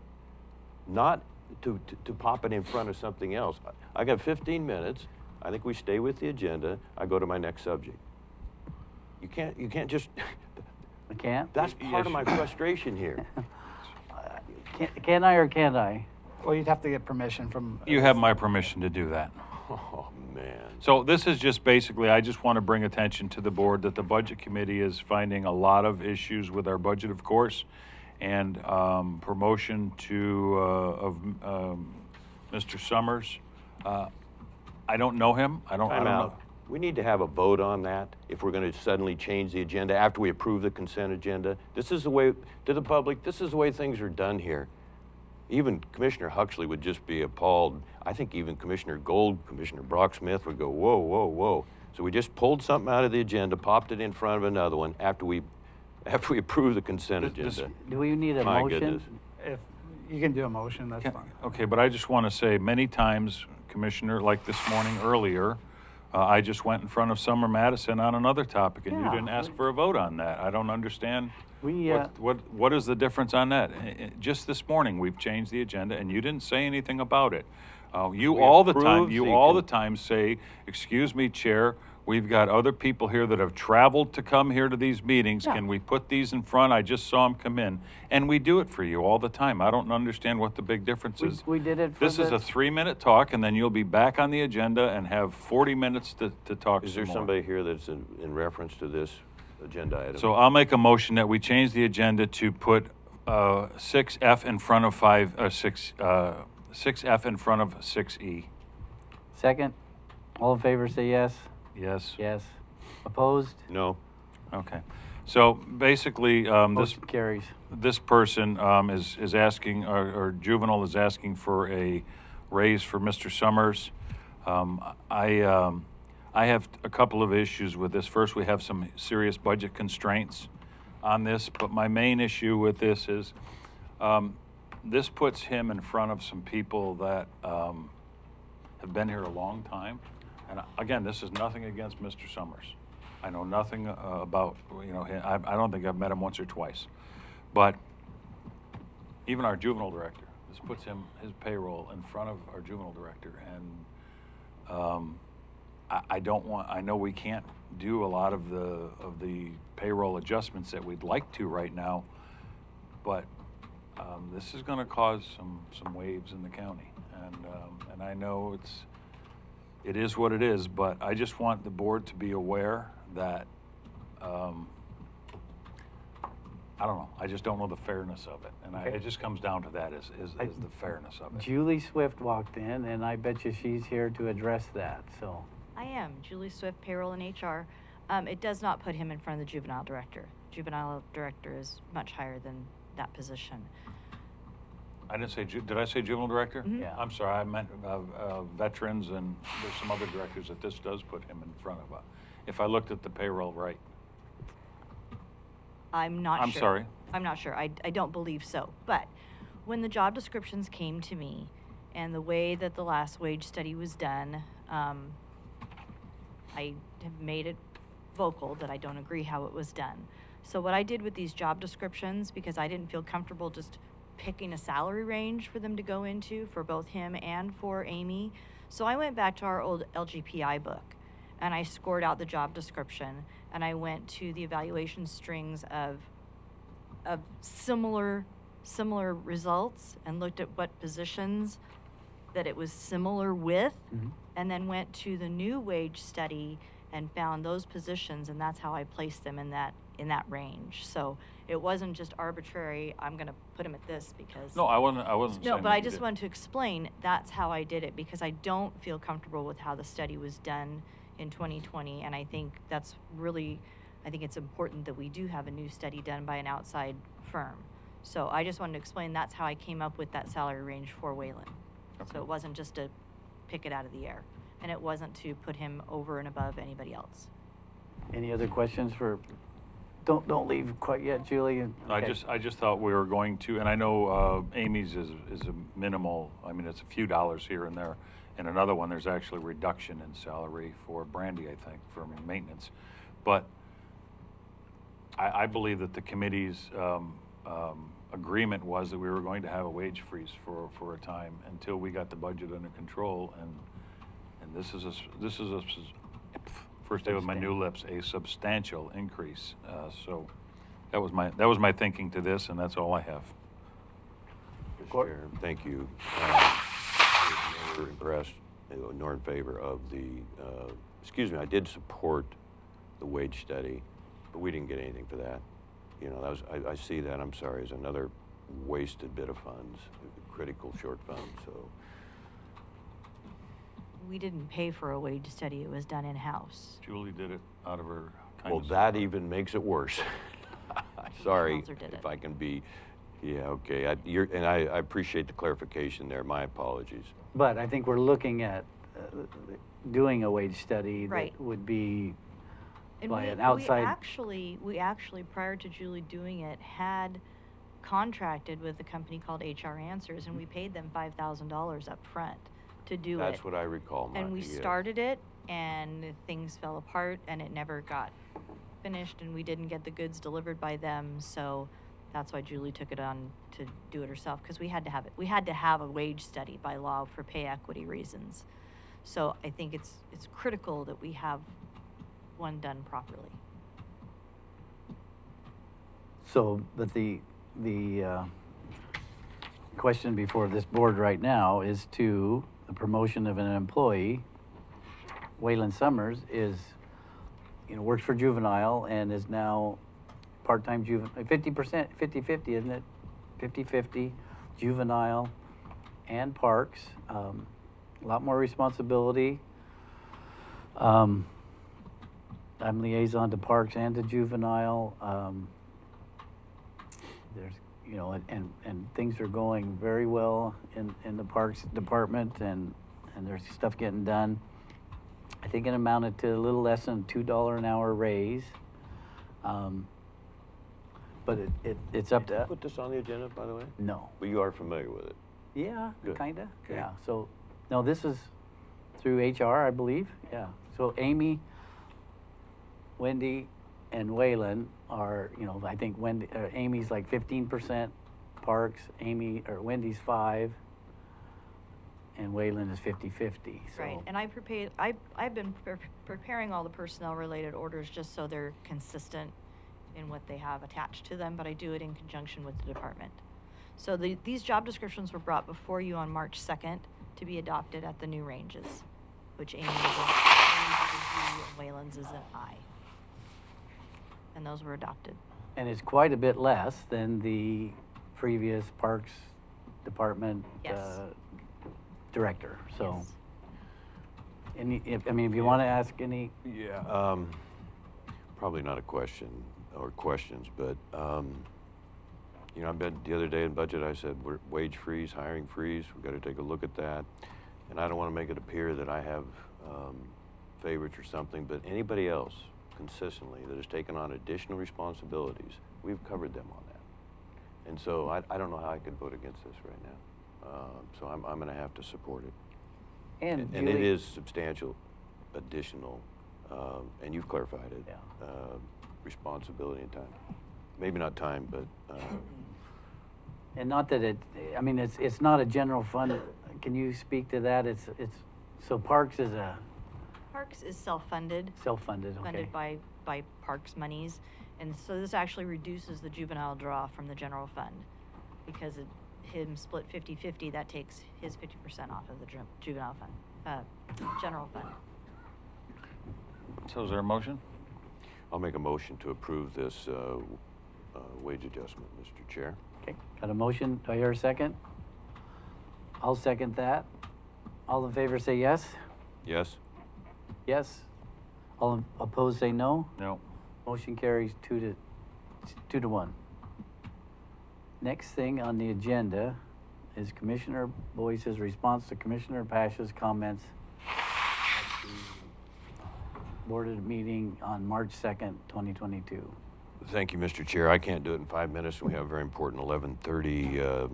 not to pop it in front of something else. I got 15 minutes. I think we stay with the agenda. I go to my next subject. You can't just, I can't? that's part of my frustration here. Can I or can't I? Well, you'd have to get permission from. You have my permission to do that. Oh, man. So this is just basically, I just want to bring attention to the board that the Budget Committee is finding a lot of issues with our budget, of course, and promotion of Mr. Summers. I don't know him. I don't Time know. out. We need to have a vote on that if we're going to suddenly change the agenda after we approve the consent agenda. This is the way, to the public, this is the way things are done here. Even Commissioner Huxley would just be appalled. I think even Commissioner Gold, Commissioner Brock Smith would go, whoa, whoa, whoa. So we just pulled something out of the agenda, popped it in front of another one after we approve the consent agenda. Do we need a My motion? goodness. If you can do a motion, that's fine. Okay, but I just want to say many times, Commissioner, like this morning earlier, I just went in front of Summer Madison on another topic, and you Yeah. didn't ask for a vote on that. I don't understand. We, What is the difference on that? Just this morning, we've changed the agenda, and you didn't say anything about it. You We all approved the time say, excuse me, Chair, we've got other people here that have traveled to come here to these meetings. Yeah. Can we put these in front? I just saw them come in. And we do it for you all the time. I don't understand what the big difference is. we did it for This is a 3-minute talk, and then you'll be back on the agenda and have 40 minutes to talk Is some there more. somebody here that's in reference to this agenda item? So I'll make a motion that we change the agenda to put 6F in front of 6F in front of 6E. second? All in favor, say yes. Yes? Yes. Opposed? No. Okay. So basically, Motion carries. this person is asking, or juvenile is asking for a raise for Mr. Summers. I have a couple of issues with this. First, we have some serious budget constraints on this, but my main issue with this is this puts him in front of some people that have been here a long time. And again, this is nothing against Mr. Summers. I know nothing about, him. I don't think I've met him once or twice. But even our juvenile director, this puts his payroll in front of our juvenile director. And I know we can't do a lot of the payroll adjustments that we'd like to right now, but this is gonna cause some waves in the county. And I know it is what it is, but I just want the board to be aware that, I don't know, I just don't know the fairness of it. And Okay. it just comes down to that, is the fairness of it. Julie Swift walked in, and I bet you she's here to address that, so. I am Julie Swift, payroll and HR. It does not put him in front of the juvenile director. Juvenile director is much higher than that position. I didn't say, did I say juvenile director? Mhm. Yeah. I'm sorry, I meant veterans, and there's some other directors that this does put him in front of. If I looked at the payroll right. I'm not sure. I'm sorry. I'm not sure. I don't believe so. But when the job descriptions came to me and the way that the last wage study was done, I have made it vocal that I don't agree how it was done. So what I did with these job descriptions, because I didn't feel comfortable just picking a salary range for them to go into for both him and for Amy, so I went back to our old LGPI book and I scored out the job description and I went to the evaluation strings of similar results and looked at what positions that it was similar with, and then went to the new wage study and found those positions, and that's how I placed them in that range. So it wasn't just arbitrary, I'm gonna put them at this because. No, I wasn't saying No, but that I you just did. wanted to explain, that's how I did it, because I don't feel comfortable with how the study was done in 2020, and I think that's really, I think it's important that we do have a new study done by an outside firm. So I just wanted to explain, that's how I came up with that salary range for Waylon. So it wasn't just to pick it out of the air, and it wasn't to put him over and above anybody else. Any other questions for, don't leave quite yet, Julie. Okay. I just thought we were going to, and I know Amy's is a minimal, I mean, it's a few dollars here and there. And another one, there's actually reduction in salary for Brandy, I think, for maintenance. But I believe that the committee's agreement was that we were going to have a wage freeze for a time until we got the budget under control, and this is a first day with my new lips, a substantial increase. So that was my thinking to this, and that's all I have. Mr. Chair, thank you. Never impressed nor in favor of the, I did support the wage study, but we didn't get anything for that. You know, that was, I see that, I'm sorry, as another wasted bit of funds, critical short fund, so. We didn't pay for a wage study, it was done in-house. Julie did it out of her Well, kindness. that even makes it worse. Sorry, Counselor did if it. I can be, yeah, okay, I appreciate the clarification there, my apologies. But I think we're looking at doing a wage study Right. that would be And by an outside. we actually, prior to Julie doing it, had contracted with a company called HR Answers, and we paid them $5,000 up front to do it. That's what I recall, And we Martha, yes. started it, and things fell apart, and it never got finished, and we didn't get the goods delivered by them, so that's why Julie took it on to do it herself, because we had to have it. We had to have a wage study by law for pay equity reasons. So I think it's critical that we have one done properly. So, but the question before this board right now is to the promotion of an employee. Waylon Summers is, works for juvenile and is now part-time juvenile, 50%, 50-50, isn't it? 50-50, juvenile and parks. A lot more responsibility. I'm liaison to parks and to juvenile. There's, and things are going very well in the parks department, and there's stuff getting done. I think it amounted to a little less than $2 an hour raise. But it's up Did you to, put this on the agenda, by the way? no. Well, you are familiar with it. Yeah, Good. kinda, Okay. yeah. So, no, this is through HR, I believe, yeah. So Amy, Wendy, and Waylon are, I think Amy's like 15% parks, Wendy's 5%, and Waylon is 50-50, so. Right, and I've been preparing all the personnel-related orders just so they're consistent in what they have attached to them, but I do it in conjunction with the department. So these job descriptions were brought before you on March 2nd to be adopted at the new ranges, which Amy's is a D and Waylon's is an I. And those were adopted. And it's quite a bit less than the previous Parks Department Yes. director, so. Yes. If you want to ask any, Yeah. Probably not a question or questions, but, I bet the other day in budget, I said, we're wage freeze, hiring freeze, we've got to take a look at that. And I don't want to make it appear that I have favorites or something, but anybody else consistently that has taken on additional responsibilities, we've covered them on that. And so I don't know how I could vote against this right now. So I'm going to have to support it. and And it Julie- is substantial additional, and you've clarified it, Yeah. responsibility and time. Maybe not time, but, And not that it's not a general fund. Can you speak to that? So Parks is a Parks is self-funded. self-funded, okay. Funded by Parks monies. And so this actually reduces the juvenile draw from the general fund. Because him split 50-50, that takes his 50% off of the juvenile fund, general fund. So is there a motion? I'll make a motion to approve this wage adjustment, Mr. Chair. Okay, got a motion. Do I hear a second? I'll second that. All in favor say yes? Yes? Yes. All opposed say no? No. Motion carries 2 to 1. Next thing on the agenda is Commissioner Boyce's response to Commissioner Pash's comments at the board meeting on March 2nd, 2022. Thank you, Mr. Chair. I can't do it in 5 minutes. We have a very important 11:30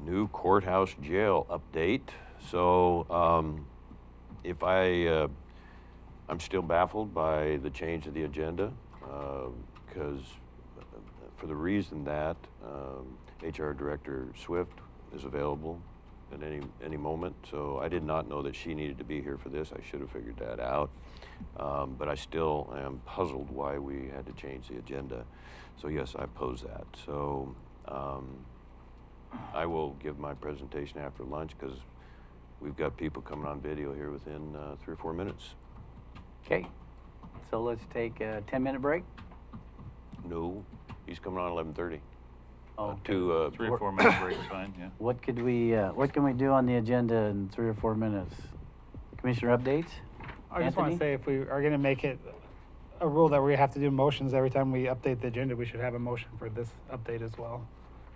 new courthouse jail update. So I'm still baffled by the change of the agenda because for the reason that HR Director Swift is available at any moment. So I did not know that she needed to be here for this. I should have figured that out. But I still am puzzled why we had to change the agenda. So yes, I oppose that. So I will give my presentation after lunch because we've got people coming on video here within 3 or 4 minutes. Okay, so let's take a 10-minute break. No, he's coming on 11:30. Oh, To 3 or 4 minute break is fine, yeah. what can we do on the agenda in 3 or 4 minutes? Commissioner updates? I just want Anthony? to say, if we are going to make it a rule that we have to do motions every time we update the agenda, we should have a motion for this update as well,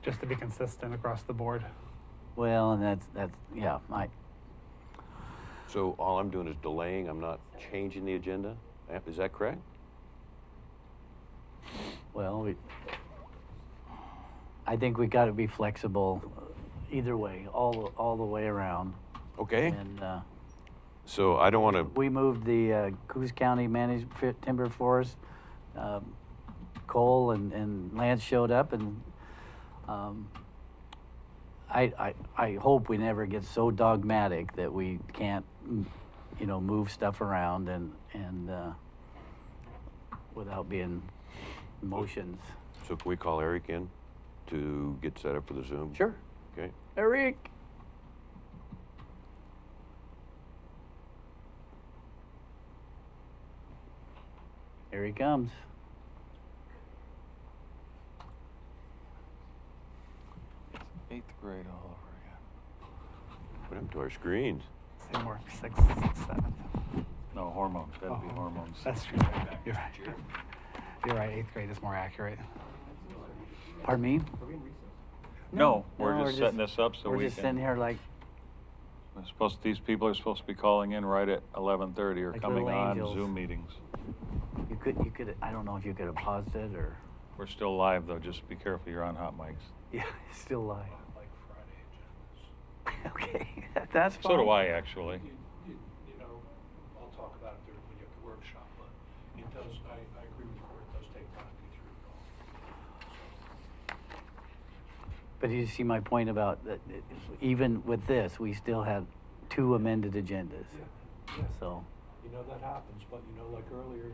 just to be consistent across the board. Well, and that's yeah. So all I'm doing is delaying. I'm not changing the agenda. Is that correct? Well, I think we got to be flexible, either way, all the way around. Okay. And So I don't want to. we moved the Coos County managed timber forest. Cole and Lance showed up, and I hope we never get so dogmatic that we can't, move stuff around and without being motions. So can we call Eric in to get set up for the Zoom? Sure. Okay. Eric. Here he comes. It's 8th grade all over again. Put him to our screens. Say more, 6th, 7th. No, hormones, gotta be hormones. That's true. You're right. You're right, 8th grade is more accurate. Pardon me? No, No, we're just setting this up so we're we just can. sitting here like These people are supposed to be calling in right at 11:30 or Like coming little on angels. Zoom meetings. you could. I don't know if you could have paused it or. We're still live though, just be careful, you're on hot mics. Yeah, it's still live. Like Friday agendas. Okay, that's fine. So do I, actually. You know, I'll talk about it when you get the workshop, but it does, I agree with Cory, it does take time to get through it all. But you see my point about that. Even with this, we still have 2 amended agendas. Yeah. So. You know that happens, but like earlier,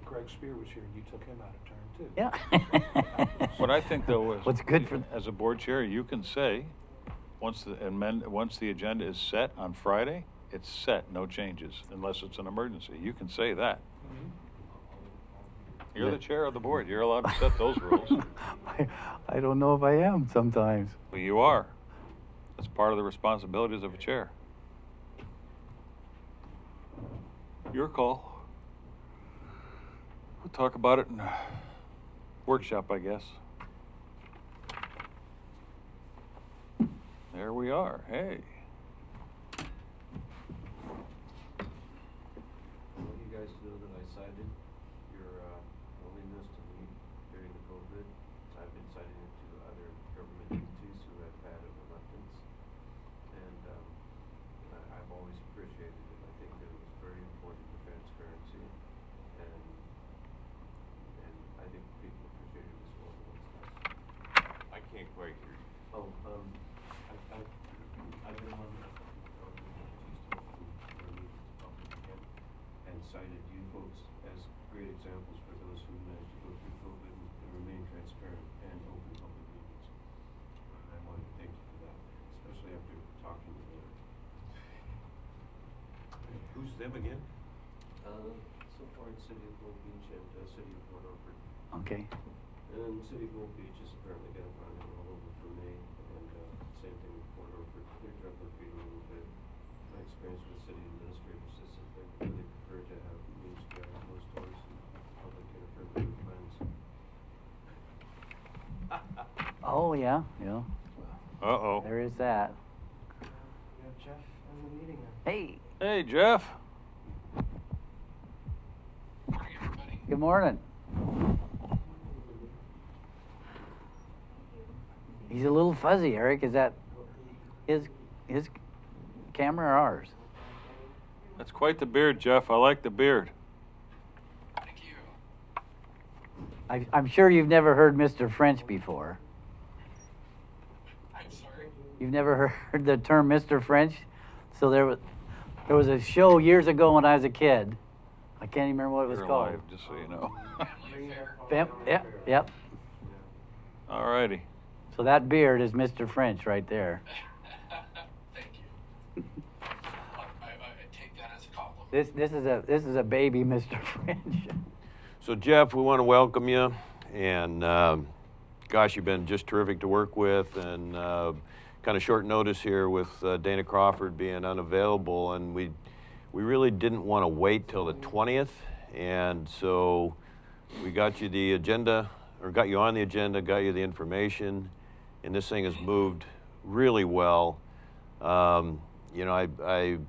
Greg Spear was here and you took him out of turn too. Yeah. What I think though is. What's good for. As a board chair, you can say, once the agenda is set on Friday, it's set, no changes, unless it's an emergency. You can say that. You're the chair of the board, you're allowed to set those rules. I don't know if I am sometimes. Well, you are. That's part of the responsibilities of a chair. Your call. We'll talk about it in a workshop, I guess. There we are. Hey. I want you guys to know that I cited your willingness to meet during the COVID. I've been citing it to other government entities who have had a reluctance. And I've always appreciated it. I think that it was very important for transparency. And I think people appreciated it as well. I can't quite hear you. Oh, I've been on and cited you folks as great examples for those who managed to go through COVID and remain transparent and open public meetings. And I want to thank you for that, especially after talking to them. Who's them again? So far it's City of Gold Beach and City of Port Orford. Okay. And City of Gold Beach is apparently got a funding all over for May, and same thing with Port Orford. They're jumping feet a little bit. My experience with city administrators is that they really prefer to have meetings behind closed doors and public interfere with their plans. Oh, yeah. Uh-oh. There is that. We have Jeff in the meeting now. Hey, Hey, Jeff. good morning. He's a little fuzzy, Eric. Is that his camera or ours? That's quite the beard, Jeff. I like the beard. I'm sure you've never heard Mr. French before. I'm sorry? You've never heard the term Mr. French? So there was a show years ago when I was a kid. I can't even remember what it was You're called. alive, just so you know. Family affair. Yep. All righty. So that beard is Mr. French right there. Thank you. I take that as a compliment. This is a baby Mr. French. So Jeff, we want to welcome you, and gosh, you've been just terrific to work with, and kind of short notice here with Dana Crawford being unavailable, and we really didn't want to wait till the 20th, and so we got you the agenda, or got you on the agenda, got you the information, and this thing has moved really well. You know, I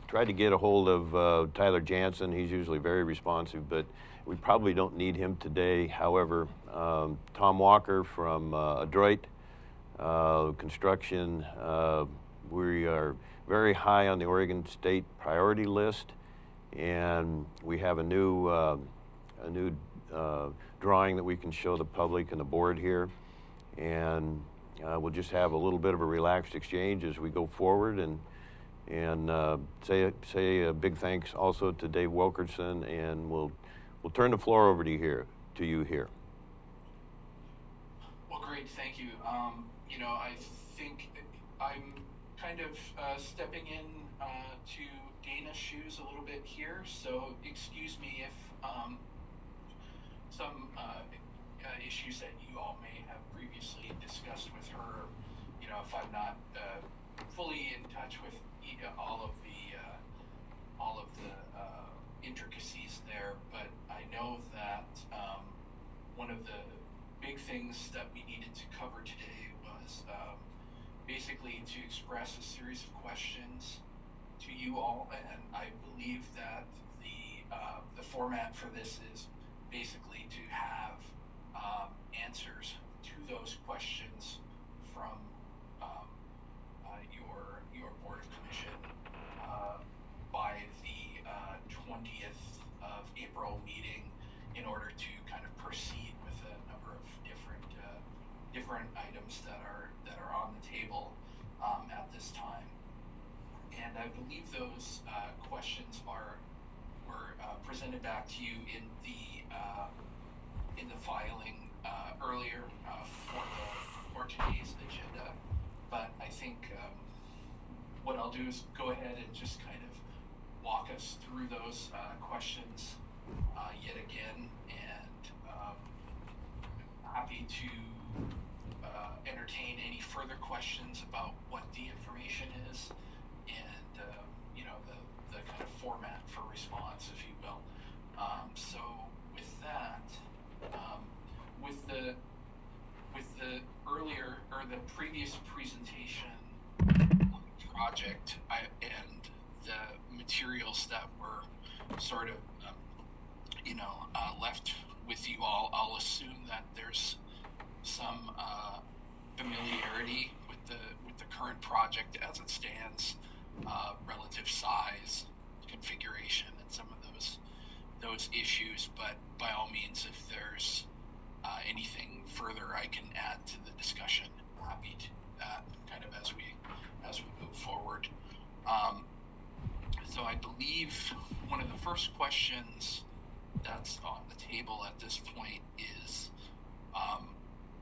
tried to get a hold of Tyler Jansen. He's usually very responsive, but we probably don't need him today. However, Tom Walker from Adroit Construction, we are very high on the Oregon State priority list, and we have a new drawing that we can show the public and the board here, and we'll just have a little bit of a relaxed exchange as we go forward, and say a big thanks also to Dave Wilkerson, and we'll turn the floor over to you here. Well, great, thank you. You know, I think I'm kind of stepping in to Dana's shoes a little bit here, so excuse me if some issues that you all may have previously discussed with her, you know, if I'm not fully in touch with all of the intricacies there, but I know that one of the big things that we needed to cover today was basically to express a series of questions to you all, and I believe that the format for this is basically to have answers to those questions from your Board of Commission by the 20th of April meeting, in order to kind of proceed with a number of different items that are on the table at this time. And I believe those questions were presented back to you in the filing earlier for today's agenda. But I think what I'll do is go ahead and just kind of walk us through those questions yet again, and happy to entertain any further questions about what the information is, and you know, the kind of format for response, if you will. So with that, with the earlier or the previous presentation of the project and the materials that were sort of left with you all, I'll assume that there's some familiarity with the current project as it stands, relative size, configuration, and some of those issues. But by all means, if there's anything further I can add to the discussion, happy to that kind of as we move forward. So I believe one of the first questions that's on the table at this point is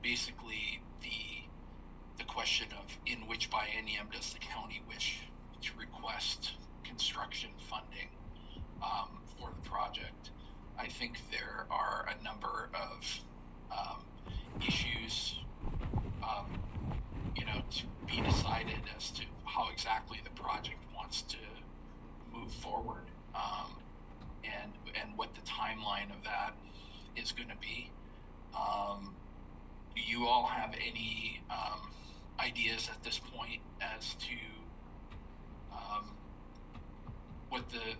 basically the question of in which biennium does the county wish to request construction funding for the project. I think there are a number of issues to be decided as to how exactly the project wants to move forward, and what the timeline of that is going to be. Do you all have any ideas at this point as to what the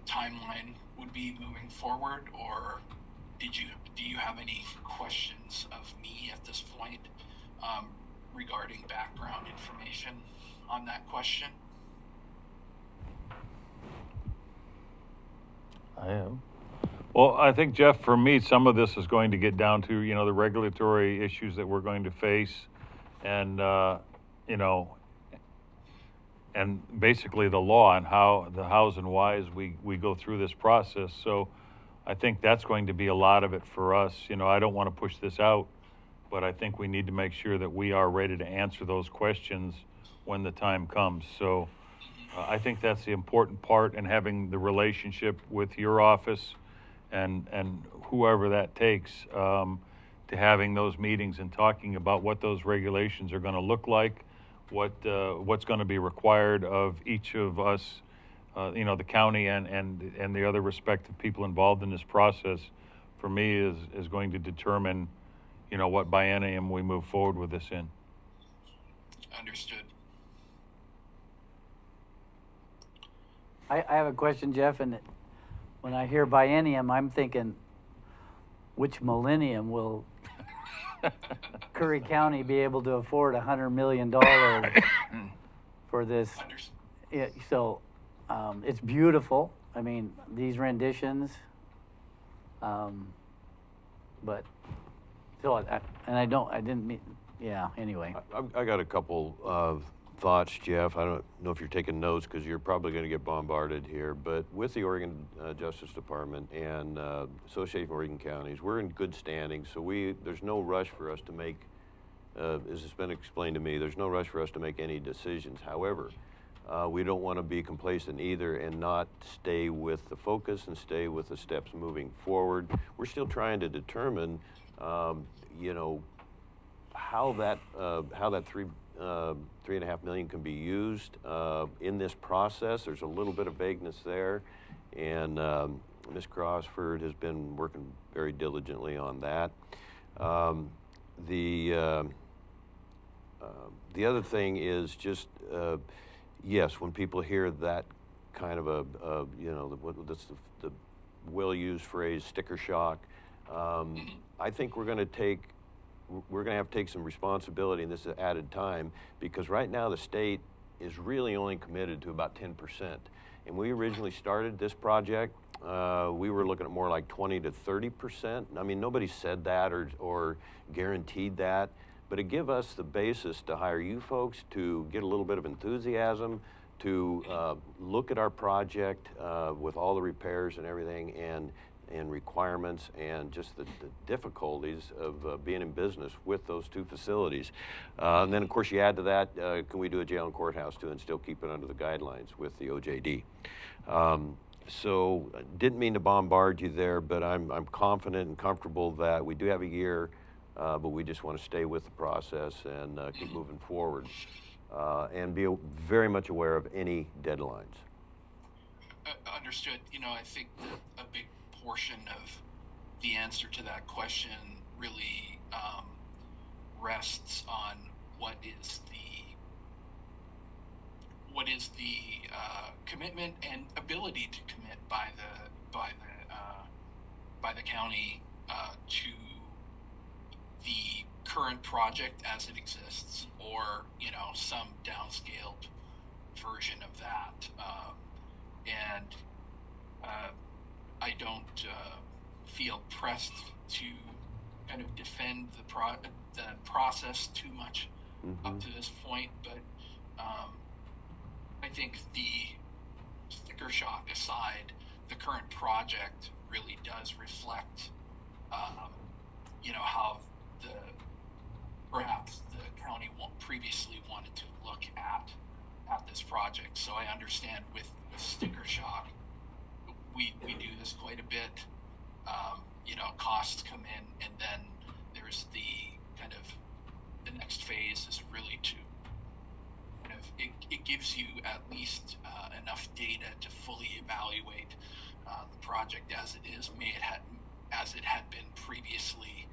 timeline would be moving forward, or do you have any questions of me at this point regarding background information on that question? I have. Well, I think, Jeff, for me, some of this is going to get down to, you know, the regulatory issues that we're going to face and, you know, and basically the law and how the hows and whys we go through this process. So I think that's going to be a lot of it for us. You know, I don't want to push this out, but I think we need to make sure that we are ready to answer those questions when the time comes. So I think that's the important part, and having the relationship with your office and whoever that takes, to having those meetings and talking about what those regulations are going to look like, what's going to be required of each of us, you know, the county and the other respective people involved in this process, for me is going to determine, you know, what biennium we move forward with this in. Understood. I have a question, Jeff, and when I hear biennium, I'm thinking, which millennium will Curry County be able to afford $100 million for this? So it's beautiful. I mean, these renditions, but so I didn't mean, yeah. Anyway, I got a couple of thoughts, Jeff. I don't know if you're taking notes because you're probably going to get bombarded here, but with the Oregon Justice Department and Association of Oregon Counties, we're in good standing, so there's no rush for us to make, as it's been explained to me, there's no rush for us to make any decisions. However, we don't want to be complacent either and not stay with the focus and stay with the steps moving forward. We're still trying to determine, you know, how that $3.5 million can be used in this process. There's a little bit of vagueness there, and Ms. Crossford has been working very diligently on that. The other thing is just, yes, when people hear that kind of a you know, that's the well-used phrase, sticker shock, I think we're going to have to take some responsibility in this added time, because right now the state is really only committed to about 10%. And we originally started this project, we were looking at more like 20 to 30%. I mean, nobody said that or guaranteed that, but it gave us the basis to hire you folks, to get a little bit of enthusiasm, to look at our project with all the repairs and everything, and requirements, and just the difficulties of being in business with those two facilities. And then, of course, you add to that, can we do a jail and courthouse too and still keep it under the guidelines with the OJD? So didn't mean to bombard you there, but I'm confident and comfortable that we do have a year, but we just want to stay with the process and keep moving forward, and be very much aware of any deadlines. Understood. You know, I think that a big portion of the answer to that question really rests on what is the commitment and ability to commit by the county to the current project as it exists, or, you know, some downscaled version of that. And I don't feel pressed to kind of defend the process too much up to this point, but I think, the sticker shock aside, the current project really does reflect, you know, how perhaps the county previously wanted to look at this project. So I understand with sticker shock, we do this quite a bit. You know, costs come in, and then there's the kind of the next phase is really to kind of it gives you at least enough data to fully evaluate the project as it is, as it had been previously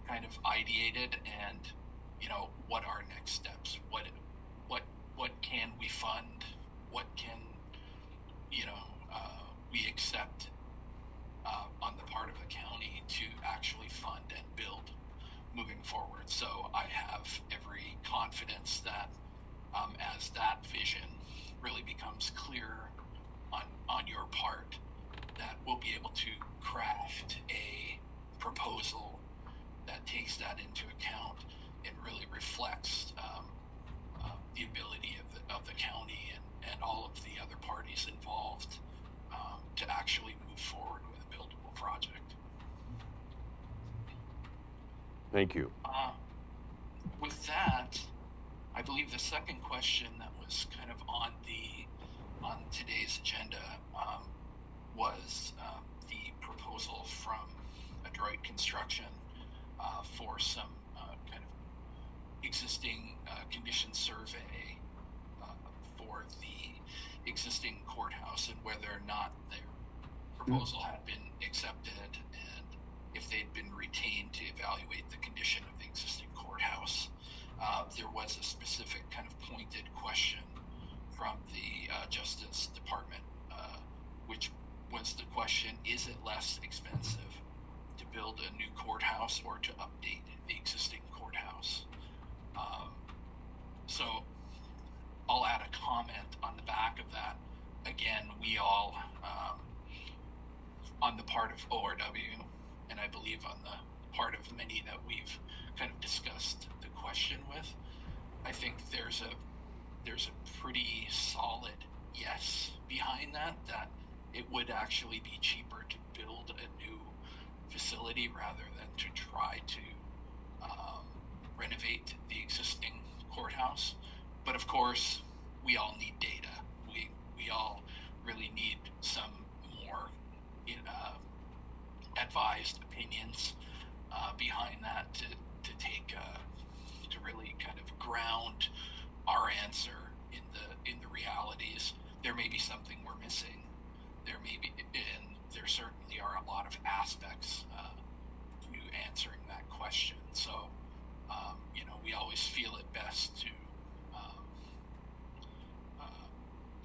kind of ideated, and, you know, what are next steps, what can we fund, what can, you know, we accept on the part of the county to actually fund and build moving forward. So I have every confidence that as that vision really becomes clear on your part, that we'll be able to craft a proposal that takes that into account and really reflects the ability of the county and all of the other parties involved to actually move forward with a buildable project. Thank you. With that, I believe the second question that was kind of on today's agenda was the proposal from Adroit Construction for some kind of existing condition survey for the existing courthouse and whether or not their proposal had been accepted and if they'd been retained to evaluate the condition of the existing courthouse. There was a specific kind of pointed question from the Justice Department, which was the question, is it less expensive to build a new courthouse or to update the existing courthouse? So I'll add a comment on the back of that. Again, we all, on the part of ORW, and I believe on the part of many that we've kind of discussed the question with, I think there's a pretty solid yes behind that it would actually be cheaper to build a new facility rather than to try to renovate the existing courthouse. But of course, we all need data. We all really need some more advised opinions behind that to take to really kind of ground our answer in the realities. There may be something we're missing. There may be, and there certainly are a lot of aspects to answering that question. So, we always feel it best to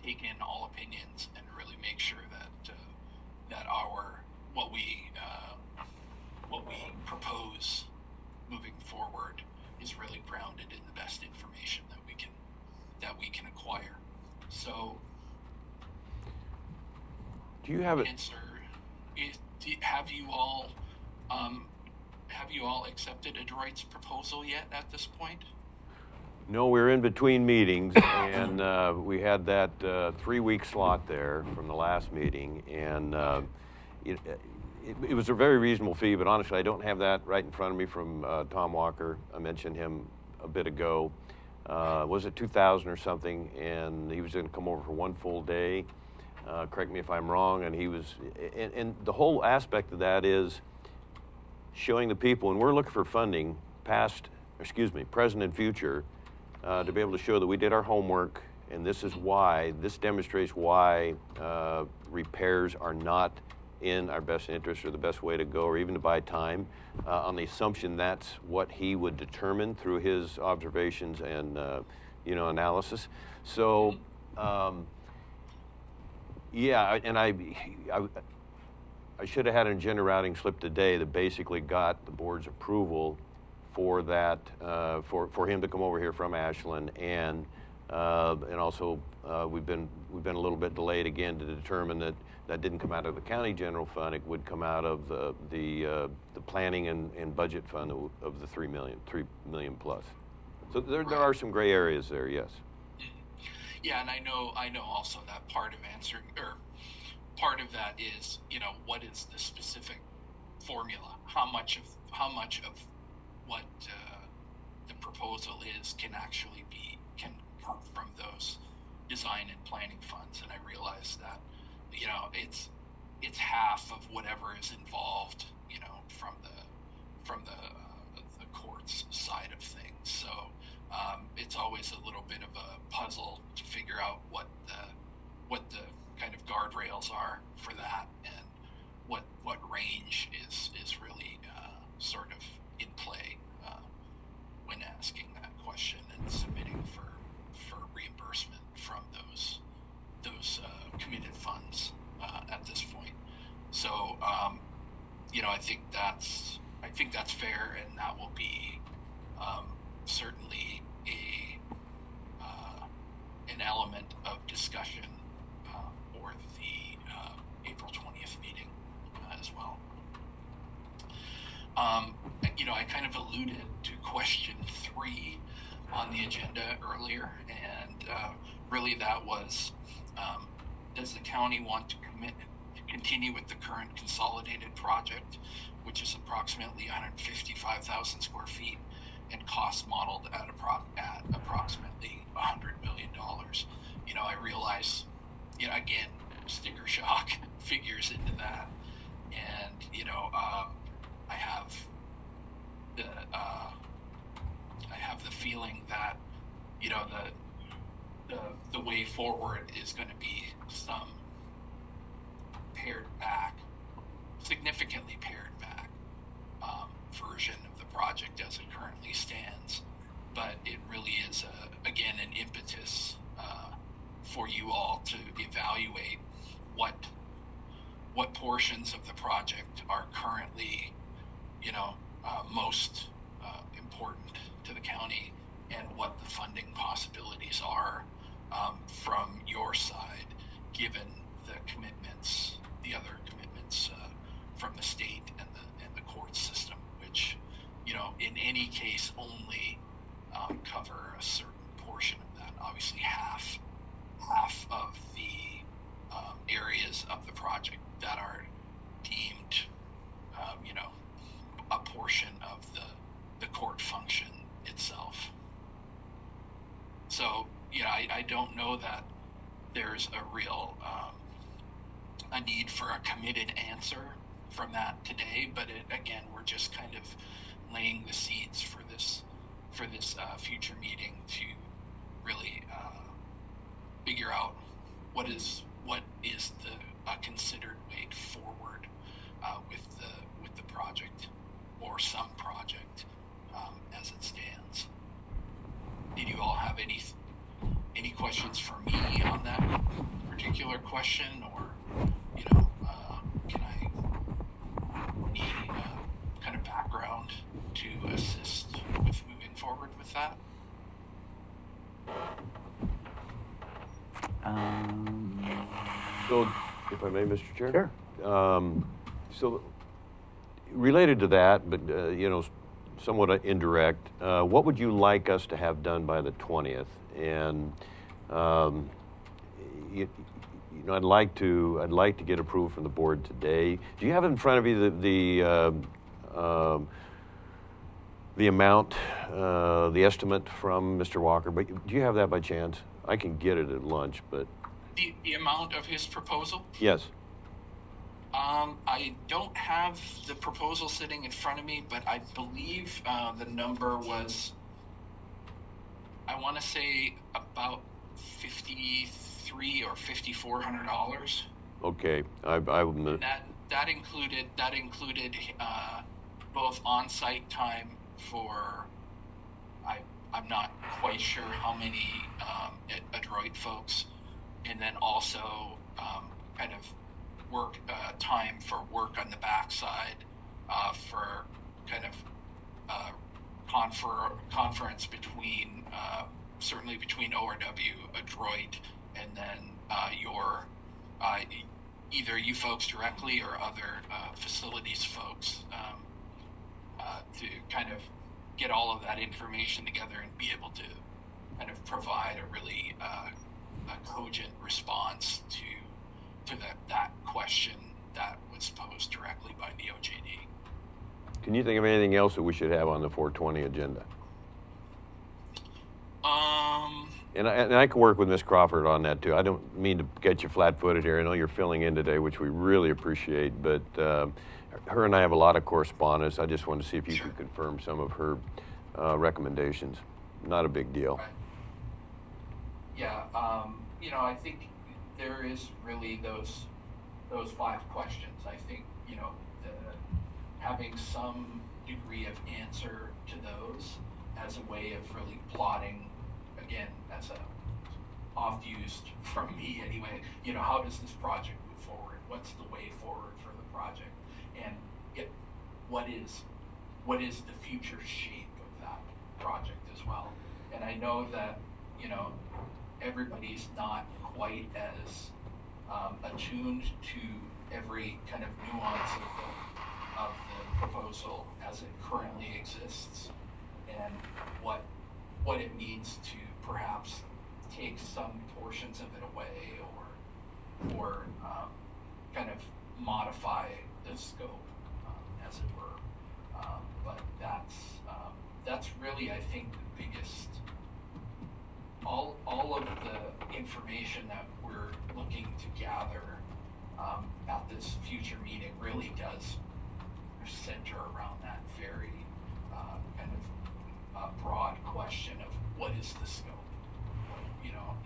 take in all opinions and really make sure that that what we propose moving forward is really grounded in the best information that we can acquire. So, Do you have it? answer is, have you all accepted Adroit's proposal yet at this point? No, we're in between meetings, and we had that 3-week slot there from the last meeting, and it was a very reasonable fee, but honestly, I don't have that right in front of me from Tom Walker. I mentioned him a bit ago. Was it 2,000 or something? And he was going to come over for one full day. Correct me if I'm wrong. And he was, and the whole aspect of that is showing the people, and we're looking for funding, present and future, to be able to show that we did our homework, and this is why, this demonstrates why repairs are not in our best interest or the best way to go, or even to buy time, on the assumption that's what he would determine through his observations and analysis. So yeah, and I should have had an agenda routing slip today that basically got the board's approval for that, for him to come over here from Ashland, and also we've been a little bit delayed again to determine that didn't come out of the county general fund. It would come out of the planning and budget fund of the $3 million plus. So there are some gray areas there, yes. Yeah, and I know also that part of answering, or part of that is, what is the specific formula? How much of what the proposal is can come from those design and planning funds? And I realize that, it's half of whatever is involved, from the court's side of things. So it's always a little bit of a puzzle to figure out what the kind of guardrails are for that, and what range is really sort of in play when asking that question and submitting for reimbursement from those committed funds at this point. So I think that's fair, and that will be certainly an element of discussion for the April 20th meeting. kind of alluded to question 3 on the agenda earlier, and really that was, does the county want to continue with the current consolidated project, which is approximately 155,000 square feet and cost modeled at approximately $100 million. You know, I realize, you know, again, sticker shock figures into that, and you know, I have the feeling that, you know, the way forward is going to be some significantly pared back version of the project as it currently stands. But it really is again an impetus for you all to evaluate what portions of the project are currently, you know, most important to the county, and what the funding possibilities are from your side, given the other commitments from the state and the court system, which, you know, in any case only cover a certain portion of that. Obviously, half of the areas of the project that are deemed, you know, a portion of the court function itself. So, you know, I don't know that there's a real a need for a committed answer from that today, but again, we're just kind of laying the seeds for this future meeting to really figure out what is the considered way forward with the project, or some project as it stands. Did you all have any questions for me on that particular question, or, you know, can I need kind of background to assist with moving forward with that? So, if I may, Mr. Chair? Sure. So, related to that, but, you know, somewhat indirect, what would you like us to have done by the 20th? And, you know, I'd like to get approval from the board today. Do you have in front of you the amount, the estimate from Mr. Walker? But do you have that by chance? I can get it at lunch, but. The amount of his proposal? Yes. I don't have the proposal sitting in front of me, but I believe the number was, I want to say, about $5,300 or $5,400. Okay, And that included both on-site time for, I'm not quite sure how many adroit folks, and then also kind of work time for work on the backside for kind of conference between certainly between ORW, Adroit, and then your either you folks directly or other facilities folks to kind of get all of that information together and be able to kind of provide a really a cogent response to that question that was posed directly by the OJD. Can you think of anything else that we should have on the 420 agenda? And I can work with Ms. Crawford on that too. I don't mean to get you flat-footed here. I know you're filling in today, which we really appreciate, but her and I have a lot of correspondence. I just wanted to see if you could confirm some of her recommendations. Not a big deal. Right. Yeah, you know, I think there is really those 5 questions. I think, you know, having some degree of answer to those as a way of really plotting, again, as a oft used from me anyway, you know, how does this project move forward? What's the way forward for the project? And what is the future shape of that project as well? And I know that, you know, everybody's not quite as attuned to every kind of nuance of the proposal as it currently exists, and what it means to perhaps take some portions of it away, or kind of modify the scope, as it were. But that's really, I think, the biggest. All of the information that we're looking to gather at this future meeting really does center around that very kind of broad question of what is the scope? You know,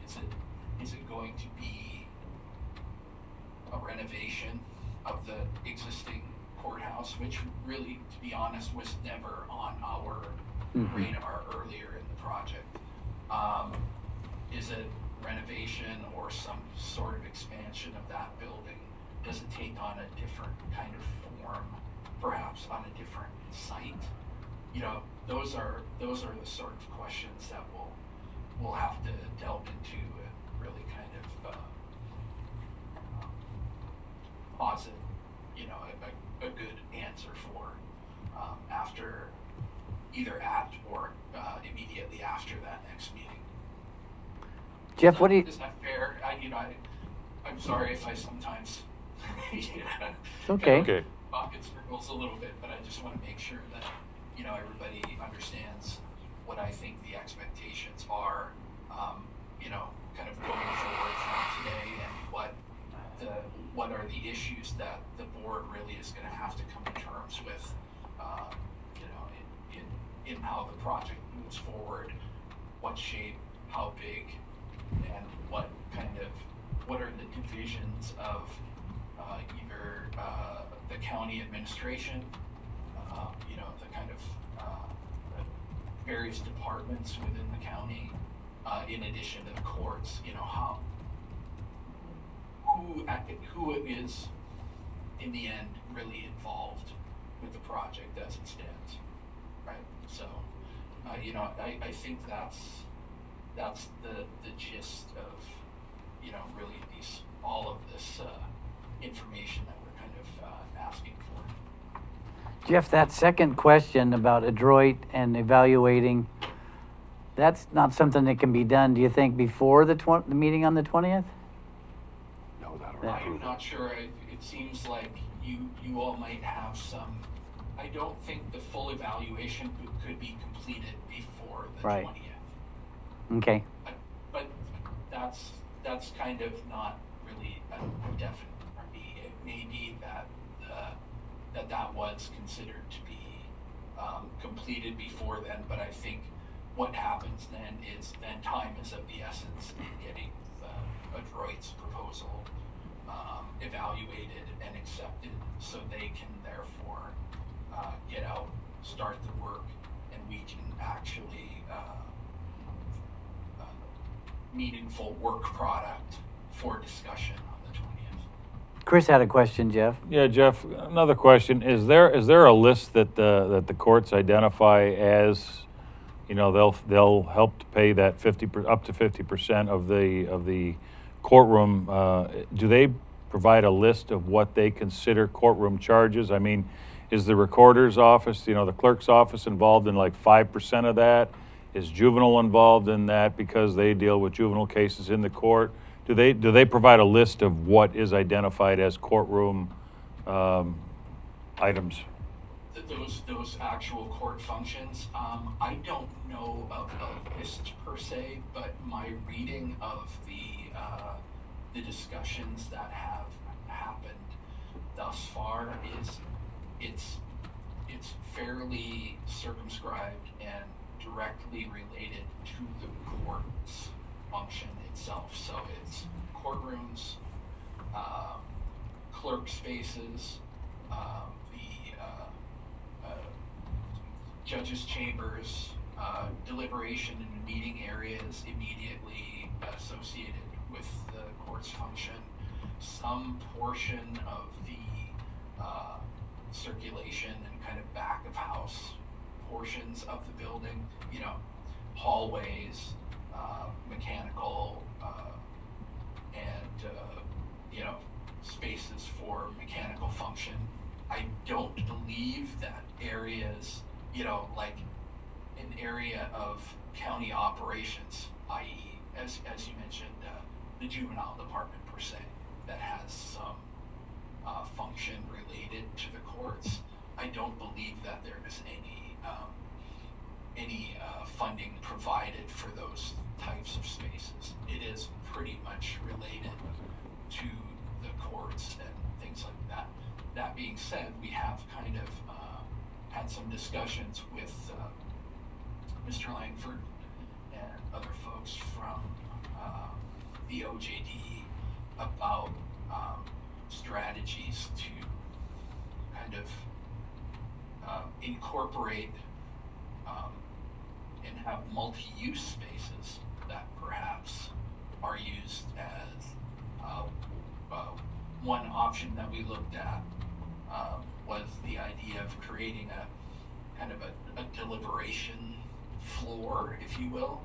is it going to be a renovation of the existing courthouse, which really, to be honest, was never on our radar earlier in the project? Is it renovation or some sort of expansion of that building? Does it take on a different kind of form, perhaps on a different site? You know, those are the sort of questions that we'll have to delve into and really kind of posit, you know, a good answer for after, either at or immediately after that next meeting. Jeff, what do you? Is that fair? I'm sorry if I sometimes Okay. Okay. pocket circles a little bit, but I just want to make sure that, you know, everybody understands what I think the expectations are, you know, kind of going forward from today, and what are the issues that the board really is going to have to come to terms with, you know, in how the project moves forward, what shape, how big, and what are the divisions of either the county administration, you know, the kind of various departments within the county, in addition to the courts, you know, who is in the end really involved with the project as it stands, right? So, you know, I think that's the gist of, you know, really all of this information that we're kind of asking for. Jeff, that second question about adroit and evaluating, that's not something that can be done, do you think, before the meeting on the 20th? No, that'll I'm not sure. It seems like you all might have some. I don't think the full evaluation could be completed before the Right. 20th. Okay. But that's kind of not really a definite for me. It may be that that was considered to be completed before then, but I think what happens then is time is of the essence in getting the adroit's proposal evaluated and accepted, so they can therefore get out, start the work, and we can actually meaningful work product for discussion on the 20th. Chris had a question, Jeff. Yeah, Jeff, another question. Is there a list that the courts identify as, you know, they'll help to pay that up to 50% of the courtroom? Do they provide a list of what they consider courtroom charges? I mean, is the recorder's office, you know, the clerk's office involved in like 5% of that? Is juvenile involved in that because they deal with juvenile cases in the court? Do they provide a list of what is identified as courtroom items? Those actual court functions, I don't know of a list per se, but my reading of the discussions that have happened thus far is it's fairly circumscribed and directly related to the court's function itself. So it's courtrooms, clerk spaces, the judges' chambers, deliberation and meeting areas immediately associated with the court's function, some portion of the circulation and kind of back of house portions of the building, you know, hallways, mechanical, and you know, spaces for mechanical function. I don't believe you know, like an area of county operations, i.e., as you mentioned, the juvenile department per se, that has some function related to the courts. I don't believe that there is any funding provided for those types of spaces. It is pretty much related to the courts and things like that. That being said, we have kind of had some discussions with Mr. Langford and other folks from the OJD about strategies to kind of incorporate and have multi-use spaces that perhaps are used as one option that we looked at was the idea of creating a kind of a deliberation floor, if you will,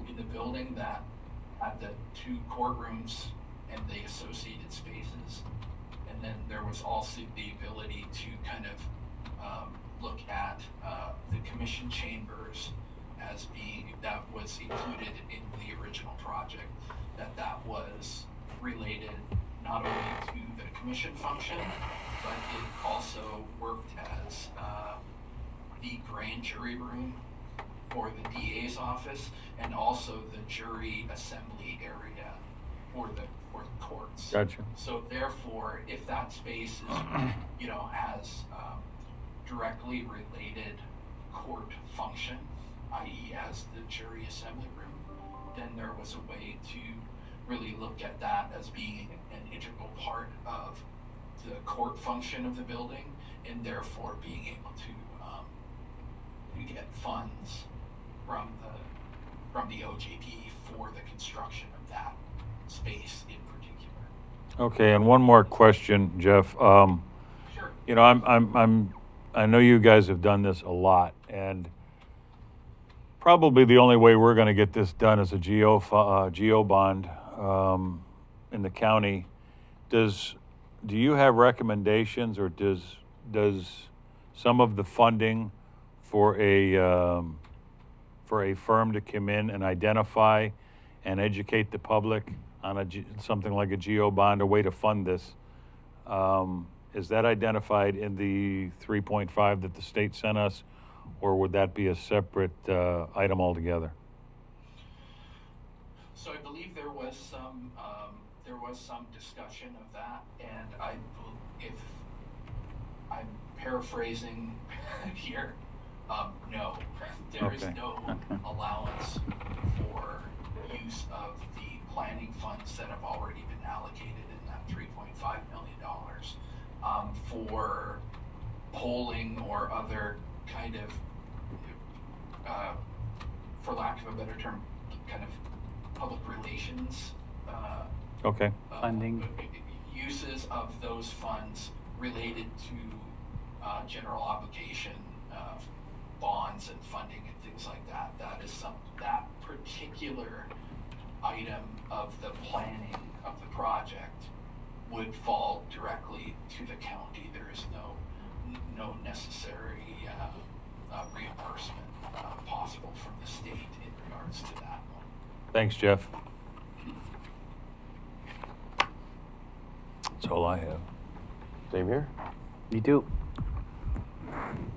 in the building that had the 2 courtrooms and the associated spaces. And then there was also the ability to kind of look at the commission chambers as being, that was included in the original project, that was related not only to the commission function, but it also worked as the grand jury room for the DA's office, and also the jury assembly area for the courts. Gotcha. So therefore, if that space is, you know, has directly related court function, i.e. as the jury assembly room, then there was a way to really look at that as being an integral part of the court function of the building, and therefore being able to get funds from the OJD for the construction of that space in particular. Okay, and one more question, Jeff. Sure. You know, I know you guys have done this a lot, and probably the only way we're going to get this done is a geo bond in the county. Do you have recommendations, or does some of the funding for a firm to come in and identify and educate the public on something like a geo bond, a way to fund this? Is that identified in the 3.5 that the state sent us, or would that be a separate item altogether? So I believe there was some discussion of that, and if I'm paraphrasing here, no, there is no allowance for use of the planning funds that have already been allocated in that $3.5 million for polling or other kind of, for lack of a better term, kind of public relations. Okay. Funding. Uses of those funds related to general obligation bonds and funding and things like that. That particular item of the planning of the project would fall directly to the county. There is no necessary reimbursement possible from the state in regards to that one. Thanks, Jeff. That's all I have. Same here. Me too.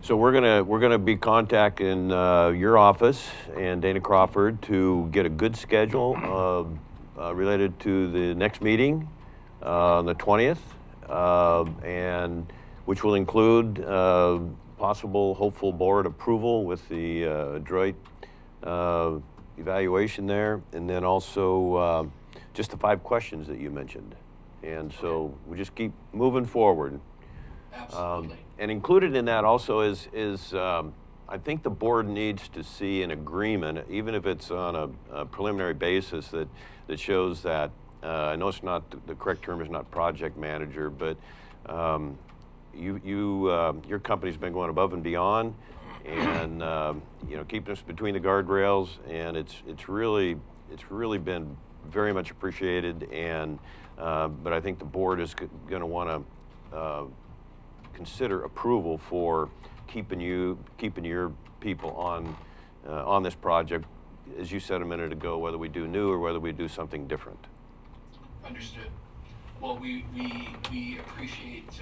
So we're gonna be contacting your office and Dana Crawford to get a good schedule related to the next meeting on the 20th, and which will include possible hopeful board approval with the adroit evaluation there, and then also just the 5 questions that you mentioned. And so we just keep moving forward. Absolutely. And included in that also is I think the board needs to see an agreement, even if it's on a preliminary basis, that shows that, I know it's not, the correct term is not project manager, but your company's been going above and beyond, and you know, keeping us between the guardrails, and it's really been very much appreciated. And but I think the board is going to want to consider approval for keeping your people on this project, as you said a minute ago, whether we do new or whether we do something different. Understood. Well, we appreciate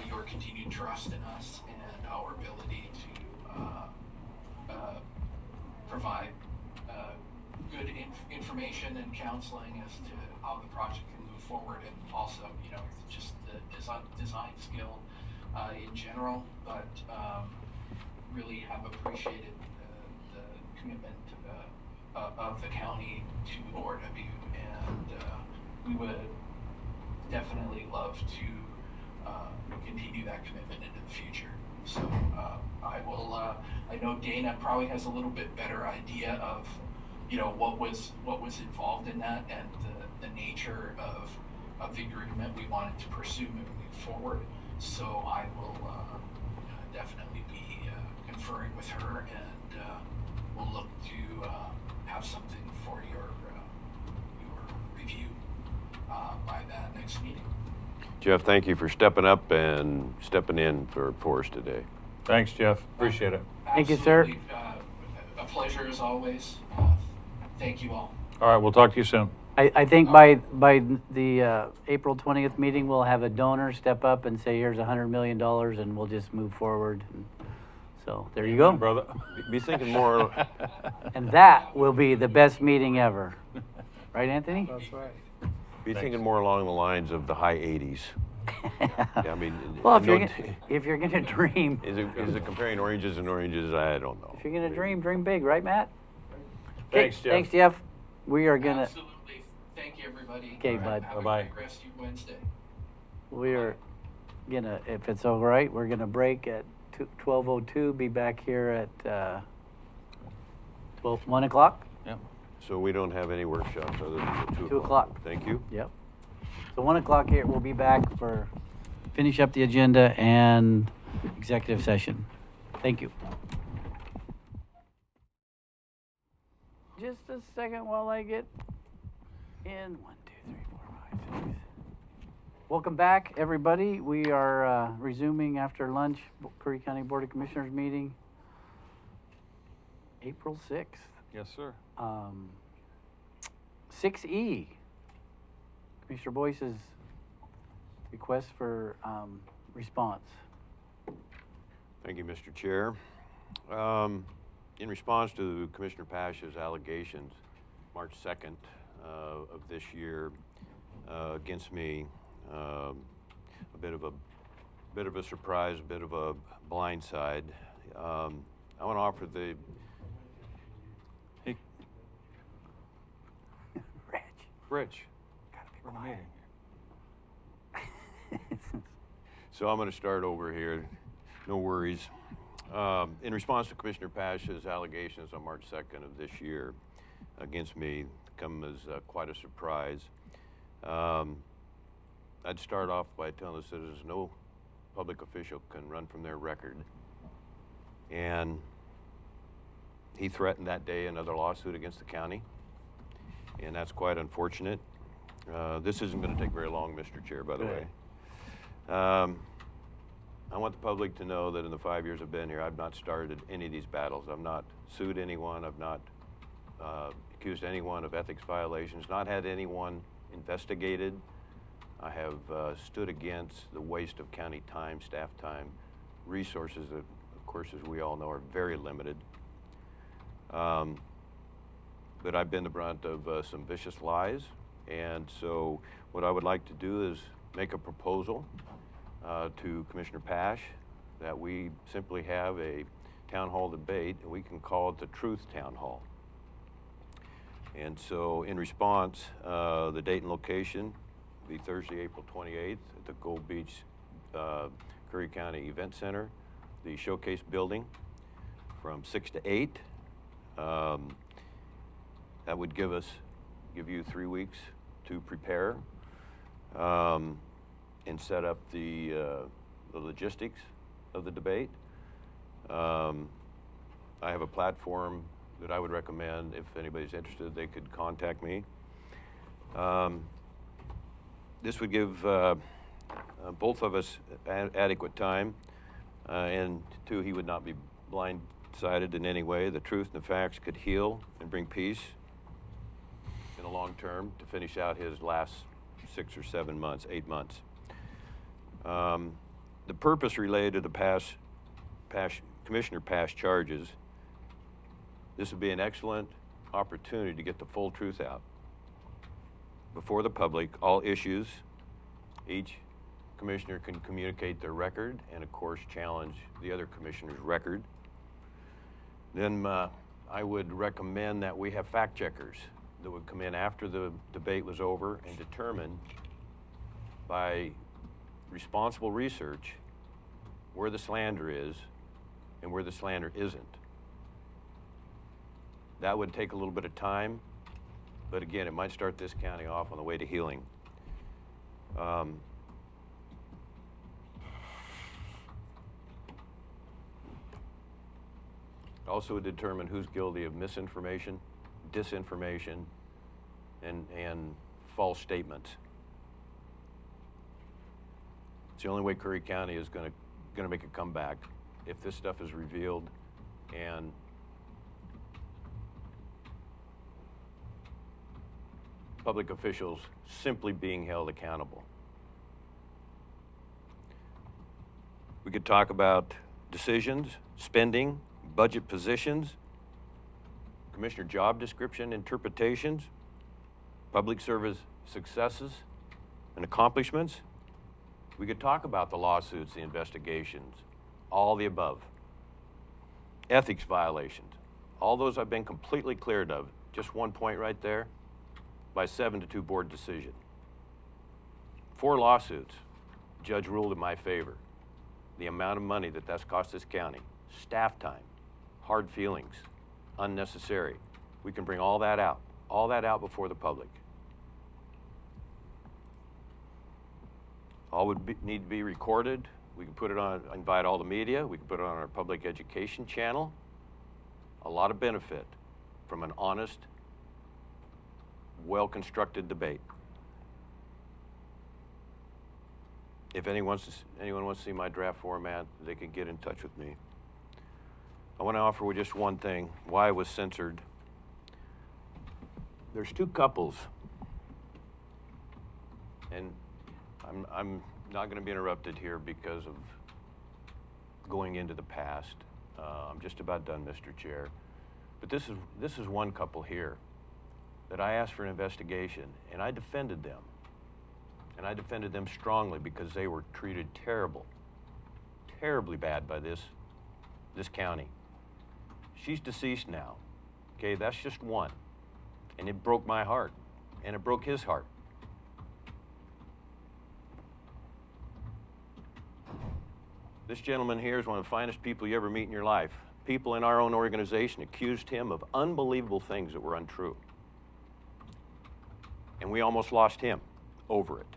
your continued trust in us and our ability to provide good information and counseling as to how the project can move forward, and also, just the design skill in general. But really have appreciated the commitment of the county to ORW, and we would definitely love to continue that commitment into the future. So I will. I know Dana probably has a little bit better idea of, what was involved in that, and the nature of the agreement we wanted to pursue moving forward. So I will definitely be conferring with her, and we'll look to have something for your review by that next meeting. Jeff, thank you for stepping up and stepping in for us today. Thanks, Jeff. Appreciate it. Thank you, sir. Absolutely, a pleasure as always. Thank you all. All right, we'll talk to you soon. I think by the April 20th meeting, we'll have a donor step up and say, here's $100 million, and we'll just move forward. So there you go. Brother. Be thinking more. And that will be the best meeting ever. Right, Anthony? That's right. Be thinking more along the lines of the high 80s. Yeah, I mean, Well, no- if you're gonna dream, is it comparing oranges and oranges? I don't know. if you're gonna dream big, right, Matt? Thanks, Okay, Jeff. Thanks, Jeff. We are gonna, Absolutely. Thank you, everybody. Okay, All right, bud. Have Bye-bye. a great rest of your Wednesday. we are gonna, if it's all right, we're gonna break at 12:02, be back here at 1 o'clock? Yep. So we don't have any workshops other than the 2 2 o'clock. Thank you. Yep. So 1 o'clock here, we'll be back for, finish up the agenda and executive session. Thank you. Just a second while I get in. 1, 2, 3, 4, 5, 6. Welcome back, everybody. We are resuming after lunch, Curry County Board of Commissioners meeting, April 6th. Yes, sir. 6E, Commissioner Boyce's request for response. Thank you, Mr. Chair. In response to Commissioner Pash's allegations, March 2nd of this year against me, a bit of a surprise, a bit of a blindside. I want to offer the Hey, Rich. Gotta be We're in a quiet. meeting. So I'm going to start over here. No worries. In response to Commissioner Pash's allegations on March 2nd of this year against me, come as quite a surprise. I'd start off by telling the citizens no public official can run from their record. And he threatened that day another lawsuit against the county, and that's quite unfortunate. This isn't going to take very long, Mr. Chair, by the way. I want the public to know that in the 5 years I've been here, I've not started any of these battles. I've not sued anyone. I've not accused anyone of ethics violations, not had anyone investigated. I have stood against the waste of county time, staff time, resources that, of course, as we all know, are very limited. But I've been the brunt of some vicious lies. And so what I would like to do is make a proposal to Commissioner Pash that we simply have a town hall debate, and we can call it the Truth Town Hall. And so in response, the date and location will be Thursday, April 28th at the Gold Beach Curry County Event Center, the Showcase Building, from 6 to 8. That would give you 3 weeks to prepare and set up the logistics of the debate. I have a platform that I would recommend. If anybody's interested, they could contact me. This would give both of us adequate time And two, he would not be blindsided in any way. The truth and the facts could heal and bring peace in the long term to finish out his last 6 or 7 months, 8 months. The purpose related to the Commissioner past charges, this would be an excellent opportunity to get the full truth out before the public, all issues. Each commissioner can communicate their record and of course challenge the other commissioner's record. Then I would recommend that we have fact checkers that would come in after the debate was over and determine by responsible research where the slander is and where the slander isn't. That would take a little bit of time, but again, it might start this county off on the way to healing. Also would determine who's guilty of misinformation, disinformation, and false statements. It's the only way Curry County is gonna make a comeback if this stuff is revealed and public officials simply being held accountable. We could talk about decisions, spending, budget positions, commissioner job description interpretations, public service successes and accomplishments. We could talk about the lawsuits, the investigations, all the above. Ethics violations, all those I've been completely cleared of. Just one point right there, by 7-2 board decision. 4 lawsuits, judge ruled in my favor. The amount of money that that's cost this county, staff time, hard feelings, unnecessary. We can bring all that out before the public. All would need to be recorded. We can put it on, invite all the media. We can put it on our public education channel. A lot of benefit from an honest, well-constructed debate. If anyone wants to see my draft format, they can get in touch with me. I want to offer with just one thing, why it was censored. There's 2 couples, and I'm not going to be interrupted here because of going into the past. I'm just about done, Mr. Chair. But this is one couple here that I asked for an investigation, and I defended them. And I defended them strongly because they were treated terribly bad by this county. She's deceased now, okay? That's just one. And it broke my heart, and it broke his heart. This gentleman here is one of the finest people you ever meet in your life. People in our own organization accused him of unbelievable things that were untrue. And we almost lost him over it.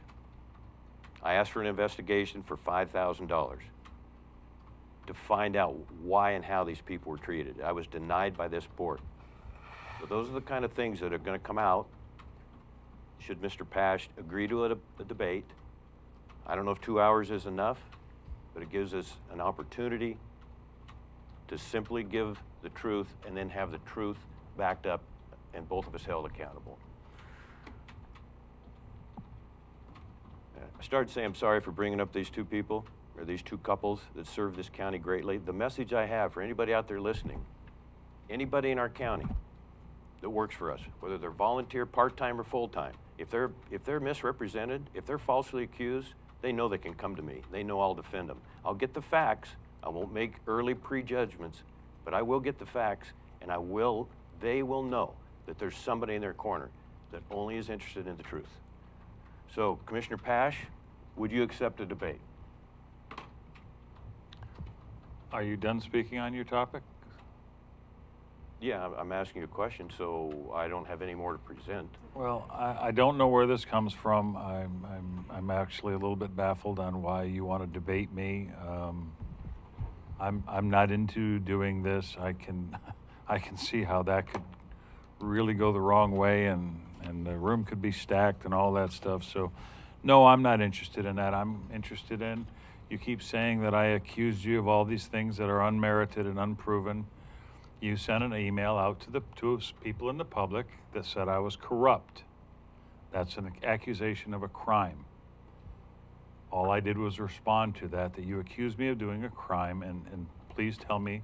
I asked for an investigation for $5,000 to find out why and how these people were treated. I was denied by this board. So those are the kind of things that are going to come out should Mr. Pash agree to a debate. I don't know if 2 hours is enough, but it gives us an opportunity to simply give the truth and then have the truth backed up and both of us held accountable. I started saying I'm sorry for bringing up these 2 people, or these 2 couples that serve this county greatly. The message I have for anybody out there listening, anybody in our county that works for us, whether they're volunteer, part-time, or full-time, if they're misrepresented, if they're falsely accused, they know they can come to me. They know I'll defend them. I'll get the facts. I won't make early prejudgments, but I will get the facts, and they will know that there's somebody in their corner that only is interested in the truth. So, Commissioner Pash, would you accept a debate? Are you done speaking on your topic? Yeah, I'm asking you a question, so I don't have any more to present. Well, I don't know where this comes from. I'm actually a little bit baffled on why you want to debate me. I'm not into doing this. I can see how that could really go the wrong way, and the room could be stacked and all that stuff. So, no, I'm not interested in that. I'm interested in You keep saying that I accused you of all these things that are unmerited and unproven. You sent an email out to people in the public that said I was corrupt. That's an accusation of a crime. All I did was respond to that you accused me of doing a crime, and please tell me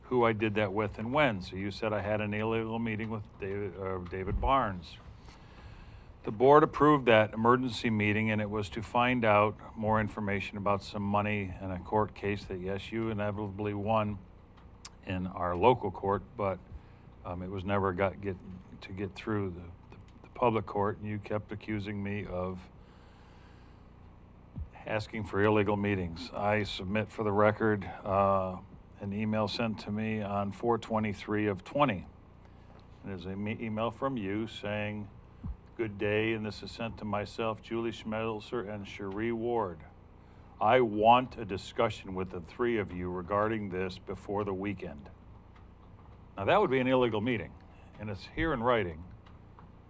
who I did that with and when. So you said I had an illegal meeting with David Barnes. The board approved that emergency meeting, and it was to find out more information about some money in a court case that, yes, you inevitably won in our local court, but it was never get through the public court, and you kept accusing me of asking for illegal meetings. I submit for the record an email sent to me on 4/23 of 20. There's an email from you saying, "Good day," and this is sent to myself, Julie Schmelzer, and Cherie Ward. I want a discussion with the three of you regarding this before the weekend. Now that would be an illegal meeting, and it's here in writing.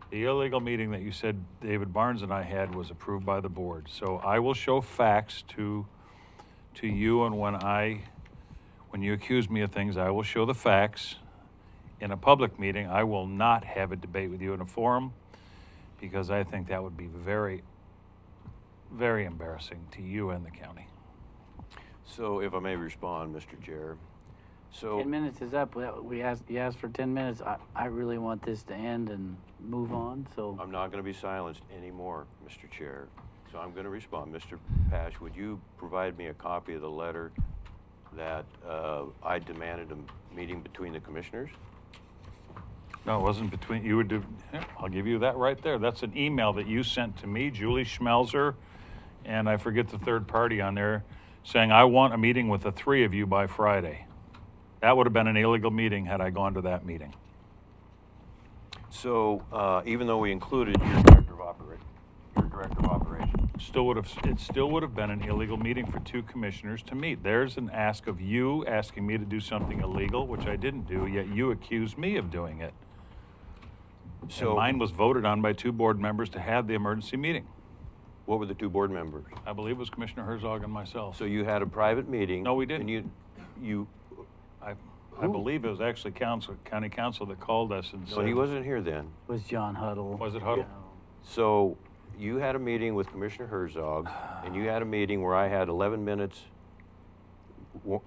The illegal meeting that you said David Barnes and I had was approved by the board. So I will show facts to you, and when you accuse me of things, I will show the facts. In a public meeting, I will not have a debate with you in a forum, because I think that would be very, very embarrassing to you and the county. So if I may respond, Mr. Chair. So 10 minutes is up. You asked for 10 minutes. I really want this to end and move on, so. I'm not going to be silenced anymore, Mr. Chair. So I'm going to respond. Mr. Pash, would you provide me a copy of the letter that I demanded a meeting between the commissioners? No, it wasn't between, you would do, yeah, I'll give you that right there. That's an email that you sent to me, Julie Schmelzer, and I forget the third party on there, saying I want a meeting with the three of you by Friday. That would have been an illegal meeting had I gone to that meeting. So even though we included your director of operations, it still would have been an illegal meeting for two commissioners to meet. There's an ask of you asking me to do something illegal, which I didn't do, yet you accused me of doing it. So and mine was voted on by two board members to have the emergency meeting. What were the two board members? I believe it was Commissioner Herzog and myself. So you had a private meeting? No, we didn't. And I believe it was actually county council that called us and said. No, he wasn't here then. It was John Huddle. Was it Huddle? So you had a meeting with Commissioner Herzog, and you had a meeting where I had 11 minutes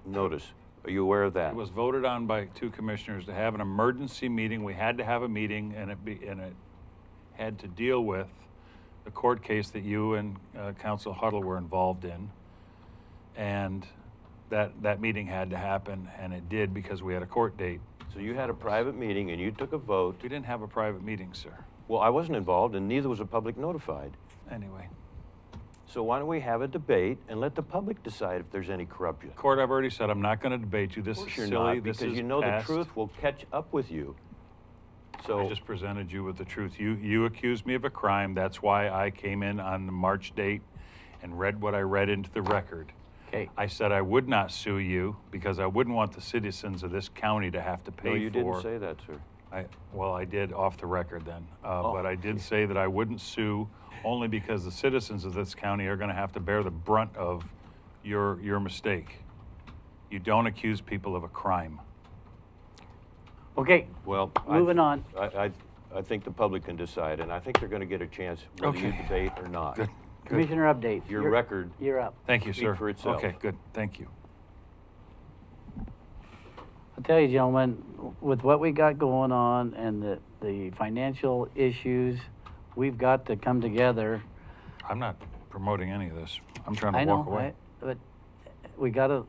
notice. Are you aware of that? It was voted on by two commissioners to have an emergency meeting. We had to have a meeting, and it had to deal with the court case that you and Council Huddle were involved in, and that meeting had to happen, and it did because we had a court date. So you had a private meeting and you took a vote. We didn't have a private meeting, sir. Well, I wasn't involved, and neither was the public notified. Anyway. So why don't we have a debate and let the public decide if there's any corruption? Court, I've already said I'm not going to debate you. This is silly. Not, because you know the truth will catch up with you. So I just presented you with the truth. You accused me of a crime. That's why I came in on the March date and read what I read into the record. Okay. I said I would not sue you because I wouldn't want the citizens of this county to have to pay for. No, you didn't say that, sir. Well, I did off the record then. But I did say that I wouldn't sue only because the citizens of this county are going to have to bear the brunt of your mistake. You don't accuse people of a crime. Okay. Well, moving on. I think the public can decide, and I think they're going to get a chance whether you debate or not. Good. Commissioner updates. Your record. You're up. Thank you, sir. For itself. Okay, good. Thank you. I'll tell you, gentlemen, with what we got going on and the financial issues, we've got to come together. I'm not promoting any of this. I'm trying to I know, walk away. but we gotta,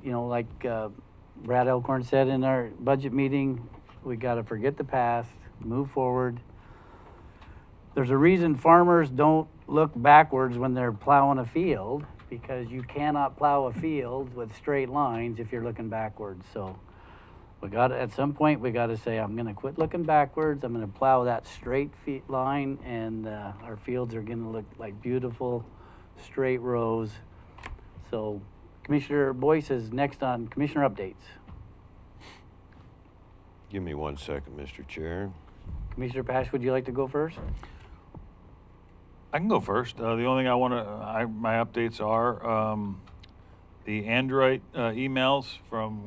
you know, like Brad Elkhorn said in our budget meeting, we gotta forget the past, move forward. There's a reason farmers don't look backwards when they're plowing a field, because you cannot plow a field with straight lines if you're looking backwards. So we got at some point we got to say, I'm going to quit looking backwards. I'm going to plow that straight line, and our fields are going to look like beautiful straight rows. So Commissioner Boyce is next on Commissioner updates. Give me 1 second, Mr. Chair. Commissioner Pash, would you like to go first? I can go first. The only thing my updates are the Android emails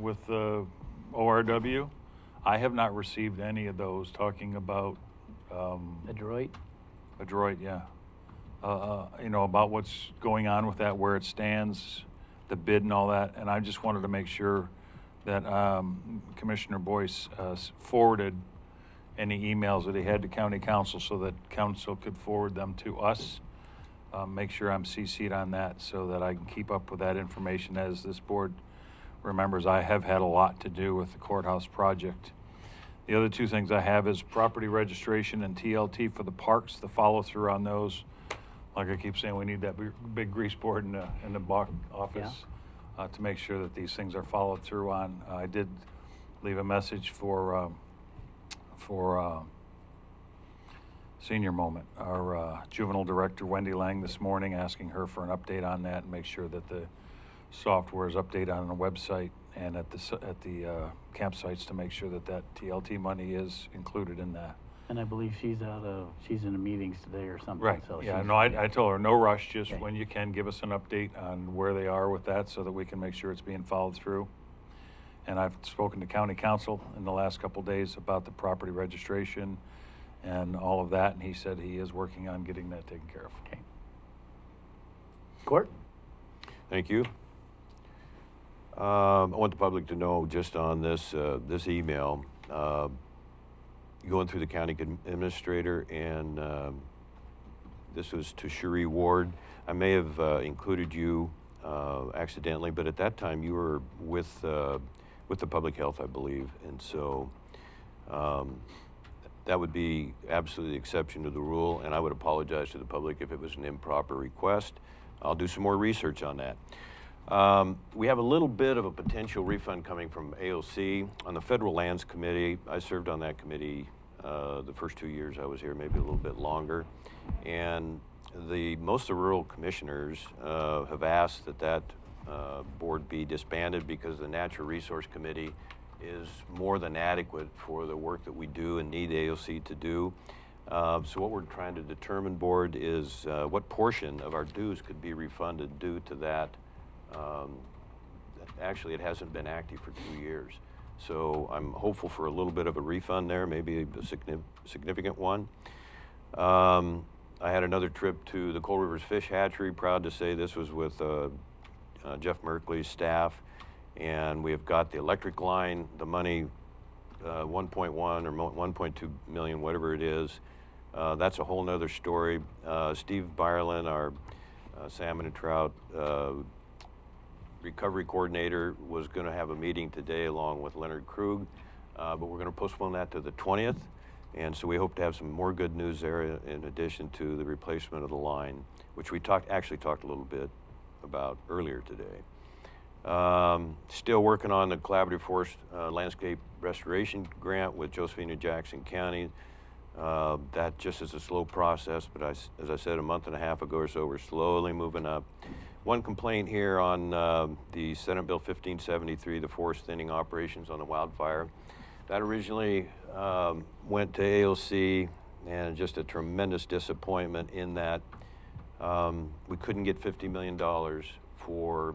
with ORW. I have not received any of those talking about Adroit? Adroit, yeah. About what's going on with that, where it stands, the bid and all that. And I just wanted to make sure that Commissioner Boyce forwarded any emails that he had to county council so that council could forward them to us. Make sure I'm CC'd on that so that I can keep up with that information. As this board remembers, I have had a lot to do with the courthouse project. The other two things I have is property registration and TLT for the parks, the follow through on those. Like I keep saying, we need that big grease board in the office to make sure that these things are followed through on. I did leave a message for Senior Moment, our juvenile director, Wendy Lang, this morning, asking her for an update on that and make sure that the software is updated on the website and at the campsites to make sure that TLT money is included in that. And I believe she's in the meetings today or something. Right, So yeah, she's- no, I told her, no rush, just Okay. when you can, give us an update on where they are with that so that we can make sure it's being followed through. And I've spoken to county council in the last couple days about the property registration and all of that, and he said he is working on getting that taken care of. Okay. Court? Thank you. I want the public to know just on this email, going through the county administrator, and this was to Cherie Ward. I may have included you accidentally, but at that time you were with the public health, I believe, and so that would be absolutely the exception to the rule, and I would apologize to the public if it was an improper request. I'll do some more research on that. We have a little bit of a potential refund coming from AOC on the Federal Lands Committee. I served on that committee the first 2 years I was here, maybe a little bit longer. And most of the rural commissioners have asked that board be disbanded because the Natural Resource Committee is more than adequate for the work that we do and need AOC to do. So what we're trying to determine, board, is what portion of our dues could be refunded due to that. Actually, it hasn't been active for 2 years. So I'm hopeful for a little bit of a refund there, maybe a significant one. I had another trip to the Coal Rivers Fish Hatchery. Proud to say this was with Jeff Merkley's staff. And we have got the electric line, the money, 1.1 or 1.2 million, whatever it is. That's a whole nother story. Steve Byerlin, our salmon and trout recovery coordinator, was going to have a meeting today along with Leonard Krug, but we're going to postpone that to the 20th. And so we hope to have some more good news there in addition to the replacement of the line, which we actually talked a little bit about earlier today. Still working on the collaborative forest landscape restoration grant with Josephine and Jackson County. That just is a slow process, but as I said a month and a half ago or so, we're slowly moving up. One complaint here on the Senate Bill 1573, the forest thinning operations on the wildfire. That originally went to AOC, and just a tremendous disappointment in that we couldn't get $50 million for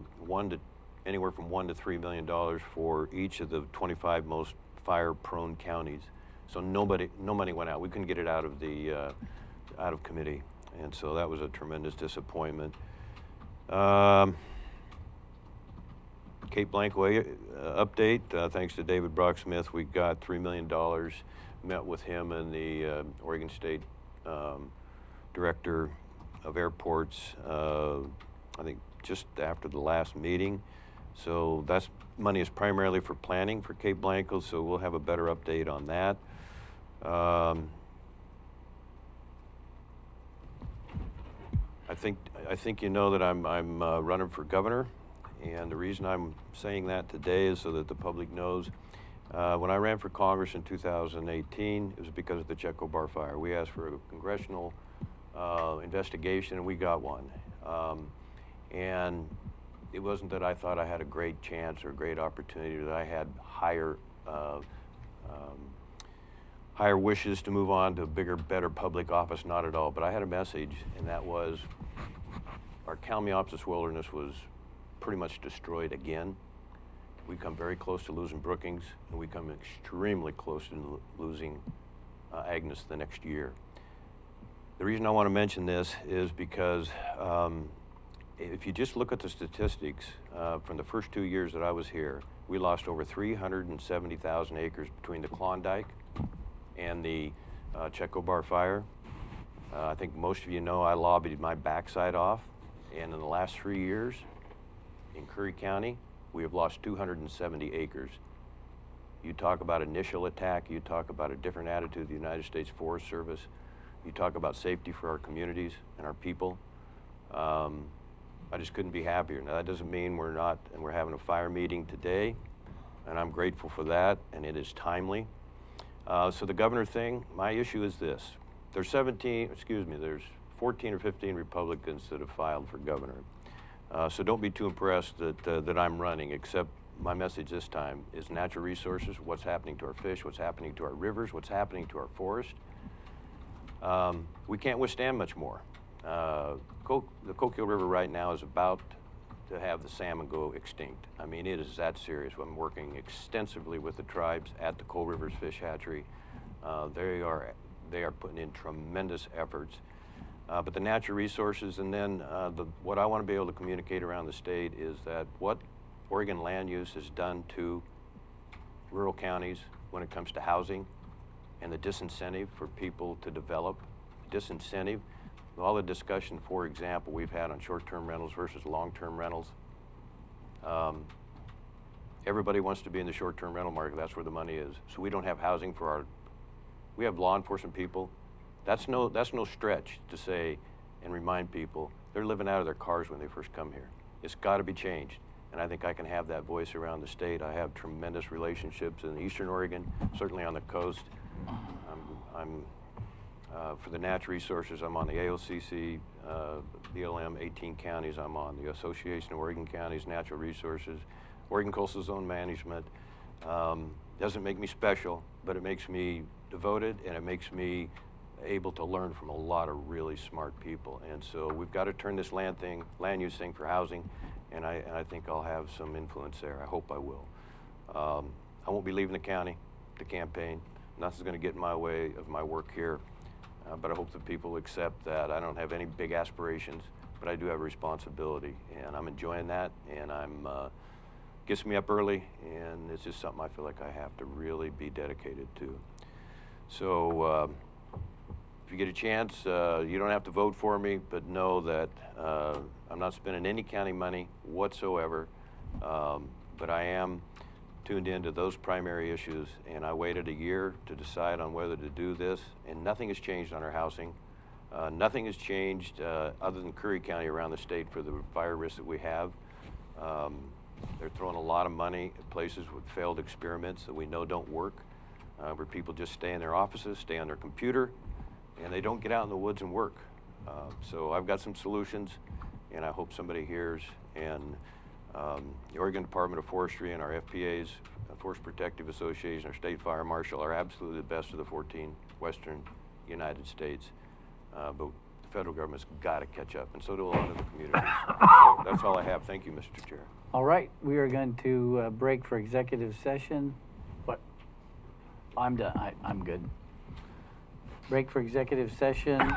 anywhere from $1 to $3 million for each of the 25 most fire-prone counties. So no money went out. We couldn't get it out of committee, and so that was a tremendous disappointment. Cape Blanco update. Thanks to David Brock-Smith, we got $3 million. Met with him and the Oregon State Director of Airports, I think just after the last meeting. So that's money is primarily for planning for Cape Blanco, so we'll have a better update on that. I think you know that I'm running for governor, and the reason I'm saying that today is so that the public knows. When I ran for Congress in 2018, it was because of the Checo Bar fire. We asked for a congressional investigation, and we got one. And it wasn't that I thought I had a great chance or a great opportunity, that I had higher higher wishes to move on to a bigger, better public office, not at all. But I had a message, and that was our Kalmiopsis wilderness was pretty much destroyed again. We come very close to losing Brookings, and we come extremely close to losing Agnes the next year. The reason I want to mention this is because if you just look at the statistics from the first 2 years that I was here, we lost over 370,000 acres between the Klondike and the Checobar fire. I think most of you know I lobbied my backside off, and in the last 3 years in Curry County, we have lost 270 acres. You talk about initial attack, you talk about a different attitude of the United States Forest Service, you talk about safety for our communities and our people. I just couldn't be happier. Now that doesn't mean we're not, and we're having a fire meeting today, and I'm grateful for that, and it is timely. So the governor thing, my issue is this. There's 14 or 15 Republicans that have filed for governor. So don't be too impressed that I'm running, except my message this time is natural resources, what's happening to our fish, what's happening to our rivers, what's happening to our forest. We can't withstand much more. The Coquille River right now is about to have the salmon go extinct. I mean, it is that serious. I'm working extensively with the tribes at the Coal Rivers Fish Hatchery. They are putting in tremendous efforts. But the natural resources, and then what I want to be able to communicate around the state is that what Oregon land use has done to rural counties when it comes to housing and the disincentive for people to develop, disincentive, all the discussion, for example, we've had on short-term rentals versus long-term rentals. Everybody wants to be in the short-term rental market. That's where the money is. So we don't have housing for we have law enforcement people. That's no stretch to say and remind people they're living out of their cars when they first come here. It's got to be changed. And I think I can have that voice around the state. I have tremendous relationships in Eastern Oregon, certainly on the coast. For the natural resources, I'm on the AOCC, BLM, 18 counties. I'm on the Association of Oregon Counties, Natural Resources, Oregon Coastal Zone Management. Doesn't make me special, but it makes me devoted, and it makes me able to learn from a lot of really smart people. And so we've got to turn this land use thing for housing, and I think I'll have some influence there. I hope I will. I won't be leaving the county to campaign. Nothing's going to get in my way of my work here. But I hope that people accept that I don't have any big aspirations, but I do have a responsibility, and I'm enjoying that, and gets me up early, and it's just something I feel like I have to really be dedicated to. So if you get a chance, you don't have to vote for me, but know that I'm not spending any county money whatsoever, but I am tuned into those primary issues, and I waited a year to decide on whether to do this, and nothing has changed on our housing. Nothing has changed other than Curry County around the state for the fire risk that we have. They're throwing a lot of money at places with failed experiments that we know don't work, where people just stay in their offices, stay on their computer, and they don't get out in the woods and work. So I've got some solutions, and I hope somebody hears. And the Oregon Department of Forestry and our FPAs, Forest Protective Association, our State Fire Marshal are absolutely the best of the 14 Western United States. But the federal government's got to catch up, and so do a lot of the communities. So that's all I have. Thank you, Mr. Chair. All right, we are going to break for executive session. What? I'm done. I'm good. Break for executive session. And,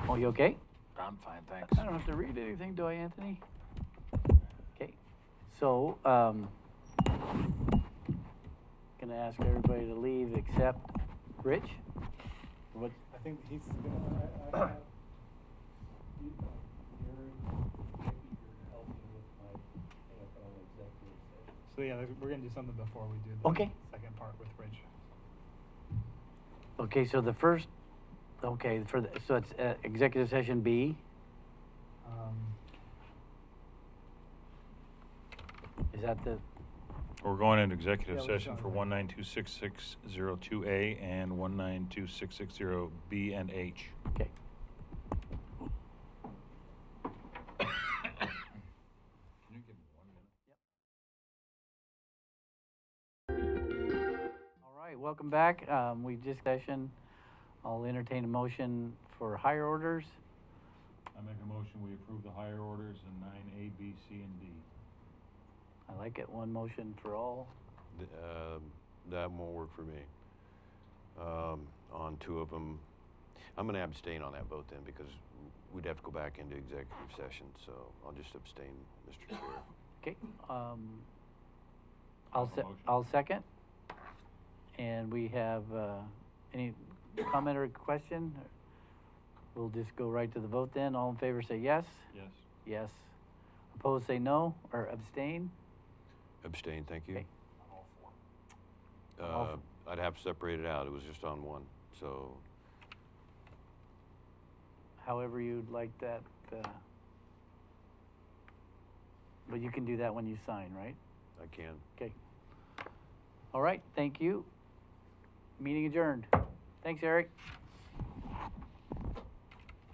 oh, you okay? I'm fine, thanks. I don't have to read anything, do I, Anthony? Okay. So, gonna ask everybody to leave except Rich. What? I think he's gonna. So yeah, we're gonna do something before we do the second part with Rich. Okay, so the first, so it's executive session B. Is that the? We're going into executive Yeah, we're session for going 1926602A and 1926660B and H. Okay. Can you give me 1 minute? Welcome back. We just session. I'll entertain a motion for hire orders. I make a motion, we approve the hire orders in 9A, B, C, and D. I like it. One motion for all. That won't work for me. On two of them, I'm going to abstain on that vote then because we'd have to go back into executive session. So I'll just abstain, Mr. Chair. Okay. Motion. I'll second. And we have any comment or question? We'll just go right to the vote then. All in favor say yes. Yes. Yes. Opposed say no or abstain. Abstain, thank you. Okay. All I'd have to separate it out. It was just on one. So However you'd like that. But you can do that when you sign, right? I can. Okay. All right. Thank you. Meeting adjourned. Thanks, Eric.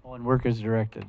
Oh, and work as directed.